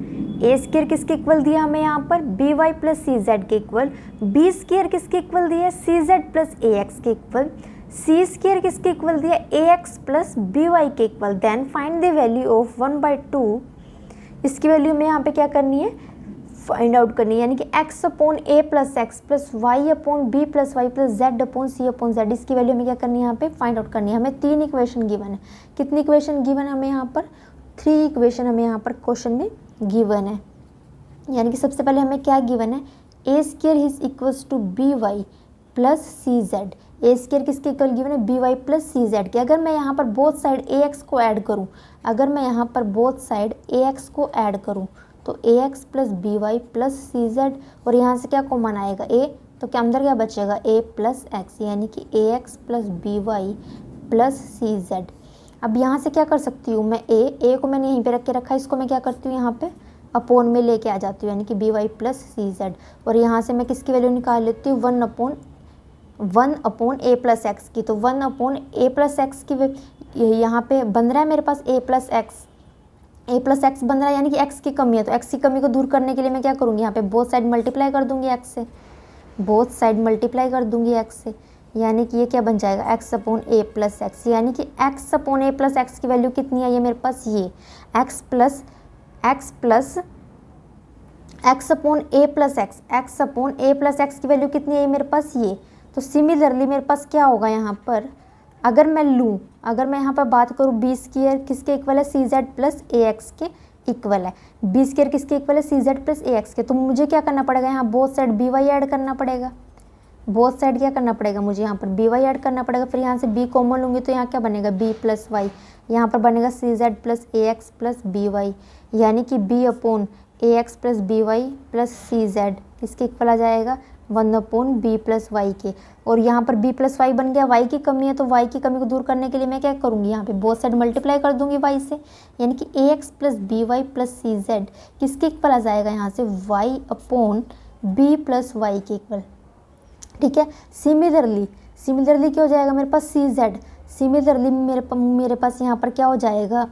A square किसके इक्वल दिया हमें यहाँ पर, b y plus c z के इक्वल। बी स्क्वायर किसके इक्वल दिया है, c z plus a x के इक्वल। सी स्क्वायर किसके इक्वल दिया है, a x plus b y के equal. Then find the value of 1/2। इसकी वैल्यू में यहाँ पे क्या करनी है, फाइंड आउट करनी है, यानी कि x upon a plus x plus y upon b plus y plus z upon c upon z. इसकी वैल्यू हमें क्या करनी है, यहाँ पे फाइंड आउट करनी है। हमें 3 इक्वेशन गिवन है। कितनी इक्वेशन गिवन है हमें यहाँ पर, 3 इक्वेशन हमें यहाँ पर क्वेश्चन में गिवन है। यानी कि सबसे पहले हमें क्या गिवन है, a square is equals to b y plus c z. A square किसके इक्वल गिवन है, b y plus c z के। अगर मैं यहाँ पर बोथ साइड ए एक्स को ऐड करूँ, अगर मैं यहाँ पर बोथ साइड ए एक्स को ऐड करूँ तो a x plus b y plus c z, और यहाँ से क्या कॉमन आएगा ए, तो क्या अंदर क्या बचेगा ए प्लस एक्स, यानी कि a x plus b y plus c z. अब यहाँ से क्या कर सकती हूँ मैं, ए को मैंने यहीं पे रख के रखा है, इसको मैं क्या करती हूँ यहाँ पे अपोन में लेके आ जाती हूँ, यानी कि B y plus c z. और यहाँ से मैं किसकी वैल्यू निकाल लेती हूँ, 1 अपॉन ए प्लस एक्स की। तो 1 अपॉन ए प्लस एक्स की यहाँ पे बन रहा है मेरे पास ए प्लस एक्स बन रहा है, यानी कि x की कमी है। तो x की कमी को दूर करने के लिए मैं क्या करूँगी, यहाँ पे बोथ साइड मल्टीप्लाई कर दूँगी x से, बोथ साइड मल्टीप्लाई कर दूँगी x से, यानी कि ये क्या बन जाएगा x upon a plus x. यानी कि x upon a plus x की वैल्यू कितनी आई है मेरे पास, ये x upon a plus x upon a plus x की वैल्यू कितनी आई मेरे पास, ये। तो सिमिलरली मेरे पास क्या होगा यहाँ पर, अगर मैं यहाँ पर बात करूँ, बी स्क्वायर किसके इक्वल है, c z plus a x के इक्वल है। बी स्क्वायर किसके इक्वल है, c z plus a x के। तो मुझे क्या करना पड़ेगा, यहाँ both side b y add करना पड़ेगा। बोथ साइड क्या करना पड़ेगा मुझे, यहाँ पर बी वाई ऐड करना पड़ेगा। फिर यहाँ से बी कॉमन लूँगी तो यहाँ क्या बनेगा, बी प्लस वाई। यहाँ पर बनेगा c z plus a x plus b y, यानी कि b upon a x plus b y plus c z किसके इक्वल आ जाएगा, 1 अपॉन बी प्लस वाई के। और यहाँ पर b प्लस वाई बन गया, y की कमी है तो y की कमी को दूर करने के लिए मैं क्या करूँगी, यहाँ पे बोथ साइड मल्टीप्लाई कर दूँगी y से, यानी कि a x plus b y plus c z किसके इक्वल आ जाएगा, यहाँ से y upon b plus y के इक्वल। ठीक है, सिमिलरली क्या हो जाएगा मेरे पास, सी जेड। सिमिलरली मेरे पास यहाँ पर क्या हो जाएगा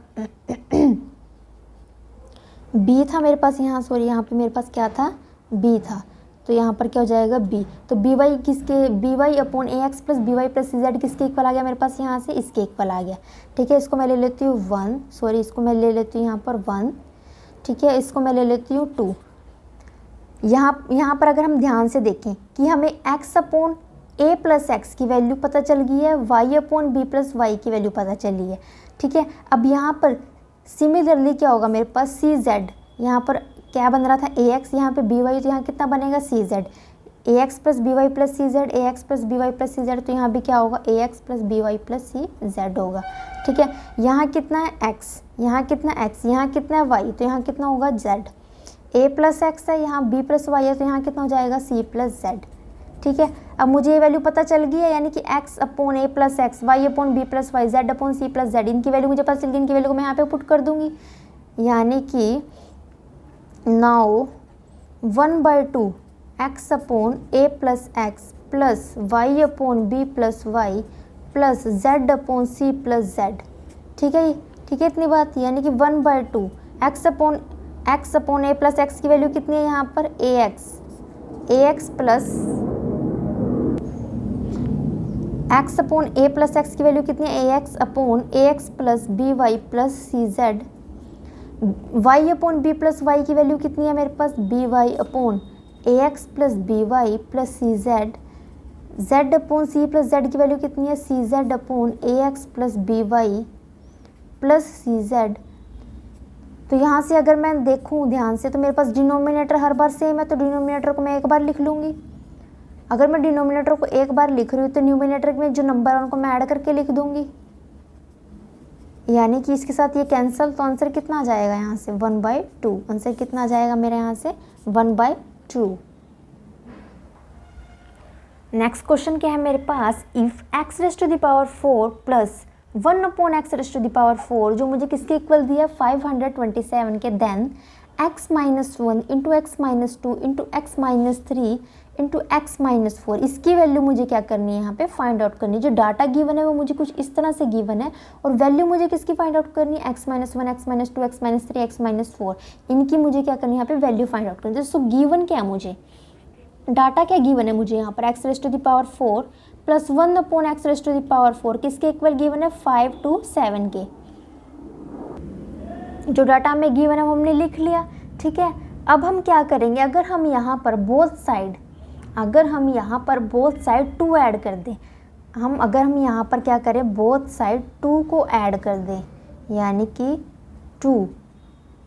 बी था मेरे पास यहाँ, सॉरी यहाँ पे मेरे पास क्या था, बी था, तो यहाँ पर क्या हो जाएगा बी। तो बी वाई किसके, b y upon a x plus b y plus c z किसके इक्वल आ गया मेरे पास यहाँ से, इसके इक्वल आ गया। ठीक है, इसको मैं ले लेती हूँ 1, सॉरी इसको मैं ले लेती हूँ यहाँ पर 1। ठीक है, इसको मैं ले लेती हूँ 2। यहाँ पर अगर हम ध्यान से देखें कि हमें x upon a plus x की वैल्यू पता चल गई है, y upon b plus y की वैल्यू पता चली है। ठीक है, अब यहाँ पर सिमिलरली क्या होगा मेरे पास, सी जेड, यहाँ पर क्या बन रहा था ए एक्स, यहाँ पे बी वाई, तो यहाँ कितना बनेगा c z, a x plus b y plus c z, a x plus b y plus c z, तो यहाँ भी क्या होगा a x plus b y plus c z होगा। ठीक है, यहाँ कितना है एक्स, यहाँ कितना एक्स, यहाँ कितना है वाई, तो यहाँ कितना होगा जेड, ए प्लस एक्स है, यहाँ बी प्लस वाई है, तो यहाँ कितना हो जाएगा सी प्लस जेड। ठीक है, अब मुझे ये वैल्यू पता चल गई है, यानी कि x upon a plus x, y upon b plus y, z upon c plus z, इनकी वैल्यू मुझे पता चल गई, इनकी वैल्यू को मैं यहाँ पे पुट कर दूंगी, यानी कि now 1/2 x upon a plus x plus y upon b plus y plus z upon c plus z. ठीक है, ठीक है इतनी बात, यानी कि 1/2 x upon a plus x की वैल्यू कितनी है यहाँ पर, a x plus x upon a plus x की वैल्यू कितनी है, a x upon a x plus b y plus c z, y upon b plus y की value कितनी है मेरे पास, b y upon a x plus b y plus c z, z upon c plus z की value कितनी है, c Z upon a x plus b y plus c z. तो यहाँ से अगर मैं देखूँ ध्यान से, तो मेरे पास डिनोमिनेटर हर बार सेम है, तो डिनोमिनेटर को मैं एक बार लिख लूँगी। अगर मैं डिनोमिनेटर को एक बार लिख रही हूँ तो न्यूमिनेटर में जो नंबर है उनको मैं ऐड करके लिख दूँगी, यानी कि इसके साथ ये कैंसिल, तो आंसर कितना आ जाएगा यहाँ से 1/2। आंसर कितना आ जाएगा मेरे यहाँ से 1/2। नेक्स्ट क्वेश्चन क्या है मेरे पास, if x raise to the power 4 plus 1 upon x raise to the power 4, जो मुझे किसके इक्वल दिया 527 के, then x minus 1 into x minus 2 into x minus 3 into x minus 4, इसकी वैल्यू मुझे क्या करनी है यहाँ पे फाइंड आउट करनी है। जो डाटा गिवन है वो मुझे कुछ इस तरह से गिवन है, और वैल्यू मुझे किसकी फाइंड आउट करनी है, x minus 1 x minus 2 x minus 3 x minus 4, इनकी मुझे क्या करनी है यहाँ पे वैल्यू फाइंड आउट करनी है। सो गिवन क्या है मुझे, डाटा क्या गिवन है मुझे यहाँ पर, x raise to the power 4 plus 1 upon x raise to the power 4 किसके इक्वल गिवन है, 5 to 7 के। जो डाटा हमें गिवन है वो हमने लिख लिया। ठीक है, अब हम क्या करेंगे, अगर हम यहाँ पर बोथ साइड 2 ऐड कर दें, अगर हम यहाँ पर क्या करें, बोथ साइड 2 को ऐड कर दें, यानी कि 2,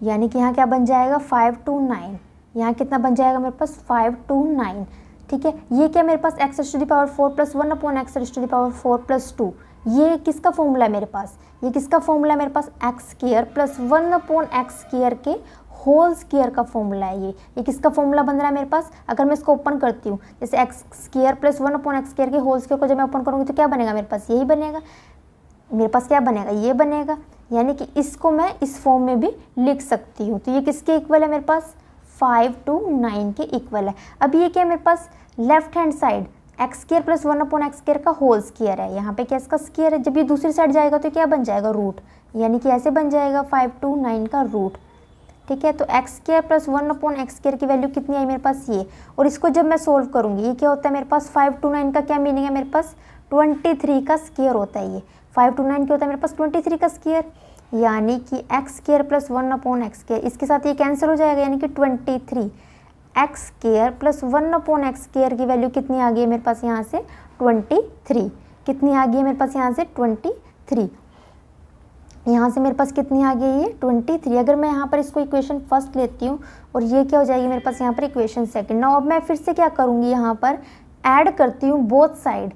यानी कि यहाँ क्या बन जाएगा 5 to 9, यहाँ कितना बन जाएगा मेरे पास 5 to 9। ठीक है, ये क्या मेरे पास x raise to the power 4 plus 1 upon x raise to the power 4 plus 2, ये किसका फॉर्मूला है मेरे पास, ये किसका फॉर्मूला है मेरे पास, x square plus 1 upon x square के होल स्क्वायर का फॉर्मूला है। ये किसका फॉर्मूला बन रहा है मेरे पास, अगर मैं इसको ओपन करती हूँ, जैसे x square plus 1 upon x square के होल स्क्वायर को जब मैं ओपन करूँगी तो क्या बनेगा मेरे पास, यही बनेगा, मेरे पास क्या बनेगा, ये बनेगा, यानी कि इसको मैं इस फॉर्म में भी लिख सकती हूँ। तो ये किसके इक्वल है मेरे पास, 5 to 9 के इक्वल है। अब ये क्या है मेरे पास, left hand side x square plus 1 upon x square का होल स्क्वायर है, यहाँ पे क्या इसका स्क्वायर है, जब ये दूसरी साइड जाएगा तो क्या बन जाएगा, रूट, यानी कि ऐसे बन जाएगा 5 to 9 का रूट। ठीक है, तो x square plus 1 upon x square की वैल्यू कितनी आई मेरे पास, ये, और इसको जब मैं सोल्व करूँगी, ये क्या होता है मेरे पास, 5 to 9 का क्या मीनिंग है मेरे पास, 23 का स्क्वायर होता है। ये 5 to 9 क्या होता है मेरे पास, 23 का स्क्वायर, यानी कि x square plus 1 upon x square, इसके साथ ये कैंसिल हो जाएगा, यानी कि 23 x square plus 1 upon x square की वैल्यू कितनी आ गई है मेरे पास यहाँ से 23, कितनी आ गई है मेरे पास यहाँ से 23, यहाँ से मेरे पास कितनी आ गई है 23। अगर मैं यहाँ पर इसको इक्वेशन फर्स्ट लेती हूँ और ये क्या हो जाएगी मेरे पास यहाँ पर इक्वेशन सेकंड। नाउ अब मैं फिर से क्या करूँगी, यहाँ पर ऐड करती हूँ बोथ साइड।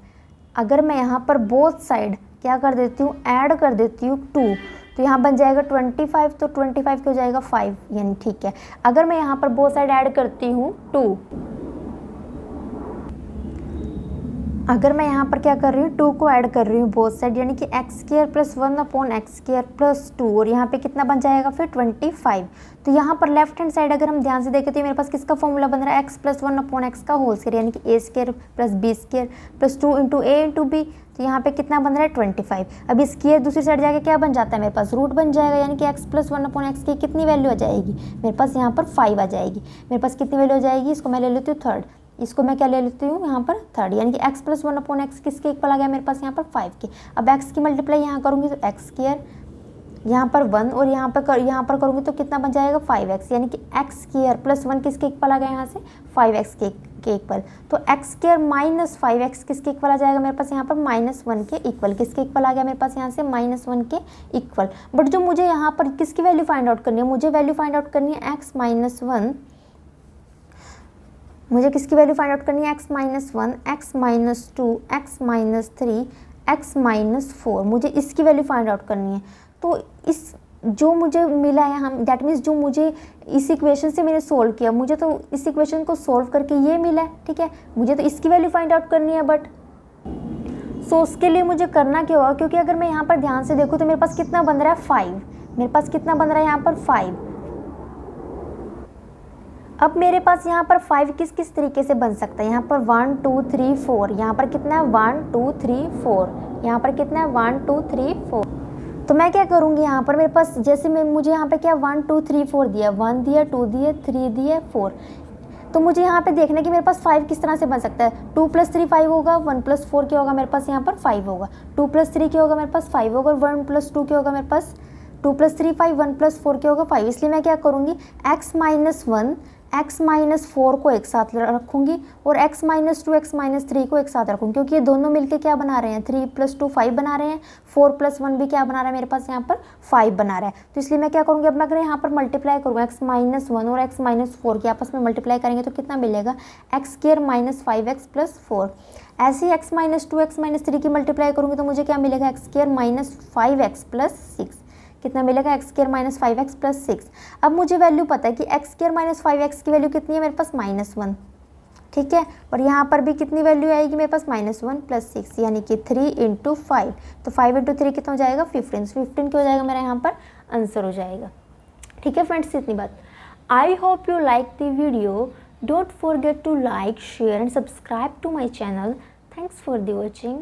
अगर मैं यहाँ पर बोथ साइड क्या कर देती हूँ, ऐड कर देती हूँ 2, तो यहाँ बन जाएगा 25, तो 25 क्या हो जाएगा 5, यानी ठीक है। अगर मैं यहाँ पर बोथ साइड ऐड करती हूँ 2, अगर मैं यहाँ पर क्या कर रही हूँ, 2 को ऐड कर रही हूँ बोथ साइड, यानी कि x square plus 1 upon x square plus 2, और यहाँ पे कितना बन जाएगा फिर 25। तो यहाँ पर लेफ्ट हैंड साइड अगर हम ध्यान से देखें तो मेरे पास किसका फॉर्मूला बन रहा है, एक्स प्लस 1 अपॉन एक्स का होल स्क्वायर, यानी कि a square plus B square plus 2 into a into b. तो यहाँ पे कितना बन रहा है 25। अब स्क्वायर दूसरी साइड जाके क्या बन जाता है, मेरे पास रूट बन जाएगा, यानी कि एक्स प्लस 1 अपॉन एक्स की कितनी वैल्यू आ जाएगी, मेरे पास यहाँ पर 5 आ जाएगी। मेरे पास कितनी वैल्यू आ जाएगी, इसको मैं ले लेती हूँ थर्ड, इसको मैं क्या ले लेती हूँ यहाँ पर थर्ड, यानी कि x प्लस 1 अपॉन एक्स किसके इक्वल आ गया मेरे पास यहाँ पर 5 के। अब x की मल्टीप्लाई यहाँ करूँगी तो एक्स स्क्वायर यहाँ पर 1 और यहाँ पर करूँगी तो कितना बन जाएगा 5x, यानी कि एक्स स्क्वायर प्लस 1 किसके इक्वल आ गया यहाँ से 5x के इक्वल। तो एक्स स्क्वायर माइनस 5x किसके इक्वल आ जाएगा मेरे पास यहाँ पर -1 के इक्वल। किसके इक्वल आ गया मेरे पास यहाँ से -1 के इक्वल। बट जो मुझे यहाँ पर किसकी वैल्यू फाइंड आउट करनी है, मुझे वैल्यू फाइंड आउट करनी है x -1, मुझे किसकी वैल्यू फाइंड आउट करनी है x -1, x -2, x -3, x -4, मुझे इसकी वैल्यू फाइंड आउट करनी है। तो इस जो मुझे मिला है, हम दैट मीन्स जो मुझे इस इक्वेशन से मैंने सोल्व किया, मुझे तो इस इक्वेशन को सोल्व करके ये मिला है, ठीक है। मुझे तो इसकी वैल्यू फाइंड आउट करनी है, बट सो उसके लिए मुझे करना क्या होगा, क्योंकि अगर मैं यहाँ पर ध्यान से देखूँ तो मेरे पास कितना बन रहा है 5, मेरे पास कितना बन रहा है यहाँ पर 5। अब मेरे पास यहाँ पर 5 किस किस तरीके से बन सकता है, यहाँ पर 1 2 3 4, यहाँ पर कितना है 1 2 3 4, यहाँ पर कितना है 1 2 3 4। तो मैं क्या करूँगी, यहाँ पर मेरे पास जैसे मैं मुझे यहाँ पे क्या 1 2 3 4 दिया, 1 दिया 2 दिया 3 दिया 4, तो मुझे यहाँ पे देखना कि मेरे पास 5 किस तरह से बन सकता है। 2 + 3 5 होगा, 1 + 4 क्या होगा मेरे पास यहाँ पर 5 होगा, 2 + 3 क्या होगा मेरे पास 5 होगा, 1 + 2 क्या होगा मेरे पास 2 + 3 5, 1 + 4 क्या होगा 5। इसलिए मैं क्या करूँगी x -1 x -4 को एक साथ रखूँगी और x -2 x -3 को एक साथ रखूँगी, क्योंकि ये दोनों मिलके क्या बना रहे हैं 3 + 2 5 बना रहे हैं, 4 + 1 भी क्या बना रहा है मेरे पास यहाँ पर 5 बना रहा है। तो इसलिए मैं क्या करूँगी, अब मैं अगर यहाँ पर मल्टीप्लाई करूँगा x -1 और x -4 के आपस में मल्टीप्लाई करेंगे तो कितना मिलेगा x² - 5x + 4। ऐसे ही x -2 x -3 की मल्टीप्लाई करूँगी तो मुझे क्या मिलेगा x² - 5x + 6, कितना मिलेगा x² - 5x + 6। अब मुझे वैल्यू पता है कि x² - 5x की वैल्यू कितनी है मेरे पास -1, ठीक है। और यहाँ पर भी कितनी वैल्यू आएगी मेरे पास -1 + 6, यानी कि 3 × 5, तो 5 × 3 कितना हो जाएगा 15, 15 क्या हो जाएगा मेरा यहाँ पर आंसर हो जाएगा, ठीक है फ्रेंड्स। इतनी बात। I hope you like the video, don't forget to like share and subscribe to my channel. Thanks for the watching.